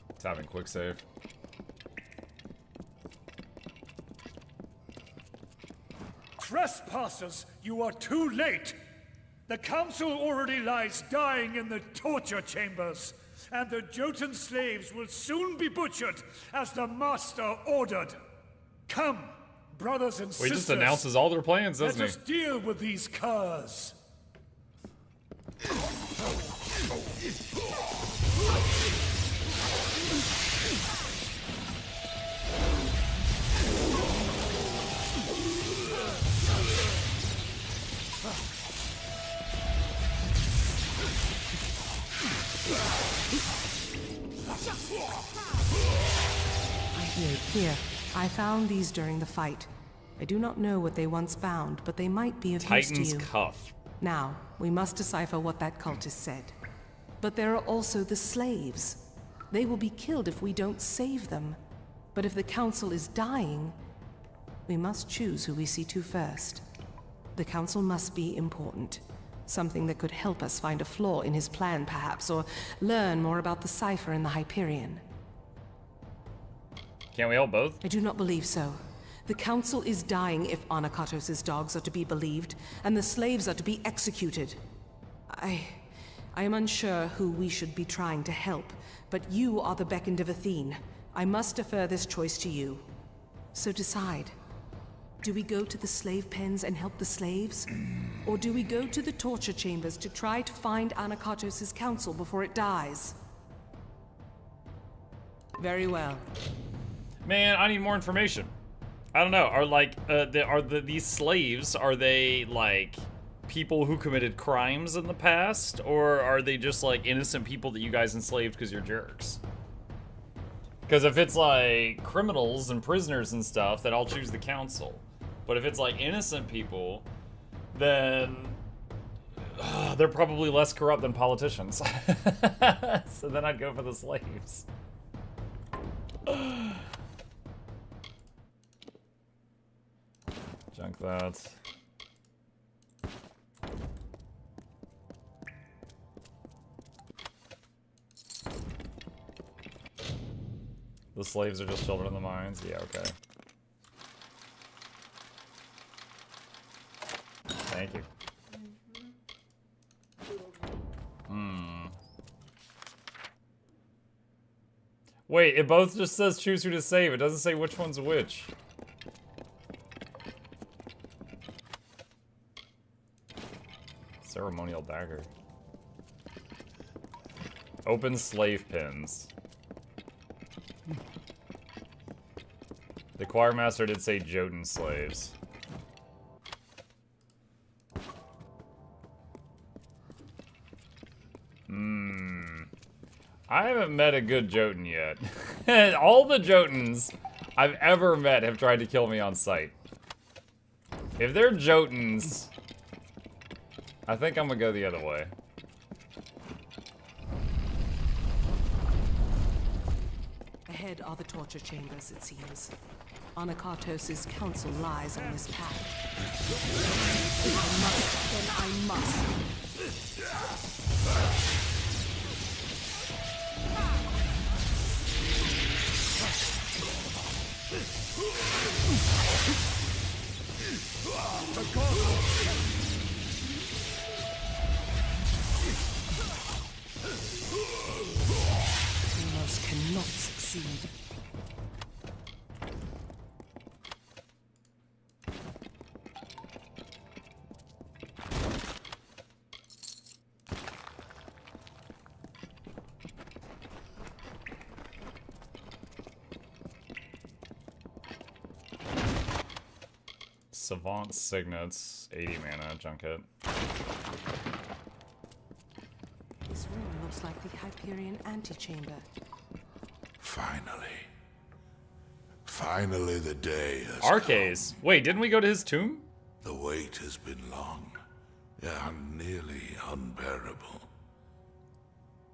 It's having quick save. Trespassers, you are too late! The council already lies dying in the torture chambers, and the Jotun slaves will soon be butchered as the master ordered. Come, brothers and sisters. He just announces all their plans, doesn't he? Let us deal with these curs. Here. I found these during the fight. I do not know what they once bound, but they might be of use to Titan's you. cuff. Now, we must decipher what that cultist said. But there are also the slaves. They will be killed if we don't save them. But if the council is dying, we must choose who we see to first. The council must be important. Something that could help us find a flaw in his plan, perhaps, or learn more about the cipher in the Hyperion. Can't we help both? I do not believe so. The council is dying if Anakatos' dogs are to be believed, and the slaves are to be executed. I I am unsure who we should be trying to help, but you are the beckoned of Athene. I must defer this choice to you. So decide. Do we go to the slave pens and help the slaves? Or do we go to the torture chambers to try to find Anakatos' council before it dies? Very well. Man, I need more information. I don't know. Are like these slaves, are they like people who committed crimes in the past, or are they just like innocent people that you guys enslaved because you're jerks? Because if it's like criminals and prisoners and stuff, then I'll choose the council. But if it's like innocent people, then they're probably less corrupt than politicians. So then I'd go for the slaves. Junk that. The slaves are just children in the mines? Yeah, okay. Thank you. Wait, it both just says choose who to save. It doesn't say which one's which. Ceremonial dagger. Open slave pins. The choirmaster did say Jotun slaves. I haven't met a good Jotun yet. All the Jotuns I've ever met have tried to kill me on sight. If they're Jotuns, I think I'm gonna go the other way. Ahead are the torture chambers, it seems. Anakatos' council lies on this path. If I must, then I must. Almost cannot succeed. Savant signets, 80 mana, junket. This room looks like the Hyperion antechamber. Finally. Finally the day has Arcase. Wait, didn't we go to his tomb? The wait has been long, and nearly unbearable.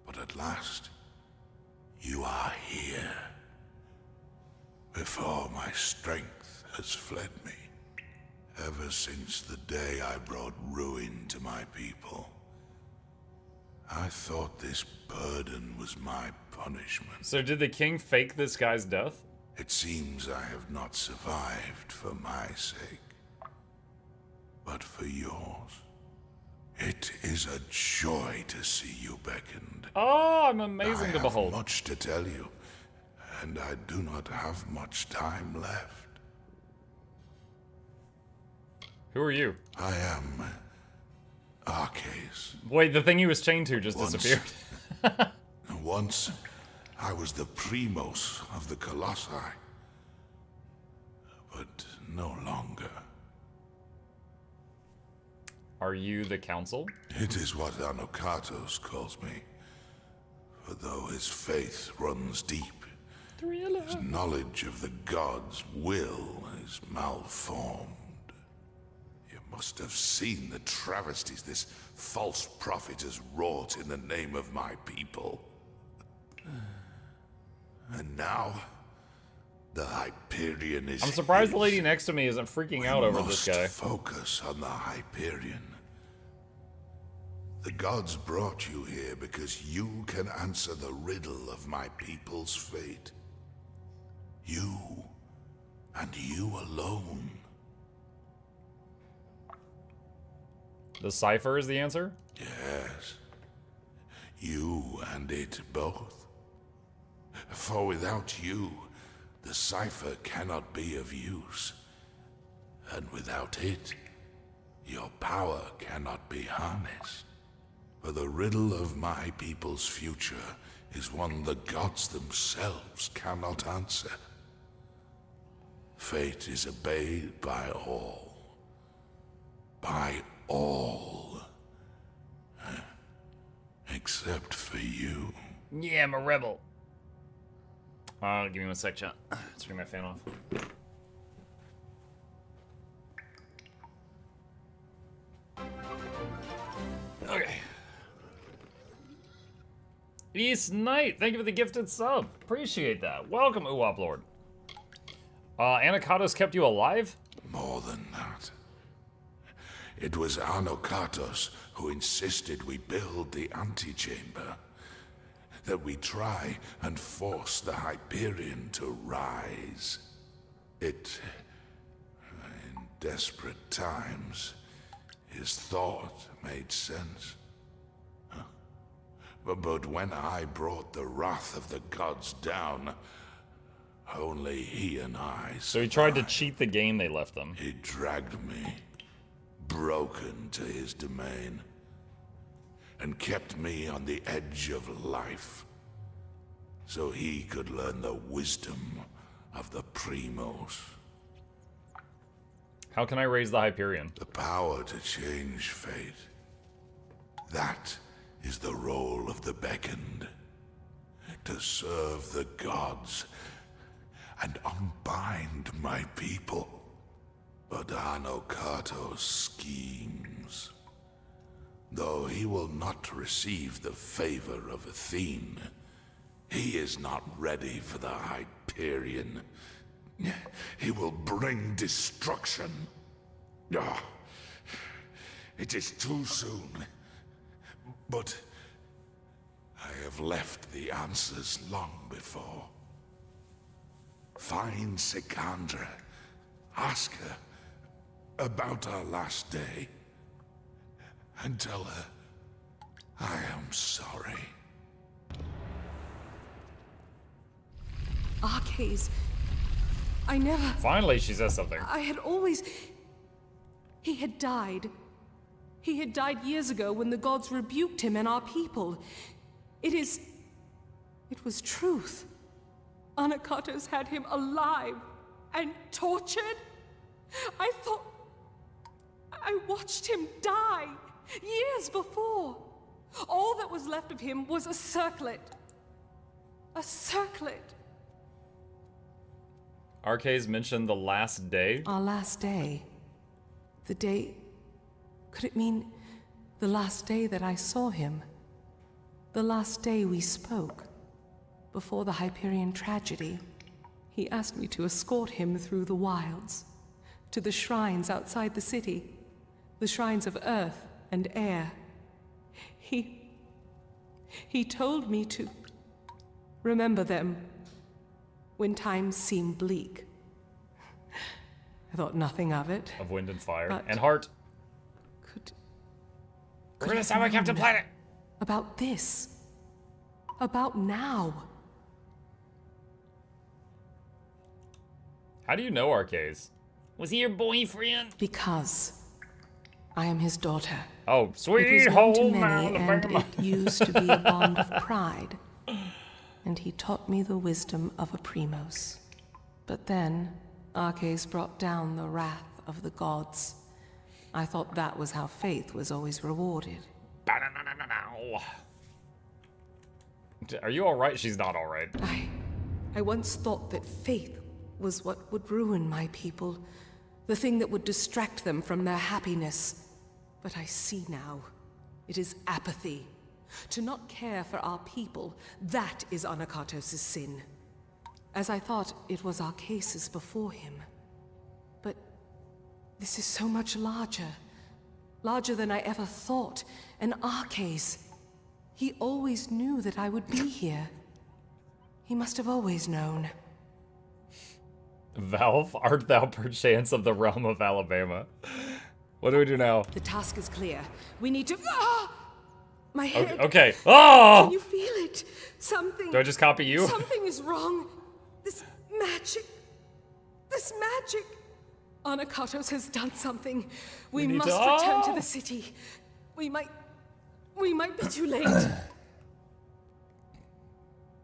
But at last, you are here. Before my strength has fled me. Ever since the day I brought ruin to my people. I thought this burden was my punishment. So did the king fake this guy's death? It seems I have not survived for my sake, but for yours. It is a joy to see you beckoned. Oh, I'm amazing to behold. I have much to tell you, and I do not have much time left. Who are you? I am Arcase. Wait, the thing he was chained to just disappeared. Once, I was the primos of the Colossi, but no longer. Are you the council? It is what Anakatos calls me. For though his faith runs deep, his knowledge of the gods' will is malformed. You must have seen the travesties this false prophet has wrought in the name of my people. And now, the Hyperion is I'm surprised the lady next to me isn't freaking out over this guy. Focus on the Hyperion. The gods brought you here because you can answer the riddle of my people's fate. You, and you alone. The cipher is the answer? Yes. You and it both. For without you, the cipher cannot be of use. And without it, your power cannot be harnessed. For the riddle of my people's future is one the gods themselves cannot answer. Fate is obeyed by all. By all. Except for you. Yeah, I'm a rebel. Give me one sec, chat. Turn my fan off. Okay. East Knight, thank you for the gifted sub. Appreciate that. Welcome, Lord. Anacatos kept you alive? More than that. It was Anacatos who insisted we build the antechamber. That we try and force the Hyperion to rise. It, in desperate times, his thought made sense. But when I brought the wrath of the gods down, only he and I survived. So he tried to cheat the game they left him. He dragged me, broken, to his domain, and kept me on the edge of life, so he could learn the wisdom of the Primals. How can I raise the Hyperion? The power to change fate. That is the role of the beckoned. To serve the gods and unbind my people. But Anacatos schemes. Though he will not receive the favor of Athene, he is not ready for the Hyperion. He will bring destruction. Ah, it is too soon. But I have left the answers long before. Find Sikandra. Ask her about our last day. And tell her I am sorry. Arcades. I never... Finally, she says something. I had always... He had died. He had died years ago when the gods rebuked him and our people. It was truth. Anacatos had him alive and tortured. I thought... I watched him die years before. All that was left of him was a circlet. A circlet. Arcades mentioned the last day? Our last day. The day... Could it mean the last day that I saw him? The last day we spoke? Before the Hyperion tragedy, he asked me to escort him through the wilds, to the shrines outside the city, the shrines of earth and air. He told me to remember them when times seem bleak. I thought nothing of it. Of wind and fire. But and heart. Could We're gonna sound like Captain Planet. About this. About now. How do you know Arcades? Was he your boyfriend? Because I am his daughter. Oh, sweet it was known to home many, Alabama. and it used to be a bond of pride. And he taught me the wisdom of a Primos. But then, Arcades brought down the wrath of the gods. I thought that was how faith was always rewarded. Are you alright? She's not alright. I once thought that faith was what would ruin my people. The thing that would distract them from their happiness. But I see now. It is apathy. To not care for our people, that is Anacatos' sin. As I thought it was our cases before him. But this is so much larger. Larger than I ever thought. And Arcades, he always knew that I would be here. He must have always known. Valve, art thou perchance of the realm of Alabama? What do we do now? The task is clear. We need to... My head. Okay. Oh! Can you feel it? Something. Do I just copy you? Something is wrong. This magic. This magic. Anakatos has done something. We must return to the city. We might be too late.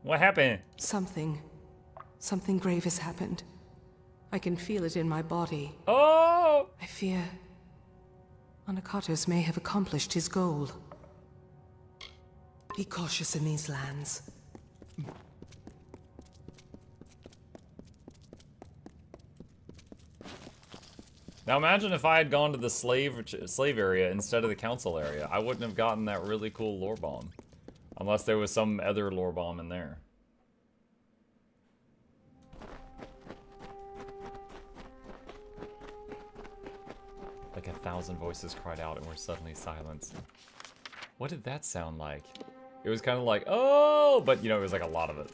What happened? Something grave has happened. I can feel it in my body. Oh! I fear Anakatos may have accomplished his goal. Be cautious in these lands. Now imagine if I had gone to the slave area instead of the council area. I wouldn't have gotten that really cool lore bomb. Unless there was some other lore bomb in there. Like 1,000 voices cried out and were suddenly silenced. What did that sound like? It was kind of like, oh, but you know, it was like a lot of it.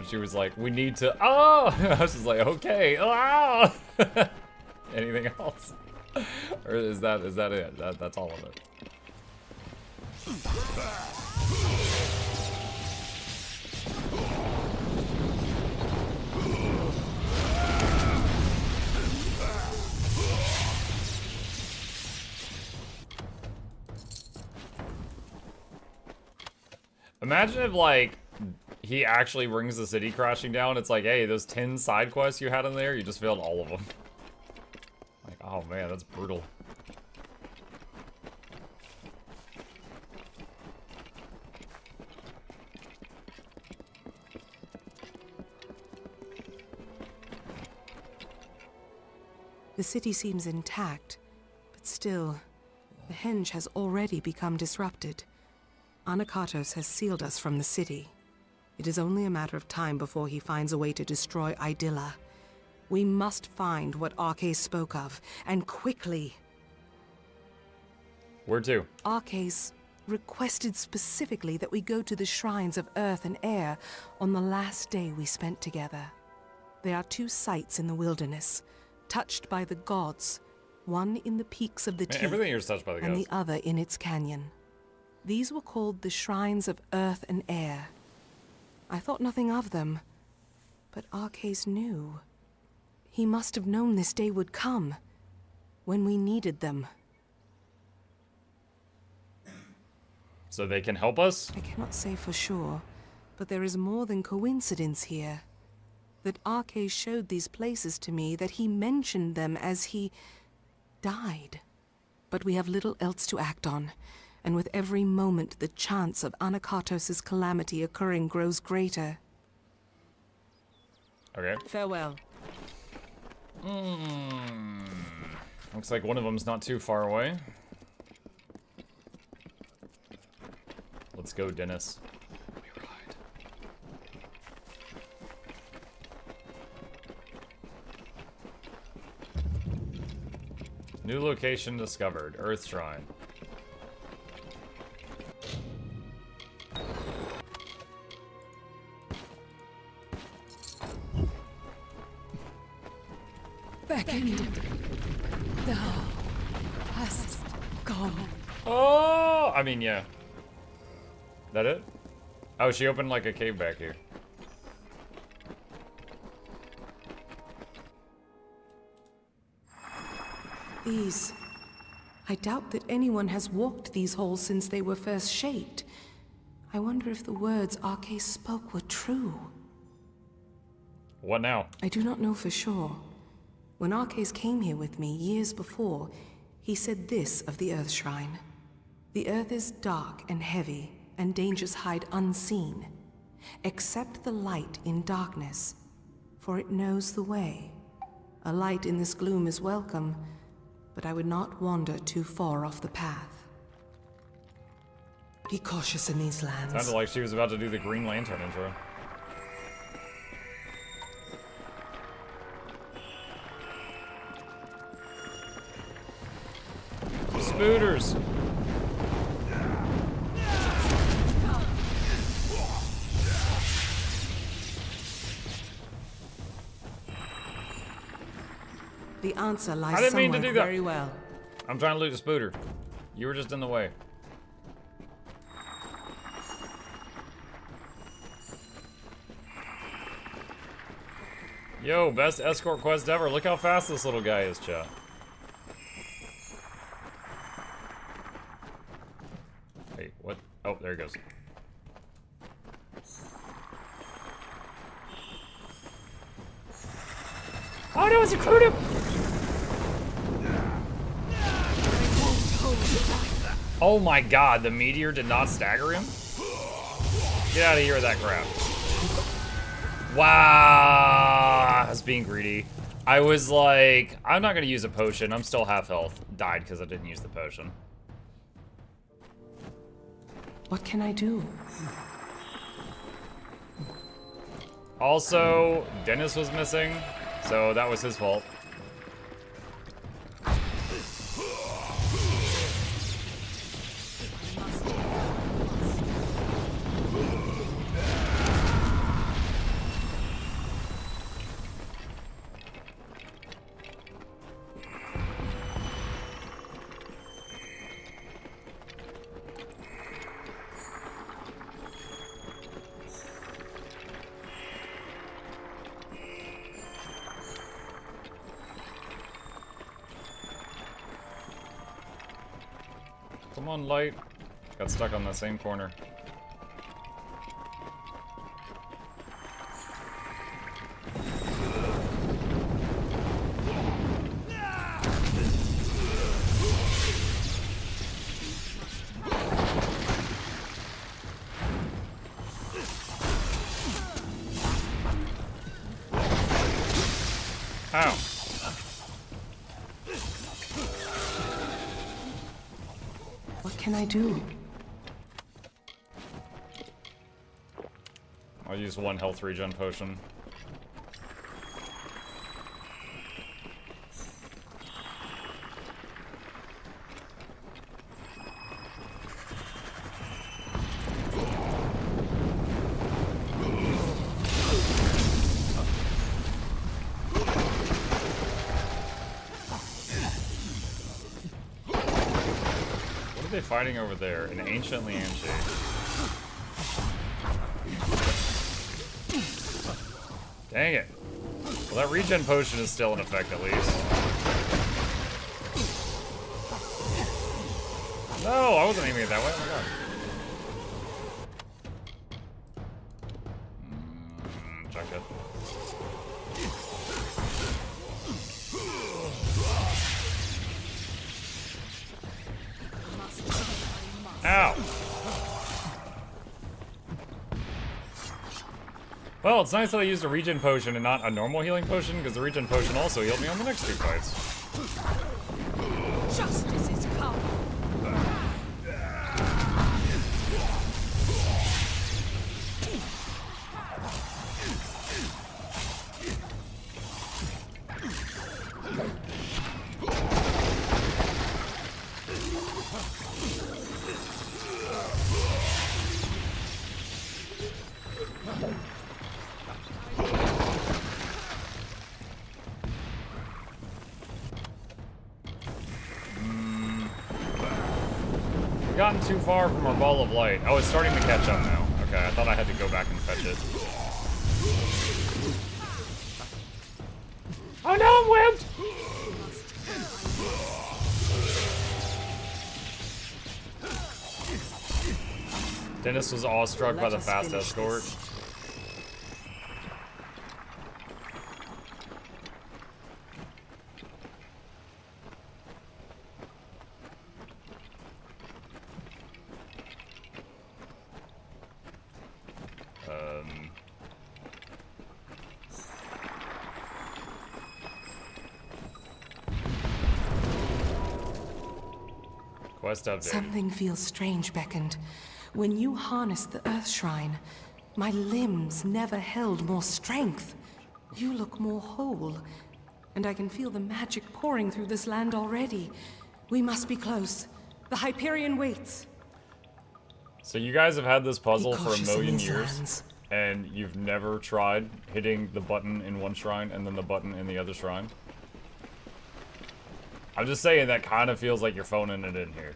She was like, we need to, oh! I was just like, okay, oh! Anything else? Or is that it? That's all of it. Imagine if, like, he actually brings the city crashing down. It's like, hey, those 10 side quests you had in there, you just failed all of them. Like, oh man, that's brutal. The city seems intact, but still, the henge has already become disrupted. Anakatos has sealed us from the city. It is only a matter of time before he finds a way to destroy Adilla. We must find what Arcais spoke of, and quickly. Where to? Arcais requested specifically that we go to the shrines of earth and air on the last day we spent together. There are 2 sites in the wilderness, touched by the gods, one in the peaks of the Teeth, everything here's touched by the and gods. the other in its canyon. These were called the shrines of earth and air. I thought nothing of them, but Arcais knew. He must have known this day would come, when we needed them. So they can help us? I cannot say for sure, but there is more than coincidence here. That Arcais showed these places to me, that he mentioned them as he died. But we have little else to act on. And with every moment, the chance of Anakatos' calamity occurring grows greater. Okay. Farewell. Looks like one of them's not too far away. Let's go, Dennis. We ride. New location discovered. Earth Shrine. Beckoned. Thou hast gone. Oh! I mean, yeah. That it? Oh, she opened like a cave back here. These. I doubt that anyone has walked these halls since they were first shaped. I wonder if the words Arcais spoke were true. What now? I do not know for sure. When Arcais came here with me years before, he said this of the Earth Shrine. The earth is dark and heavy, and dangers hide unseen. Accept the light in darkness, for it knows the way. A light in this gloom is welcome, but I would not wander too far off the path. Be cautious in these lands. Sounded like she was about to do the Green Lantern intro. spooters. The answer I lies didn't mean somewhere to do that. very well. I'm trying to loot a spooter. You were just in the way. Yo, best escort quest ever. Look how fast this little guy is, chat. Wait, what? Oh, there he goes. Oh no, it's a recruiter! Oh my god, the meteor did not stagger him? Get out of here with that crap. Wow, I was being greedy. I was like, I'm not gonna use a potion. I'm still half health. Died because I didn't use the potion. What can I do? Also, Dennis was missing, so that was his fault. Come on, light. Got stuck on the same corner. Ow. What can I do? I'll use one health regen potion. What are they fighting over there? An ancient handshake. Dang it. Well, that regen potion is still in effect, at least. No, I wasn't aiming it that way. Oh my god. Check it. Ow. Well, it's nice that I used a regen potion and not a normal healing potion, because the regen potion also healed me on the next two fights. Justice is come. Gotten too far from our ball of light. Oh, it's starting to catch up now. Okay, I thought I had to go back and fetch it. Oh no, I'm whipped! Dennis was awestruck by the fast escort. Quest update. Something feels strange beckoned. When you harnessed the Earth Shrine, my limbs never held more strength. You look more whole, and I can feel the magic pouring through this land already. We must be close. The Hyperion waits. So you guys have had this puzzle Be for a cautious in million these years, lands. and you've never tried hitting the button in one shrine and then the button in the other shrine? I'm just saying that kind of feels like you're phoning it in here.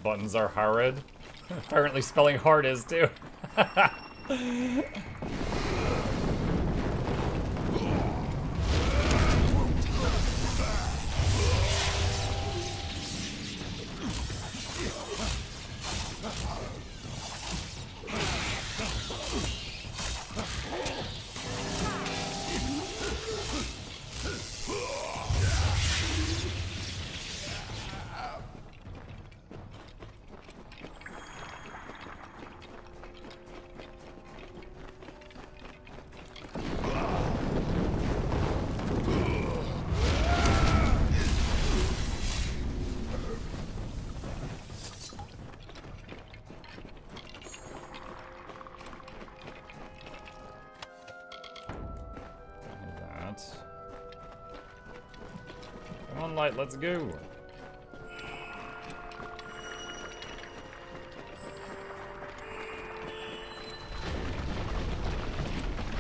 Buttons are hard. Apparently spelling hard is too. Come on, light, let's go.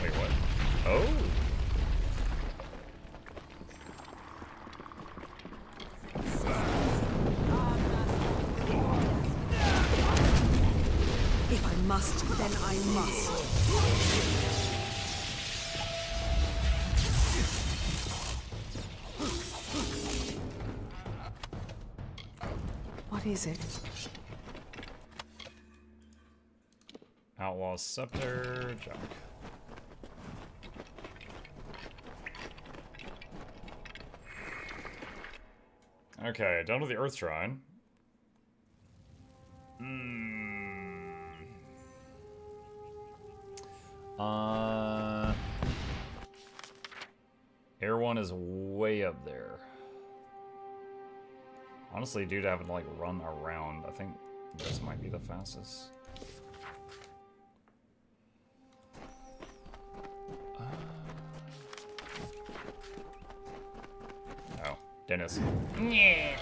Wait, what? Oh. If I must, then I must. What is it? Outlaw scepter, junk. Okay, done with the Earth Shrine. Air one is way up there. Honestly, dude, having to like run around, I think this might be the fastest. Oh, Dennis. Yeah.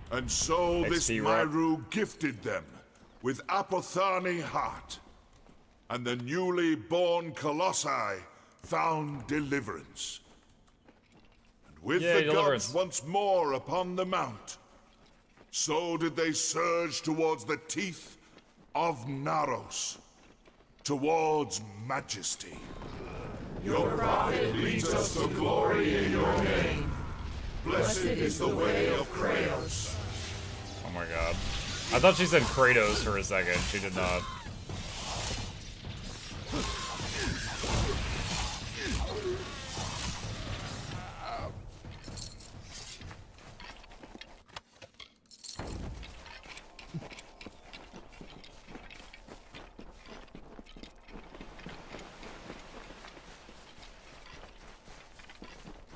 And so this XP rock. Myru gifted them with Apothani heart, and the newly born Colossi found deliverance. And with Yay, the deliverance. gods once more upon the mount, so did they surge towards the teeth of Naros, towards majesty. Your prophet leads us to glory in your name. Blessed is the way of Kratos. Oh my god. I thought she said Kratos for a second. She did not.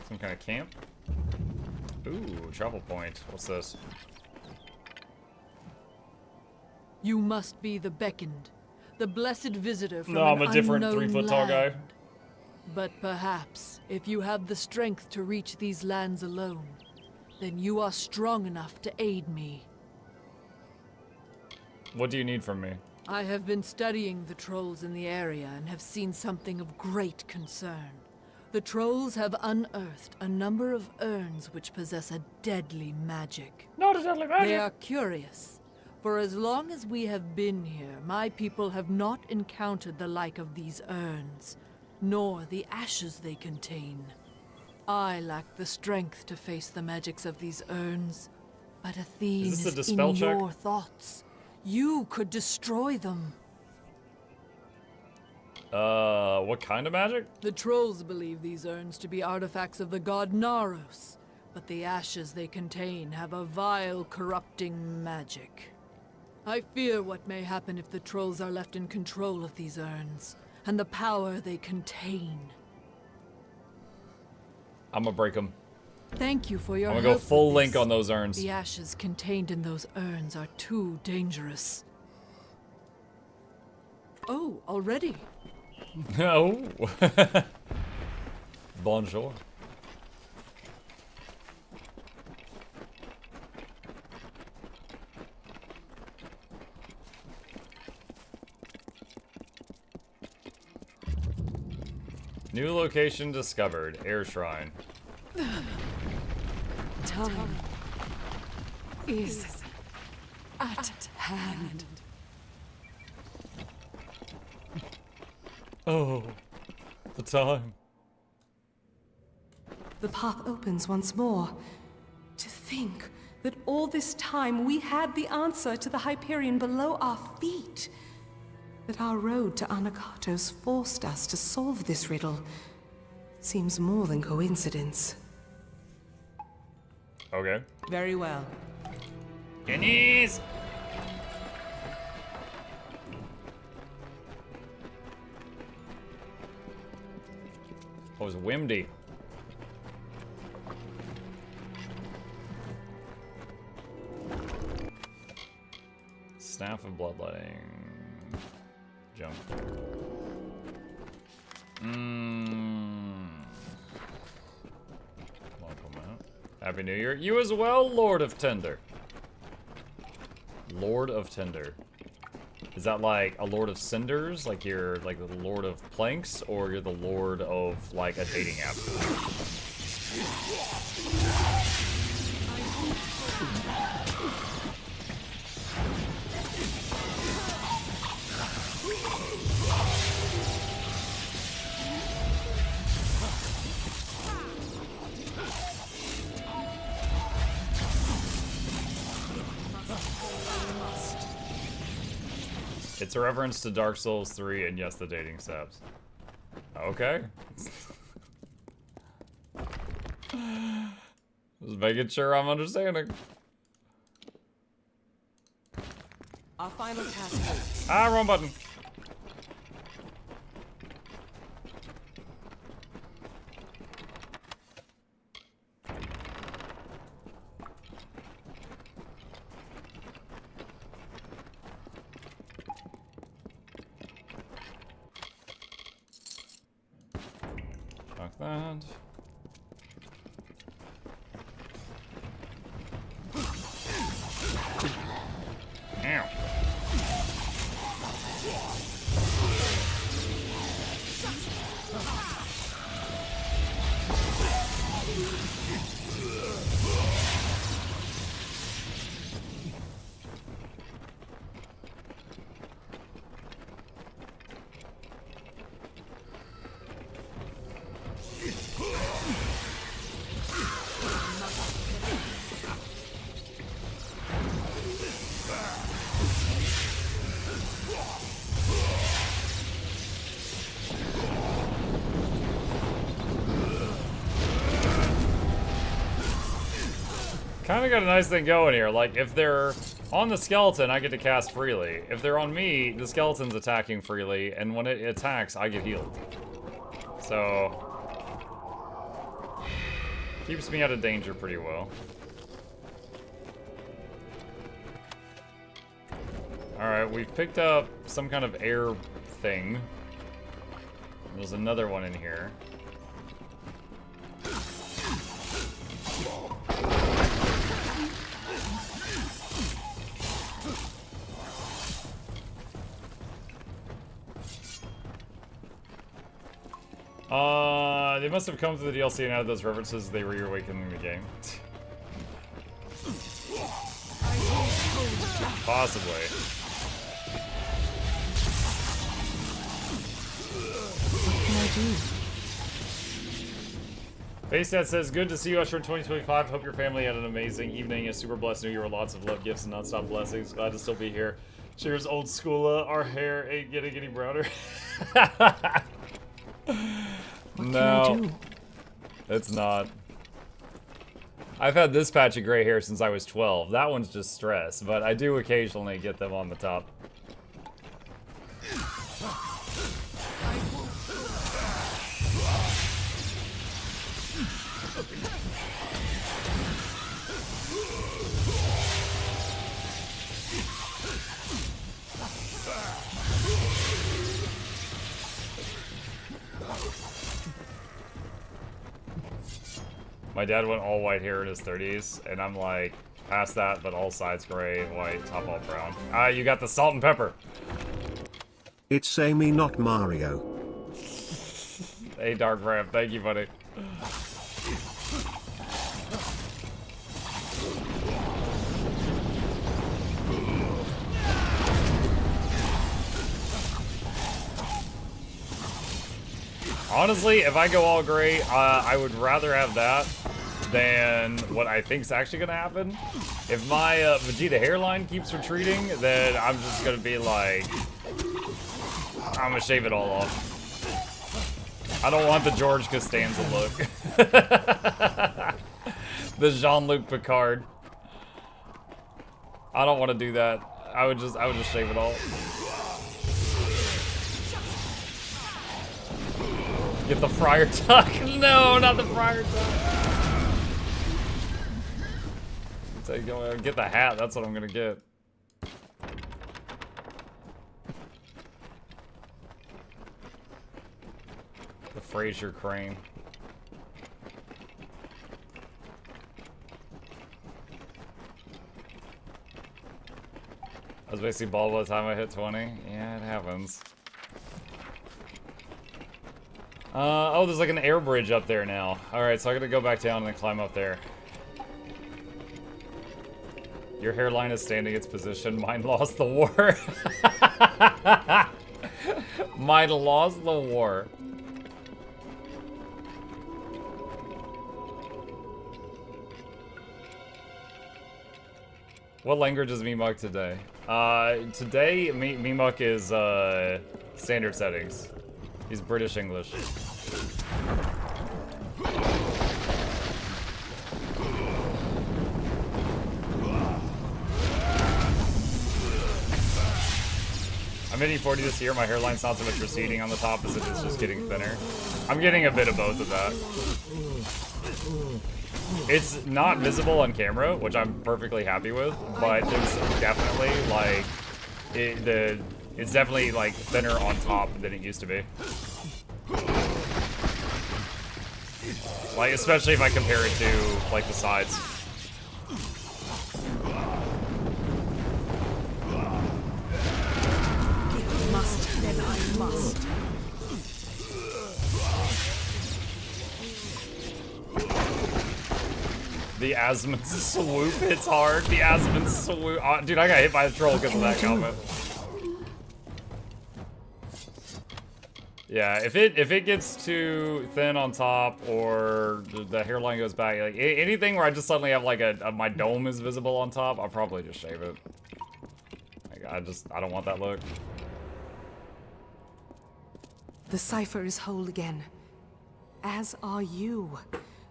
Some kind of camp? Ooh, travel point. What's this? You must be the beckoned, the blessed visitor from No, I'm an a different unknown 3 foot tall guy. land. But perhaps, if you have the strength to reach these lands alone, then you are strong enough to aid me. What do you need from me? I have been studying the trolls in the area and have seen something of great concern. The trolls have unearthed a number of urns which possess a deadly magic. Not a deadly magic! They are curious. For as long as we have been here, my people have not encountered the like of these urns. nor the ashes they contain. I lack the strength to face the magics of these urns, but Athene Is this a is dispel in check? your thoughts. You could destroy them. What kind of magic? The trolls believe these urns to be artifacts of the god Naros, but the ashes they contain have a vile, corrupting magic. I fear what may happen if the trolls are left in control of these urns, and the power they contain. I'm gonna break them. Thank you for your I'm help. gonna go full with link this. on those urns. The ashes contained in those urns are too dangerous. Oh, already? No. Bonjour. New location discovered. Air Shrine. Time is at hand. Oh, the time. The path opens once more. To think that all this time we had the answer to the Hyperion below our feet. That our road to Anakatos forced us to solve this riddle seems more than coincidence. Okay. Very well. Guineas! Oh, it was windy. Staff of Bloodletting. Jump. Welcome out. Happy New Year. You as well, Lord of Tender. Lord of Tender. Is that like a Lord of Cinders? Like you're like the Lord of Planks? Or you're the Lord of like a dating app? It's a reference to Dark Souls 3 and yes, the dating steps. Okay. Just making sure I'm understanding. Our final task waits. Ah, wrong button. Fuck that. Ow. Kinda got a nice thing going here. Like, if they're on the skeleton, I get to cast freely. If they're on me, the skeleton's attacking freely, and when it attacks, I get healed. So... keeps me out of danger pretty well. Alright, we've picked up some kind of air thing. There's another one in here. They must have come through the DLC and added those references. They were reawakening the game. Possibly. What can I do? FaceNet says, good to see you, Usher, in 2025. Hope your family had an amazing evening, a super blessed new year with lots of love, gifts, and nonstop blessings. Glad to still be here. Cheers, old school. Our hair ain't getting any browner. No, it's not. I've had this patch of gray hair since I was 12. That one's just stress, but I do occasionally get them on the top. My dad went all white hair in his 30s, and I'm like, past that, but all sides gray, white, top all brown. Ah, you got the salt and pepper. It's Amy, not Mario. Hey, Dark Ramp, thank you, buddy. Honestly, if I go all gray, I would rather have that than what I think is actually going to happen. If my Vegeta hairline keeps retreating, then I'm just going to be like, I'm going to shave it all off. I don't want the George Costanza look. The Jean-Luc Picard. I don't want to do that. I would just shave it all. Get the Friar Tuck. No, not the Friar Tuck. Get the hat. That's what I'm gonna get. The Fraser crane. I was basically bald by the time I hit 20. Yeah, it happens. Oh, there's like an air bridge up there now. Alright, so I gotta go back down and then climb up there. Your hairline is standing its position. Mine lost the war. Mine lost the war. What language is Mimuk today? Today, Mimuk is standard settings. He's British English. I'm hitting 40 this year. My hairline's not so much receding on the top as it is just getting thinner. I'm getting a bit of both of that. It's not visible on camera, which I'm perfectly happy with, but it's definitely like it's definitely like thinner on top than it used to be. Like especially if I compare it to like the sides. If must, then I must. The Asmon swoop hits hard. The Asmon swoop. Oh, dude, I got hit by a troll because of that comment. Yeah, if it gets too thin on top or the hairline goes back, like anything where I just suddenly have like my dome is visible on top, I'll probably just shave it. Like I don't want that look. The cipher is whole again, as are you.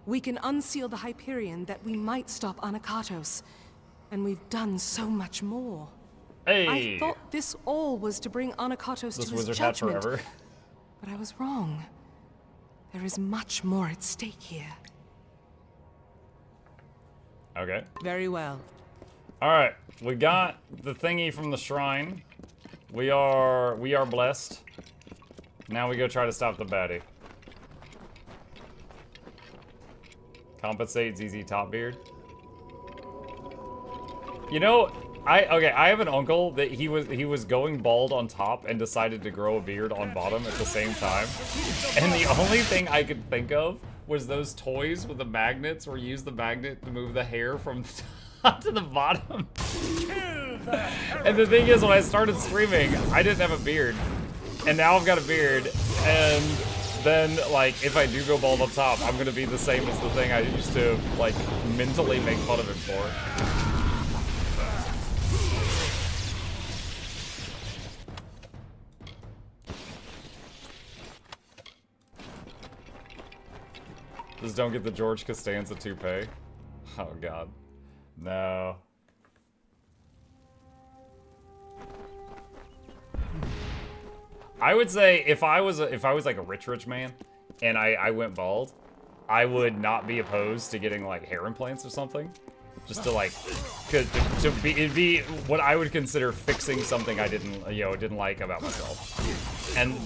We can unseal the Hyperion that we might stop Anakatos, and we've done so much more. Hey! I thought this all was to bring Anakatos to his judgment, but I was wrong. There is much more at stake here. Okay. Very well. All right, we got the thingy from the shrine. We are blessed. Now we go try to stop the baddie. Compensate ZZ Top Beard. You know, I have an uncle that he was going bald on top and decided to grow a beard on bottom at the same time. And the only thing I could think of was those toys with the magnets where you use the magnet to move the hair from the top to the bottom. And the thing is, when I started streaming, I didn't have a beard. And now I've got a beard, and then, like, if I do go bald up top, I'm gonna be the same as the thing I used to, like, mentally make fun of him for. Just don't get the George Costanza toupee. Oh god. No. I would say if I was like a rich man and I went bald, I would not be opposed to getting like hair implants or something. Just to like it'd be what I would consider fixing something I didn't like about myself.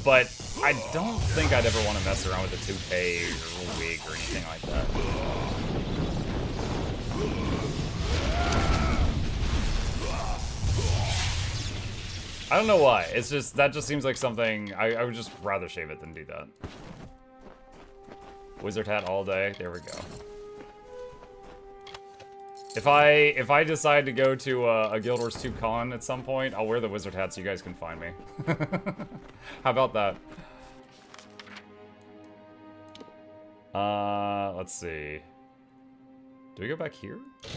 But I don't think I'd ever want to mess around with a toupee or a wig or anything like that. I don't know why. It's just, that just seems like something, I would just rather shave it than do that. Wizard hat all day. There we go. If I decide to go to a Guild Wars 2 con at some point, I'll wear the wizard hat so you guys can find me. How about that? Let's see. Do we go back here? I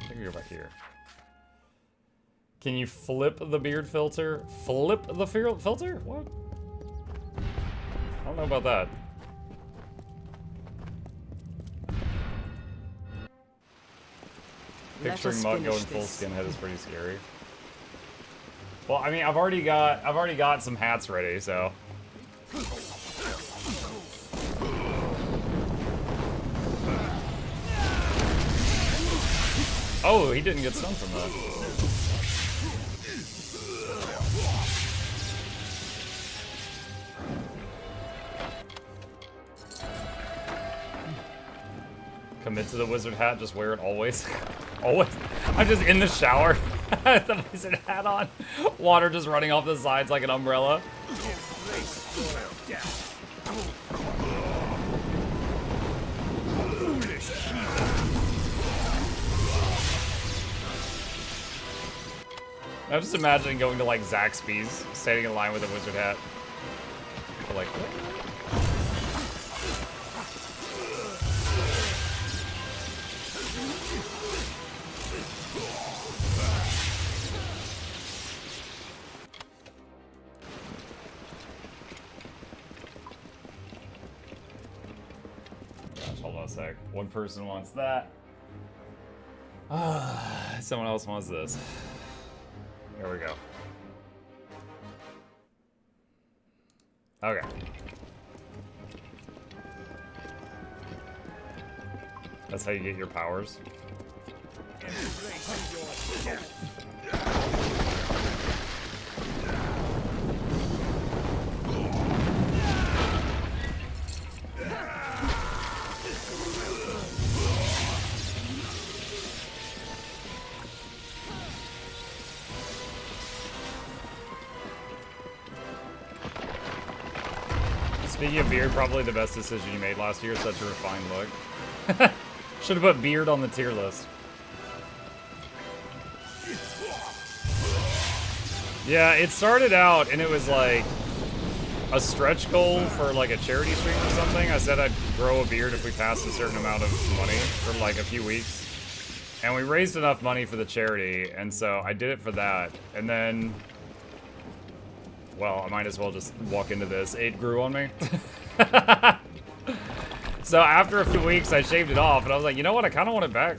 think we go back here. Can you flip the beard filter? Flip the filter? What? I don't know about that. Picturing Mutt going full skinhead is pretty scary. Well, I mean, I've already got some hats ready, so. Oh, he didn't get stunned from that. Commit to the wizard hat, just wear it always. Always. I'm just in the shower with the wizard hat on. Water just running off the sides like an umbrella. I'm just imagining going to like Zaxby's, standing in line with a wizard hat. Like, hold on a sec. One person wants that. Someone else wants this. There we go. Okay. That's how you get your powers. Speaking of beard, probably the best decision you made last year. Such a refined look. Should have put beard on the tier list. Yeah, it started out and it was like a stretch goal for like a charity stream or something. I said I'd grow a beard if we passed a certain amount of money for like a few weeks. And we raised enough money for the charity, and so I did it for that. And then, well, I might as well just walk into this. It grew on me. So after a few weeks, I shaved it off, and I was like, you know what? I kind of want it back.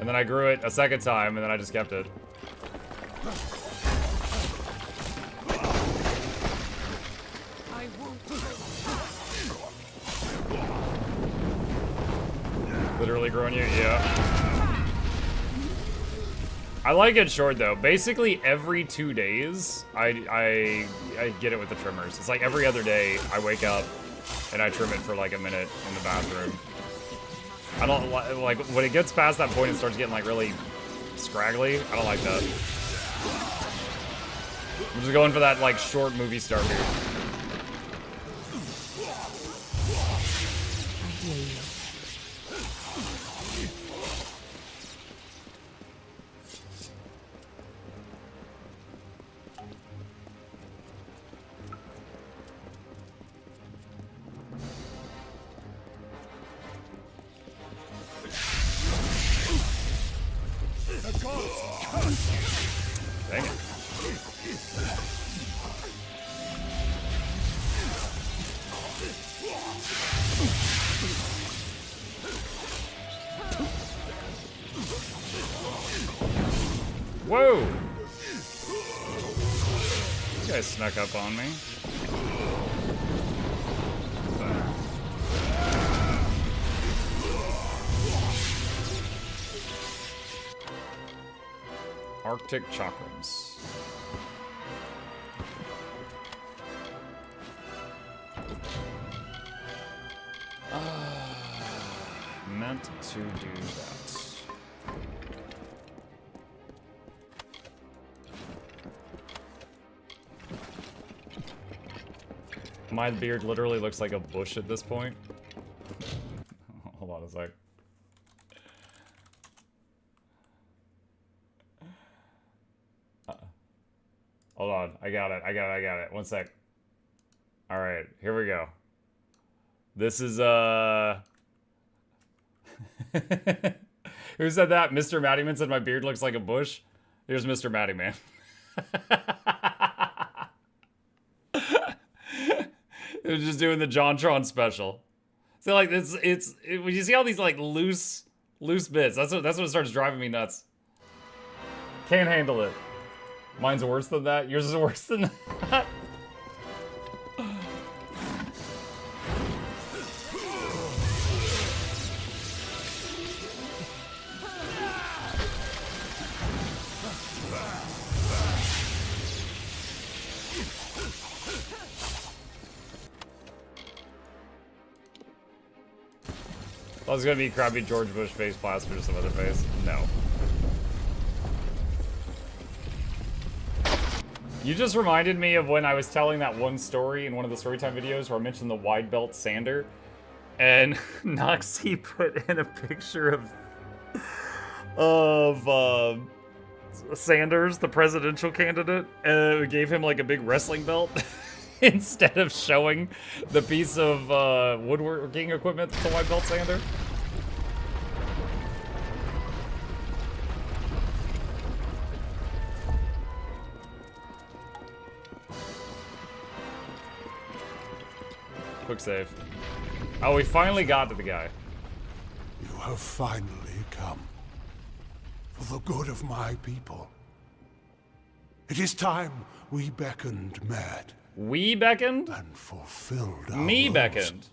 And then I grew it a second time, and then I just kept it. Literally growing you? Yeah. I like it short though. Basically every 2 days, I get it with the trimmers. It's like every other day I wake up and I trim it for like a minute in the bathroom. I don't like when it gets past that point and starts getting like really scraggly. I don't like that. I'm just going for that like short movie star beard. Whoa! You guys snuck up on me. Arctic chakrams. Meant to do that. My beard literally looks like a bush at this point. Hold on a sec. Hold on, I got it. One sec. All right, here we go. This is, Who said that? Mr. Mattyman said my beard looks like a bush. Here's Mr. Mattyman. It was just doing the JonTron special. So like it's when you see all these like loose bits, that's what starts driving me nuts. Can't handle it. Mine's worse than that. Yours is worse than that. I was gonna be crappy George Bush face plaster or some other face. No. You just reminded me of when I was telling that one story in one of the Storytime videos where I mentioned the wide belt sander, and Noxxi put in a picture of Sanders, the presidential candidate, and gave him like a big wrestling belt instead of showing the piece of woodworking equipment that's a wide belt sander. Quick save. Oh, we finally got to the guy. You have finally come. For the good of my people. It is time we beckoned Mad. We beckoned? And fulfilled our Me roles. beckoned?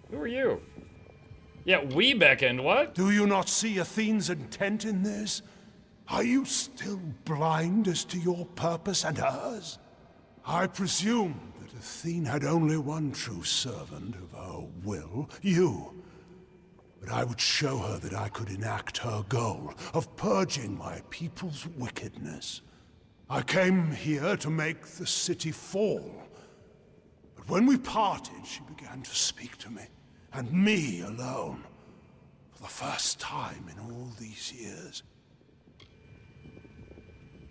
Who are you? Yeah, we beckoned, what? Do you not see Athene's intent in this? Are you still blind as to your purpose and hers? I presume that Athene had only one true servant of her will, you. But I would show her that I could enact her goal of purging my people's wickedness. I came here to make the city fall. But when we parted, she began to speak to me, and me alone, for the first time in all these years.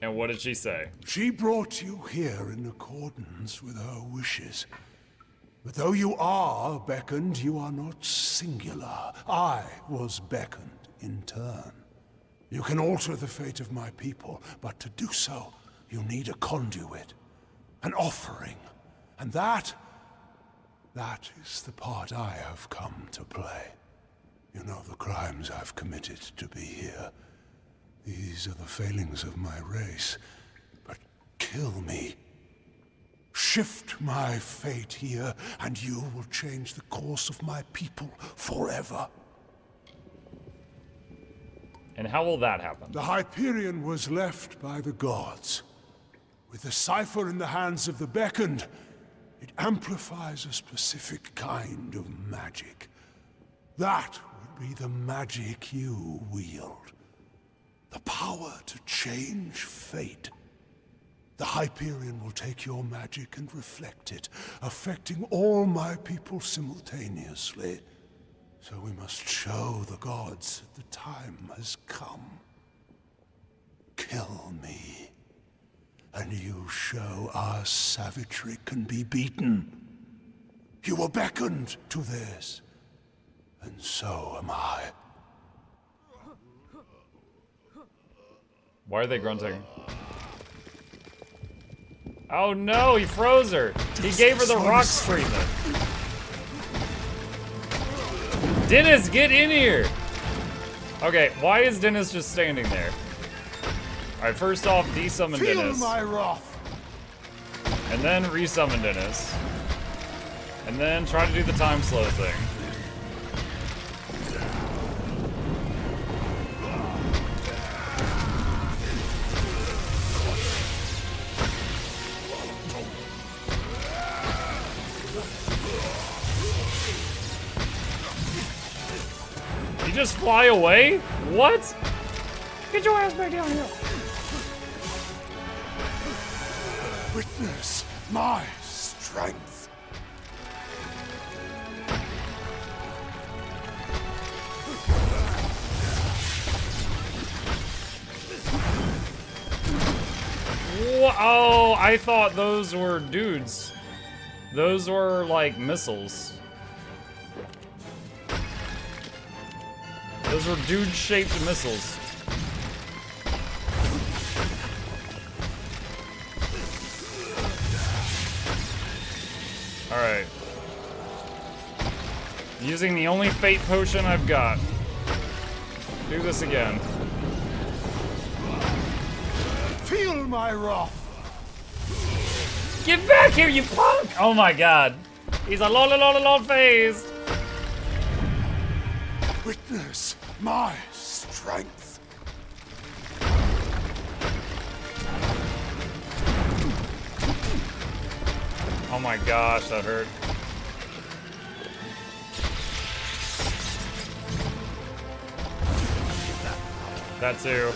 And what did she say? She brought you here in accordance with her wishes. But though you are beckoned, you are not singular. I was beckoned in turn. You can alter the fate of my people, but to do so, you need a conduit, an offering. And that is the part I have come to play. You know the crimes I've committed to be here. These are the failings of my race. But kill me. Shift my fate here, and you will change the course of my people forever. And how will that happen? The Hyperion was left by the gods. With the cipher in the hands of the beckoned, it amplifies a specific kind of magic. That would be the magic you wield. The power to change fate. The Hyperion will take your magic and reflect it, affecting all my people simultaneously. So we must show the gods that the time has come. Kill me, and you show our savagery can be beaten. You were beckoned to this, and so am I. Why are they grunting? Oh no, he froze her! He gave her the rocks treatment! Dennis, get in here! Okay, why is Dennis just standing there? Alright, first off, desummon Feel Dennis. my wrath. And then resummon Dennis. And then try to do the time slow thing. You just fly away? What? Get your ass back down here. Witness my strength. Oh, I thought those were dudes. Those were like missiles. Those were dude-shaped missiles. Alright. Using the only fate potion I've got. Do this again. Feel my wrath. Get back here, you punk! Oh my god. He's a lol phased. Witness my strength. Oh my gosh, that hurt. That too.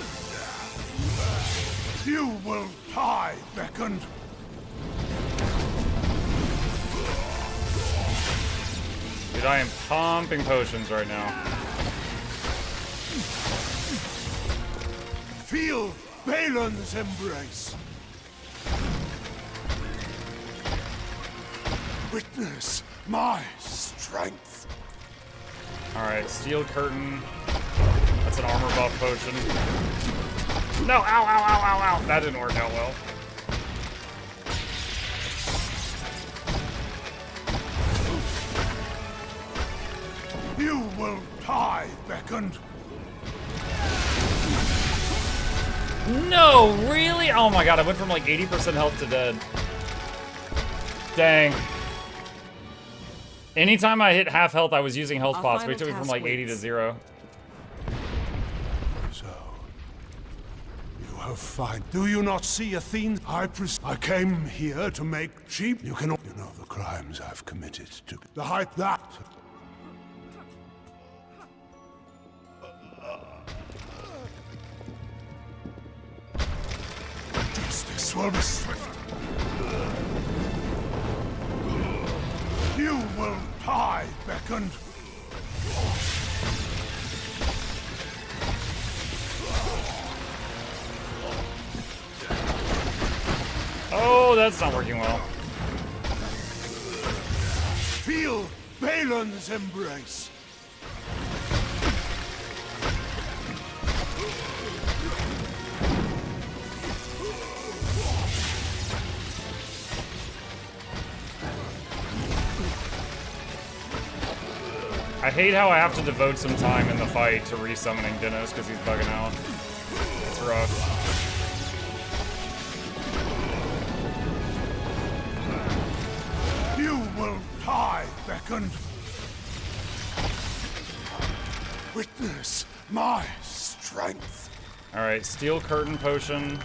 You will die, beckoned. Dude, I am pumping potions right now. Feel Balin's embrace. Witness my strength. Alright, steel curtain. That's an armor buff potion. No, ow, ow, ow, ow, ow. That didn't work out well. You will die, beckoned. No, really? Oh my god, I went from like 80% health to dead. Dang. Anytime I hit half health, I was using health pots, but it took me from like 80 to 0. So, you have fine. Do you not see Athene? I came here to make cheap. You know the crimes I've committed to the height that. Justice will be swift. You will die, beckoned. Oh, that's not working well. Feel Balin's embrace. I hate how I have to devote some time in the fight to resummoning Dennis because he's bugging out. It's rough. You will die, beckoned. Witness my strength. Alright, steel curtain potion.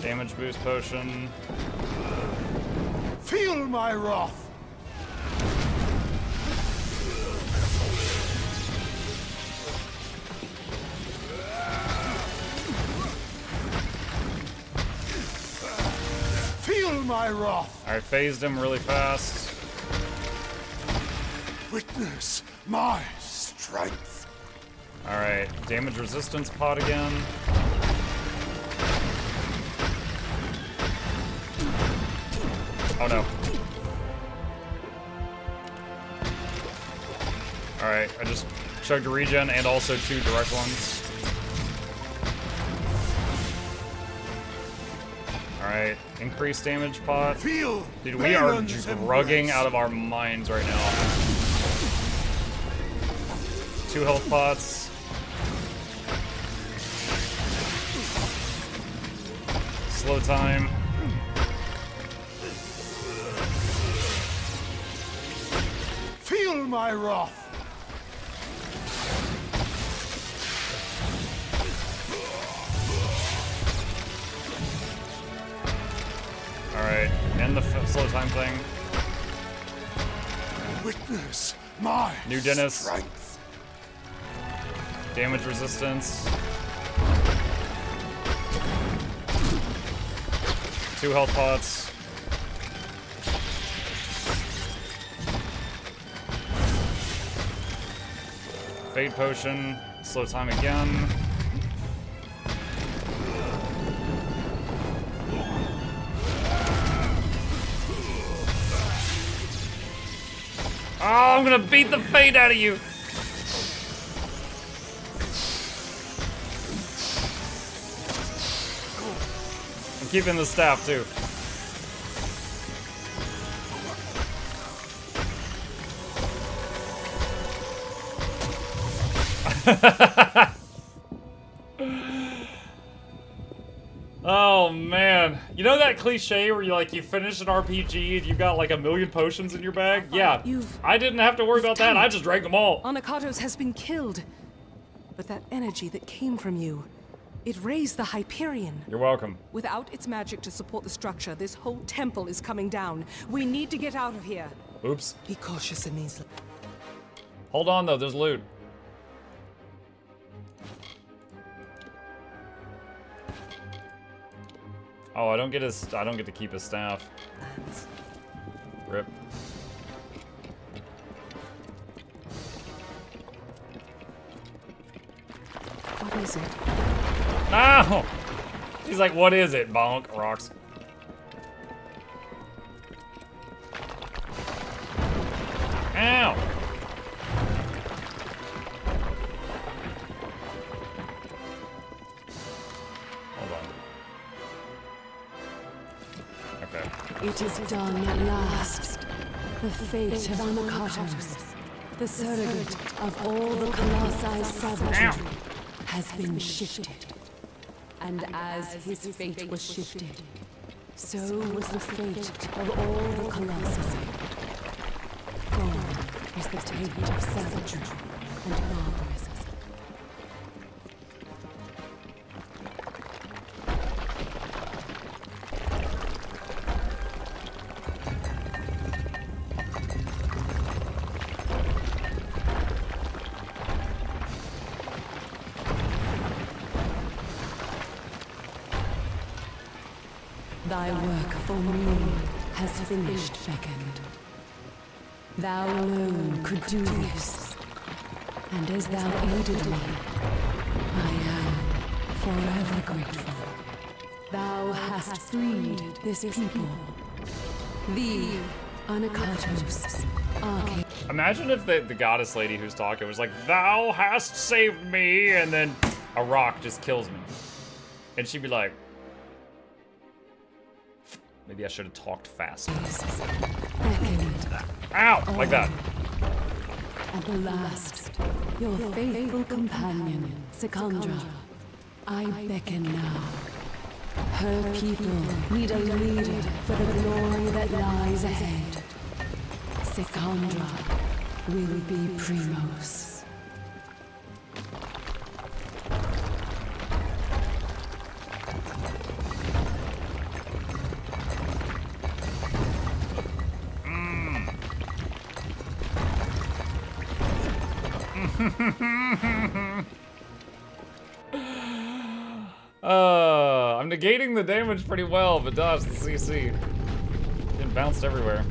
Damage boost potion. Feel my wrath. Feel my wrath. I phased him really fast. Witness my strength. Alright, damage resistance pot again. Oh no. Alright, I just chugged a regen and also 2 direct ones. Alright, increased damage pot. Feel Dude, we are Baron's drugging out of our minds right now. 2 health pots. Slow time. Feel my wrath. Alright, and the slow time thing. Witness my New Dennis. strength. Damage resistance. 2 health pots. Fade potion. Slow time again. Oh, I'm gonna beat the fate out of you! I'm keeping the staff, too. Oh man, you know that cliche where you finish an RPG and you got like 1,000,000 potions in your bag? Yeah, I didn't have to worry about that. I just drank them all. Anakatos has been killed. But that energy that came from you, it raised the Hyperion. You're welcome. Without its magic to support the structure, this whole temple is coming down. We need to get out of here. Oops. Be cautious in these. Hold on though, there's loot. Oh, I don't get to keep his staff. Rip. What is it? No! He's like, what is it? Bonk. Rocks. Ow! Hold on. Okay. It is done at last. The fate of Anakatos, the surrogate of all the Colossi savagery, has been shifted. And as his fate was shifted, so was the fate of all the Colossi. Gone is the taint of savagery and barbarism. Thy work for me has finished, Fecund. Thou alone could do this, and as thou aided me, I am forever grateful. Thou hast freed this people, the Anakatos Arcade. Imagine if the goddess lady who's talking was like, "Thou hast saved me," and then a rock just kills me. And she'd be like, maybe I should have talked faster. Ow! Like that. At the last, your faithful companion, Secondra. I beckon now. Her people need a leader for the glory that lies ahead. Secondra will be Primos. I'm negating the damage pretty well, but dodge the CC. It bounced everywhere.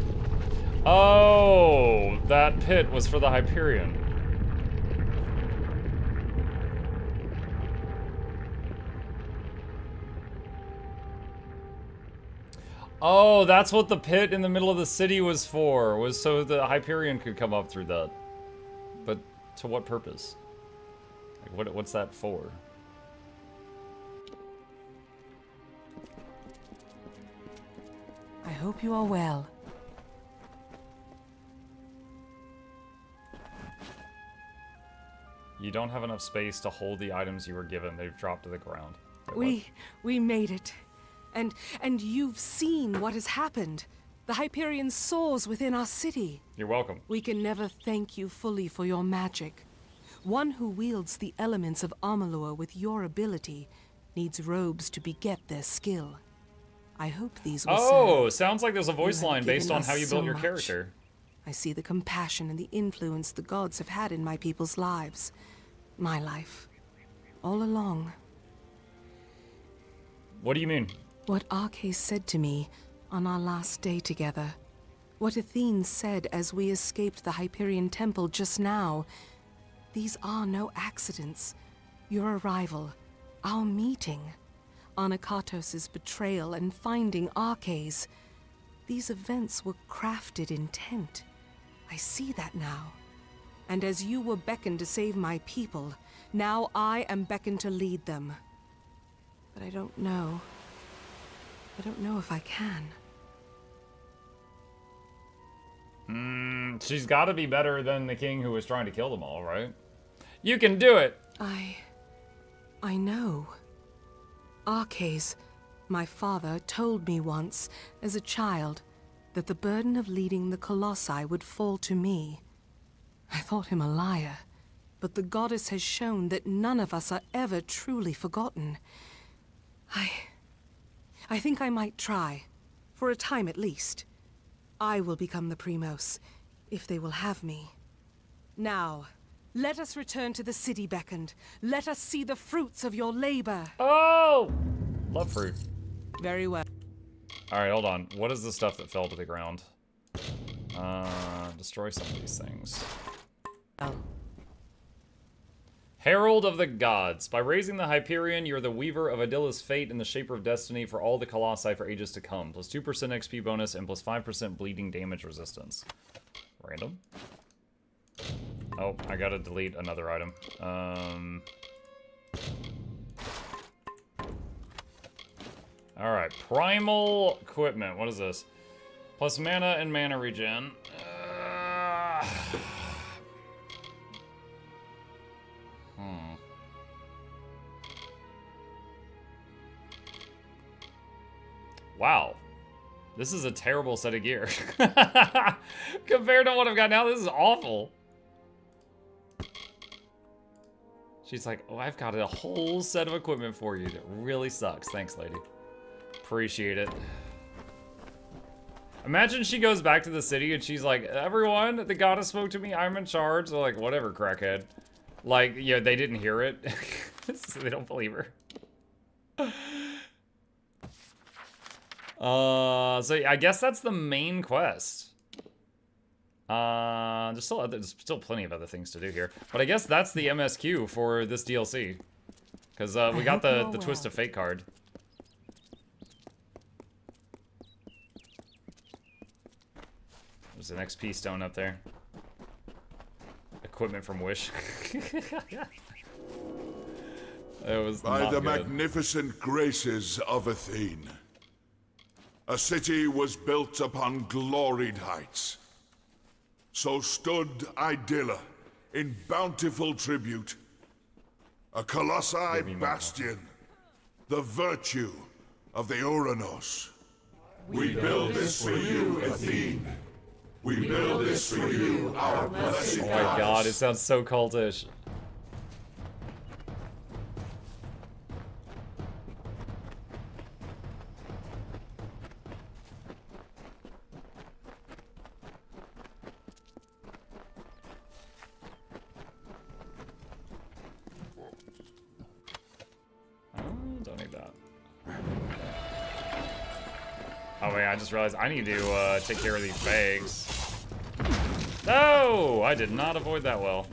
Oh, that pit was for the Hyperion. Oh, that's what the pit in the middle of the city was for, was so the Hyperion could come up through that. But to what purpose? Like, what's that for? hope you are well. You don't have enough space to hold the items you were given. They've dropped to the ground. We made it. And you've seen what has happened. The Hyperion soars within our city. You're welcome. We can never thank you fully for your magic. One who wields the elements of Amalur with your ability needs robes to beget their skill. I hope these will serve. Sounds like there's a voice You have line based given on us how you so built your much. character. I see the compassion and the influence the gods have had in my people's lives. My life. All along. What do you mean? What Arcais said to me on our last day together. What Athene said as we escaped the Hyperion temple just now. These are no accidents. Your arrival, our meeting, Anakatos' betrayal and finding Arcais. These events were crafted intent. I see that now. And as you were beckoned to save my people, now I am beckoned to lead them. But I don't know. I don't know if I can. She's got to be better than the king who was trying to kill them all, right? You can do it! I know. Arcais, my father, told me once, as a child, that the burden of leading the Colossi would fall to me. I thought him a liar, but the goddess has shown that none of us are ever truly forgotten. I think I might try, for a time at least. I will become the Primos, if they will have me. Now, let us return to the city beckoned. Let us see the fruits of your labor. Oh! Love fruit. Very well. Alright, hold on. What is the stuff that fell to the ground? Destroy some of these things. Herald of the Gods. By raising the Hyperion, you're the weaver of Adilla's fate and the shaper of destiny for all the Colossi for ages to come. Plus 2% XP bonus and plus 5% bleeding damage resistance. Random. Oh, I gotta delete another item. Alright, Primal equipment. What is this? Plus mana and mana regen. Wow. This is a terrible set of gear. Compared to what I've got now, this is awful. She's like, oh, I've got a whole set of equipment for you that really sucks. Thanks, lady. Appreciate it. Imagine she goes back to the city and she's like, everyone, the goddess spoke to me, I'm in charge. They're like, whatever, crackhead. Like, yeah, they didn't hear it. So they don't believe her. So I guess that's the main quest. There's still plenty of other things to do here. But I guess that's the MSQ for this DLC. Because we got the Twist of Fate card. There's an XP stone up there. Equipment from Wish. It was by the good. magnificent graces of Athene. A city was built upon gloried heights. So stood Adilla in bountiful tribute. A Colossi bastion, the virtue of the Uranos. We build this for you, Athene. We build this for you, our blessed Oh my god, it sounds so cultish. Don't need that. Oh wait, I just realized I need to take care of these bags. No! I did not avoid that well.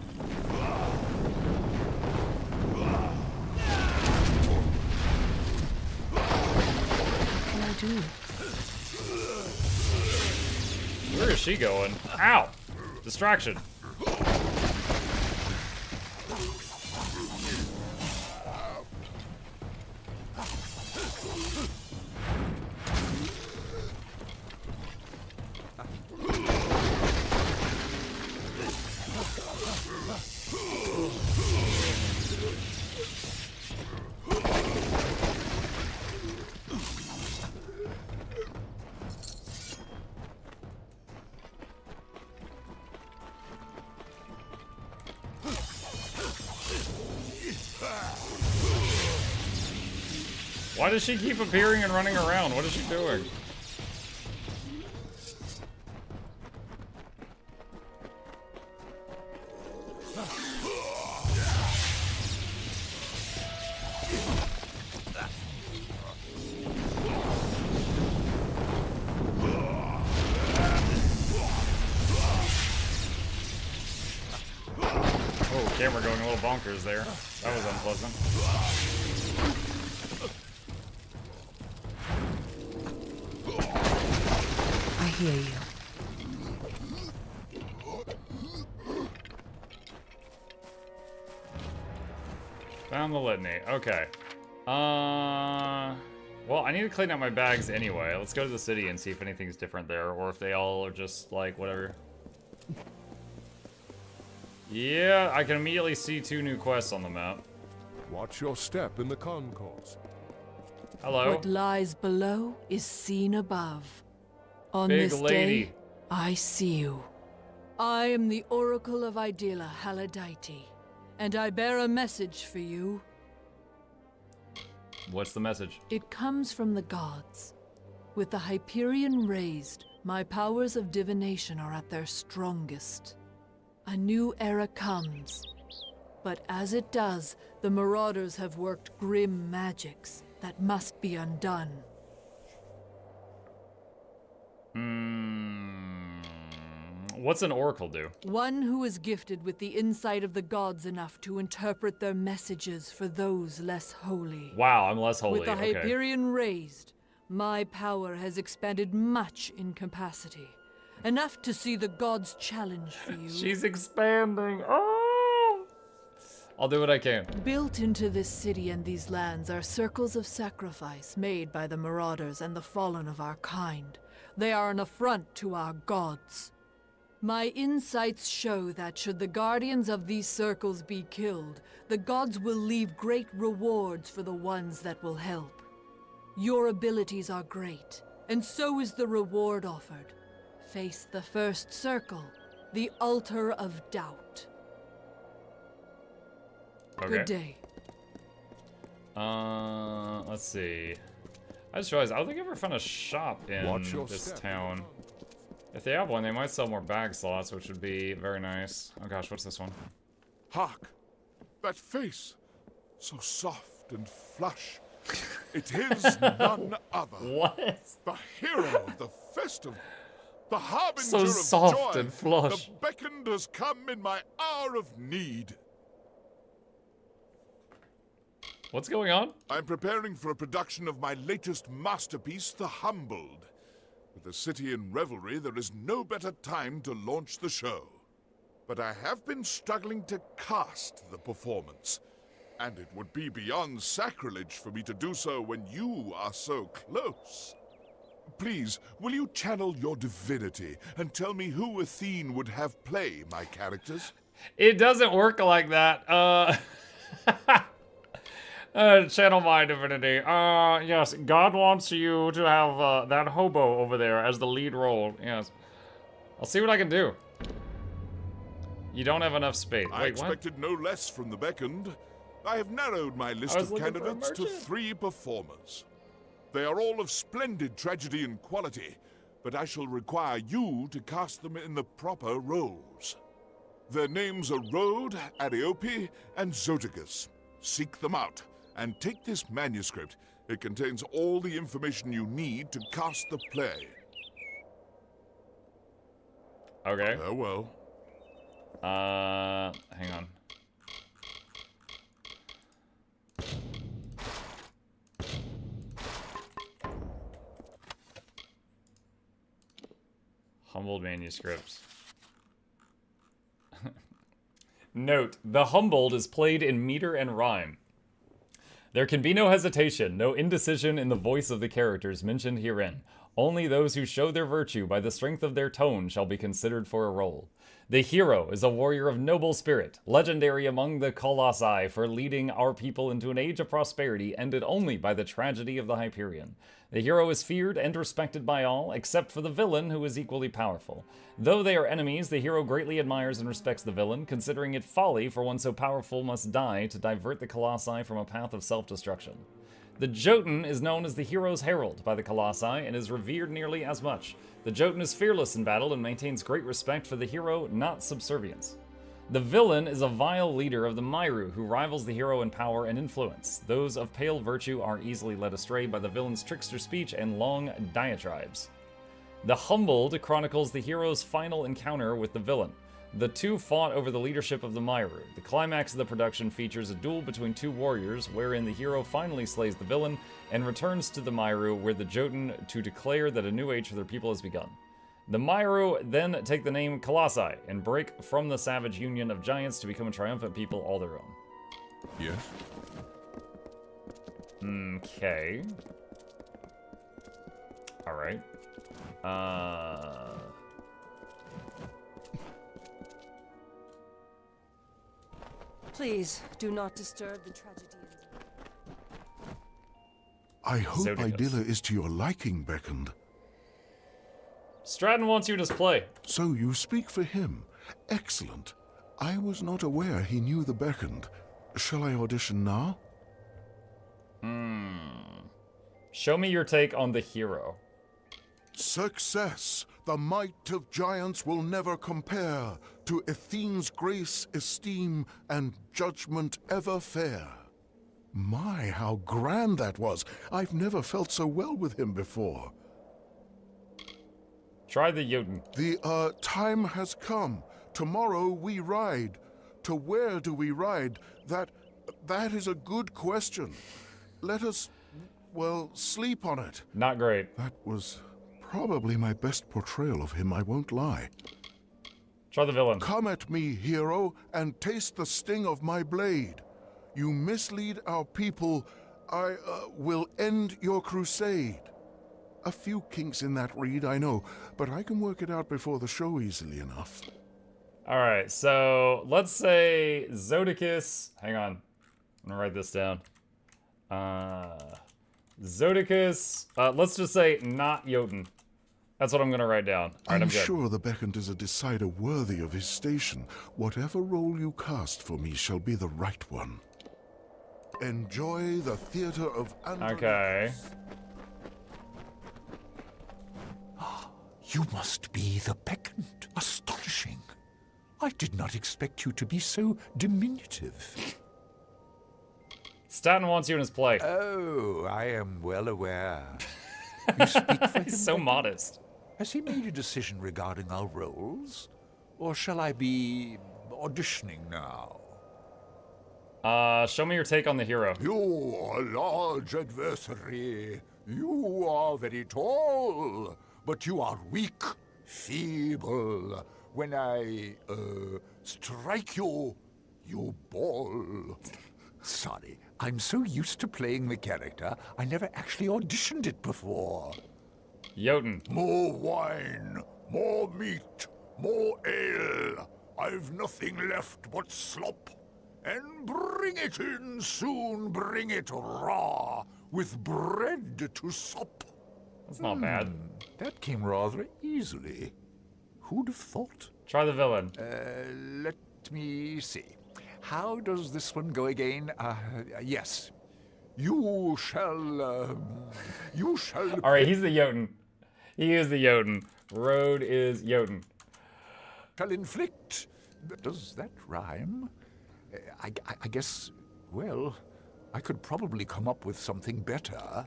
What can I do? Where is she going? Ow! Distraction. Why does she keep appearing and running around? What is she doing? Oh, camera going a little bonkers there. That was unpleasant. I hear you. Found the litany. Okay. Well, I need to clean out my bags anyway. Let's go to the city and see if anything's different there, or if they all are just like whatever. Yeah, I can immediately see 2 new quests on the map. Watch your step in the concourse. Hello. What lies below is seen above. On Big this lady. day, I see you. I am the Oracle of Adilla, Haladighti, and I bear a message for you. What's the message? It comes from the gods. With the Hyperion raised, my powers of divination are at their strongest. A new era comes. But as it does, the Marauders have worked grim magics that must be undone. What's an oracle do? One who is gifted with the insight of the gods enough to interpret their messages for those less holy. Wow, I'm less holy. With the Okay. Hyperion raised, my power has expanded much in capacity. Enough to see the gods challenge for you. She's expanding. Oh! I'll do what I can. Built into this city and these lands are circles of sacrifice made by the Marauders and the fallen of our kind. They are an affront to our gods. My insights show that should the guardians of these circles be killed, the gods will leave great rewards for the ones that will help. Your abilities are great, and so is the reward offered. Face the first circle, the altar of doubt. Okay. Good day. Let's see. I just realized I don't think I ever found a shop in this town. If they have one, they might sell more bag slots, which would be very nice. Oh gosh, what's this one? Hark! That face! So soft and flush. It is none other. What? The hero of the festive. The harbinger So of soft joy. and flush. The beckoned has come in my hour of need. What's going on? I'm preparing for a production of my latest masterpiece, The Humbled. With the city in revelry, there is no better time to launch the show. But I have been struggling to cast the performance, and it would be beyond sacrilege for me to do so when you are so close. Please, will you channel your divinity and tell me who Athene would have play my characters? It doesn't work like that. Channel my divinity. Yes, God wants you to have that hobo over there as the lead role. Yes. I'll see what I can do. You don't have enough space. I Wait, what? expected no less from the beckoned. I have narrowed my list of candidates to 3 performers. They are all of splendid tragedy and quality, but I shall require you to cast them in the proper roles. Their names are Rhode, Ariope, and Zoticus. Seek them out. And take this manuscript. It contains all the information you need to cast the play. Okay. Farewell. Hang on. Humbled manuscripts. Note, the humbled is played in meter and rhyme. There can be no hesitation, no indecision in the voice of the characters mentioned herein. Only those who show their virtue by the strength of their tone shall be considered for a role. The hero is a warrior of noble spirit, legendary among the Colossi for leading our people into an age of prosperity ended only by the tragedy of the Hyperion. The hero is feared and respected by all, except for the villain, who is equally powerful. Though they are enemies, the hero greatly admires and respects the villain, considering it folly for one so powerful must die to divert the Colossi from a path of self-destruction. The Jotun is known as the hero's herald by the Colossi and is revered nearly as much. The Jotun is fearless in battle and maintains great respect for the hero, not subservience. The villain is a vile leader of the Myru who rivals the hero in power and influence. Those of pale virtue are easily led astray by the villain's trickster speech and long diatribes. The Humbled chronicles the hero's final encounter with the villain. The two fought over the leadership of the Myru. The climax of the production features a duel between two warriors, wherein the hero finally slays the villain and returns to the Myru, where the Jotun to declare that a new age for their people has begun. The Myru then take the name Colossi and break from the savage union of giants to become a triumphant people all their own. Yes? Okay. Alright. Please, do not disturb the tragedy. I hope Zodicus. Adilla is to your liking, Beckoned. Stratton wants you to play. So you speak for him. Excellent. I was not aware he knew the Beckoned. Shall I audition now? Show me your take on the hero. Success! The might of giants will never compare to Athene's grace, esteem, and judgment ever fair. My, how grand that was! I've never felt so well with him before. Try the Jotun. The, time has come. Tomorrow we ride. To where do we ride? That is a good question. Let us, well, sleep on it. Not great. That was probably my best portrayal of him, I won't lie. Try the villain. Come at me, hero, and taste the sting of my blade. You mislead our people, I will end your crusade. A few kinks in that reed, I know, but I can work it out before the show easily enough. Alright, so let's say Zodicus. Hang on. I'm gonna write this down. Zodicus. Let's just say not Jotun. That's what I'm gonna write down. Alright, I'm good. sure the Beckoned is a decider worthy of his station. Whatever role you cast for me shall be the right one. Enjoy the theater of Okay. You must be the Beckoned. Astonishing. I did not expect you to be so diminutive. Staten wants you in his play. Oh, I am well aware. You speak for him. He's so modest. Has he made a decision regarding our roles? Or shall I be auditioning now? Show me your take on the hero. You are a large adversary. You are very tall, but you are weak, feeble. When I, strike you, you bawl. Sorry, I'm so used to playing the character, I never actually auditioned it before. Jotun. More wine, more meat, more ale. I've nothing left but slop. And bring it in soon, bring it raw, with bread to sup. That's not bad. That came rather easily. Who'd have thought? Try the villain. Let me see. How does this one go again? Yes. You shall... All right, he's the Jotun. He is the Jotun. Road is Jotun. Shall inflict... Does that rhyme? I guess, well, I could probably come up with something better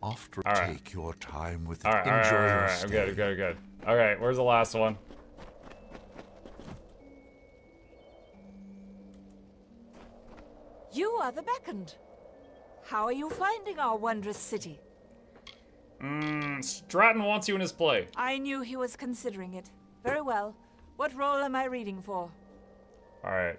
after take your time with it. All right. I'm good. All right, where's the last one? You are the Beckoned. How are you finding our wondrous city? Stratton wants you in his play. I knew he was considering it. Very well. What role am I reading for? All right.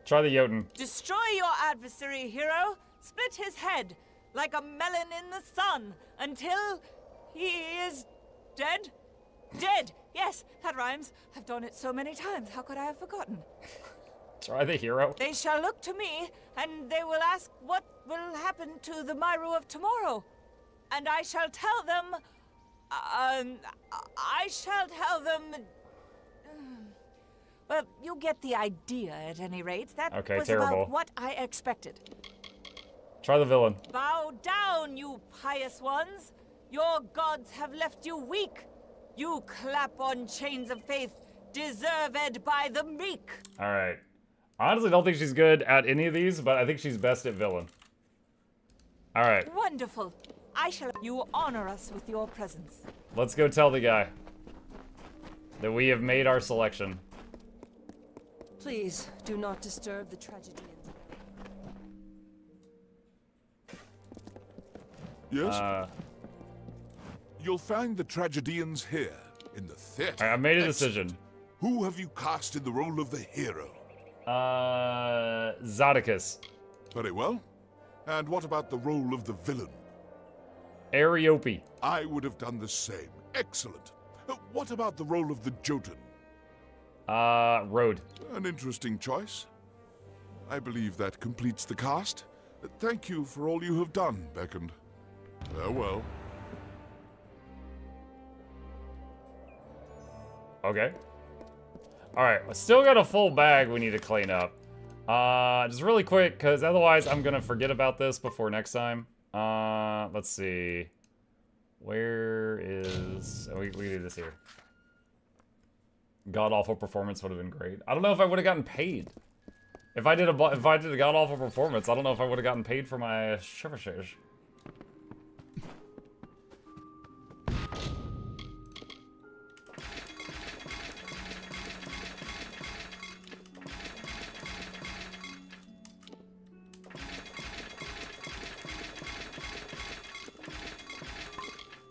Try the Jotun. Destroy your adversary, hero. Split his head like a melon in the sun until he is dead. Dead. Yes, that rhymes. I've done it so many times. How could I have forgotten? Try the hero. They shall look to me, and they will ask what will happen to the Myru of tomorrow. And I shall tell them... I shall tell them... Well, you get the idea at any rate. That okay, was terrible. about what I expected. Try the villain. Bow down, you pious ones. Your gods have left you weak. You clap on chains of faith, deserved by the meek. All right. I honestly don't think she's good at any of these, but I think she's best at villain. All right. Wonderful. I shall. You honor us with your presence. Let's go tell the guy that we have made our selection. Please, do not disturb the tragedians. Yes? You'll find the tragedians here, in the theater. I made a decision. Who have you cast in the role of the hero? Zodicus. Very well. And what about the role of the villain? Ariope. I would have done the same. Excellent. What about the role of the Jotun? Road. An interesting choice. I believe that completes the cast. Thank you for all you have done, Beckon. Farewell. Okay. Alright, I still got a full bag we need to clean up. Just really quick, because otherwise I'm gonna forget about this before next time. Let's see. Where is... we do this here. God-awful performance would have been great. I don't know if I would have gotten paid. If I did a god-awful performance, I don't know if I would have gotten paid for my services.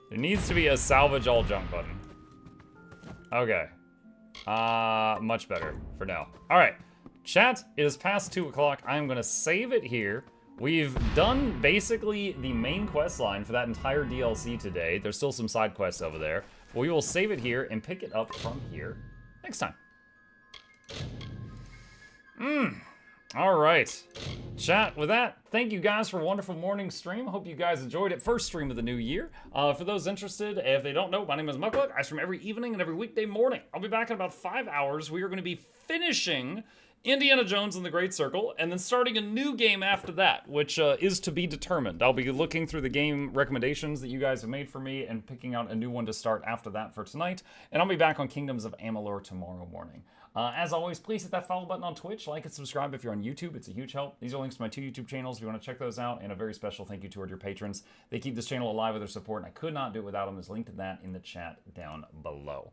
There needs to be a salvage all junk button. Okay. Much better for now. All right, chat, it is past 2 o'clock. I'm gonna save it here. We've done basically the main quest line for that entire DLC today. There's still some side quests over there. We will save it here and pick it up from here next time. All right, chat, with that, thank you guys for a wonderful morning stream. Hope you guys enjoyed it. First stream of the new year. For those interested, if they don't know, my name is Mukluk. I stream every evening and every weekday morning. I'll be back in about 5 hours. We are going to be finishing Indiana Jones and the Great Circle, and then starting a new game after that, which is to be determined. I'll be looking through the game recommendations that you guys have made for me and picking out a new one to start after that for tonight. And I'll be back on Kingdoms of Amalur tomorrow morning. As always, please hit that follow button on Twitch, like and subscribe if you're on YouTube. It's a huge help. These are links to my 2 YouTube channels if you want to check those out, and a very special thank you to our dear patrons. They keep this channel alive with their support, and I could not do it without them. There's a link to that in the chat down below.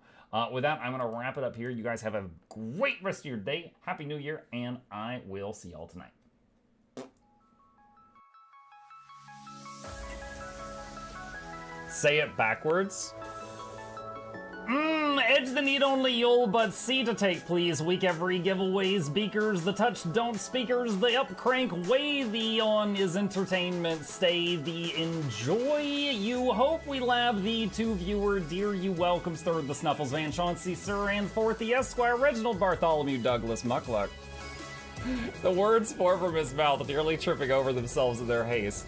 With that, I'm going to wrap it up here. You guys have a great rest of your day. Happy New Year, and I will see y'all tonight. Say it backwards. Edge the need only you'll but see to take, please. Week every giveaways, beakers, the touch don't speakers, the up crank way, the on is entertainment, stay the enjoy. You hope we lab the 2 viewer, dear you welcomes, third the Snuffles, Van Chauncey, Sir, and fourth the Esquire, Reginald Bartholomew, Douglas, Mukluk. The words pour from his mouth, nearly tripping over themselves in their haste.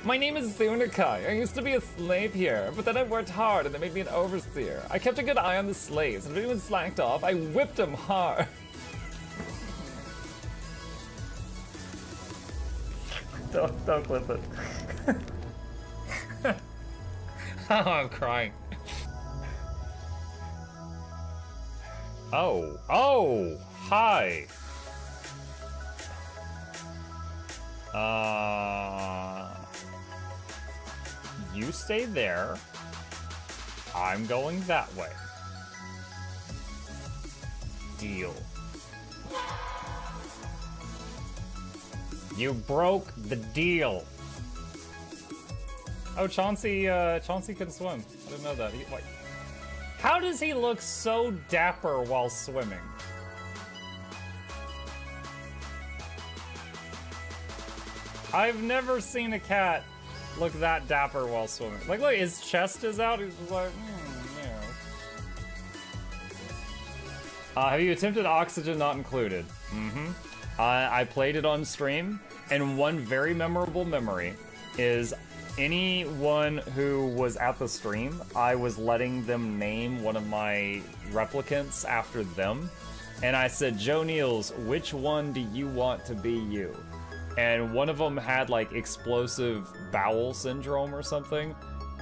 My name is Zunikai. I used to be a slave here, but then I worked hard and they made me an overseer. I kept a good eye on the slaves, and if anyone slacked off, I whipped them hard. Don't clip it. Oh, I'm crying. Oh, hi. You stay there. I'm going that way. Deal. You broke the deal. Oh, Chauncey can swim. I didn't know that. How does he look so dapper while swimming? I've never seen a cat look that dapper while swimming. Like, look, his chest is out. He's just like, yeah. Have you attempted Oxygen Not Included? I played it on stream, and one very memorable memory is anyone who was at the stream, I was letting them name one of my replicants after them, and I said, Joe Niels, which one do you want to be you? and one of them had like explosive bowel syndrome or something,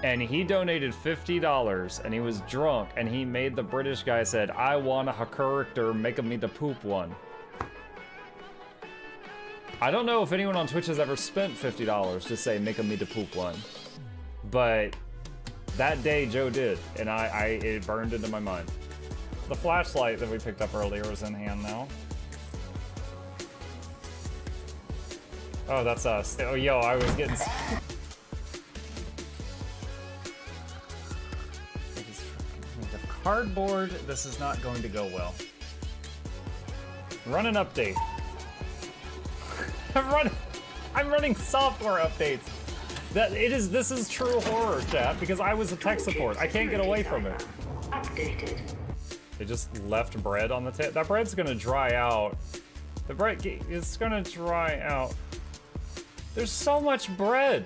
and he donated $50, and he was drunk, and he made the British guy said, "I want a character, make me the poop one." I don't know if anyone on Twitch has ever spent $50 to say, "Make me the poop one," but that day Joe did, and it burned into my mind. The flashlight that we picked up earlier is in hand now. Oh, that's us. Oh, yo, I was getting... Cardboard, this is not going to go well. Run an update. I'm running software updates. This is true horror, chat, because I was a tech support. I can't get away from it. Updated. They just left bread on the table. That bread's gonna dry out. The bread is gonna dry out. There's so much bread.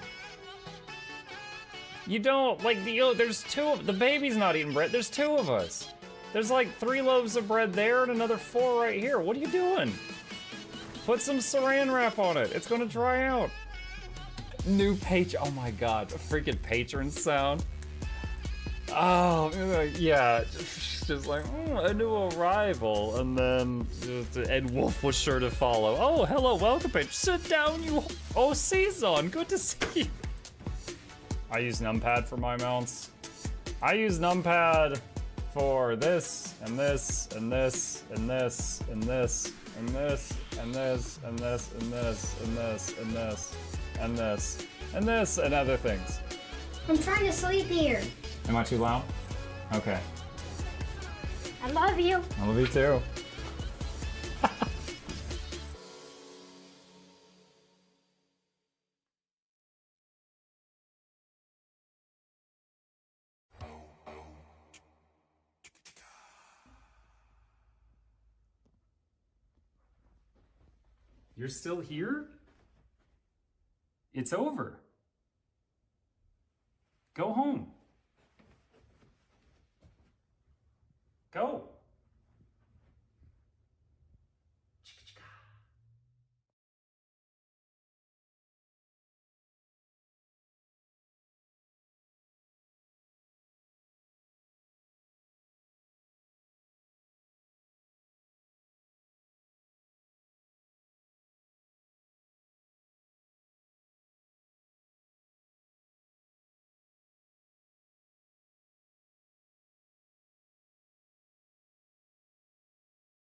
You don't, like, there's the baby's not eating bread. There's 2 of us. There's like 3 loaves of bread there and another 4 right here. What are you doing? Put some saran wrap on it. It's gonna dry out. New patron, oh my god, a freaking patron sound. Oh, yeah, just like, a new arrival, and then Ed Wolf was sure to follow. Oh, hello, welcome, patron. Sit down, you. Oh, Season, good to see you. I use numpad for my mounts. I use numpad for this, and this, and this, and this, and this, and this, and this, and this, and this, and this, and this, and this, and this, and other things. I'm trying to sleep here. Am I too loud? Okay. I love you. I love you too. You're still here? It's over. Go home.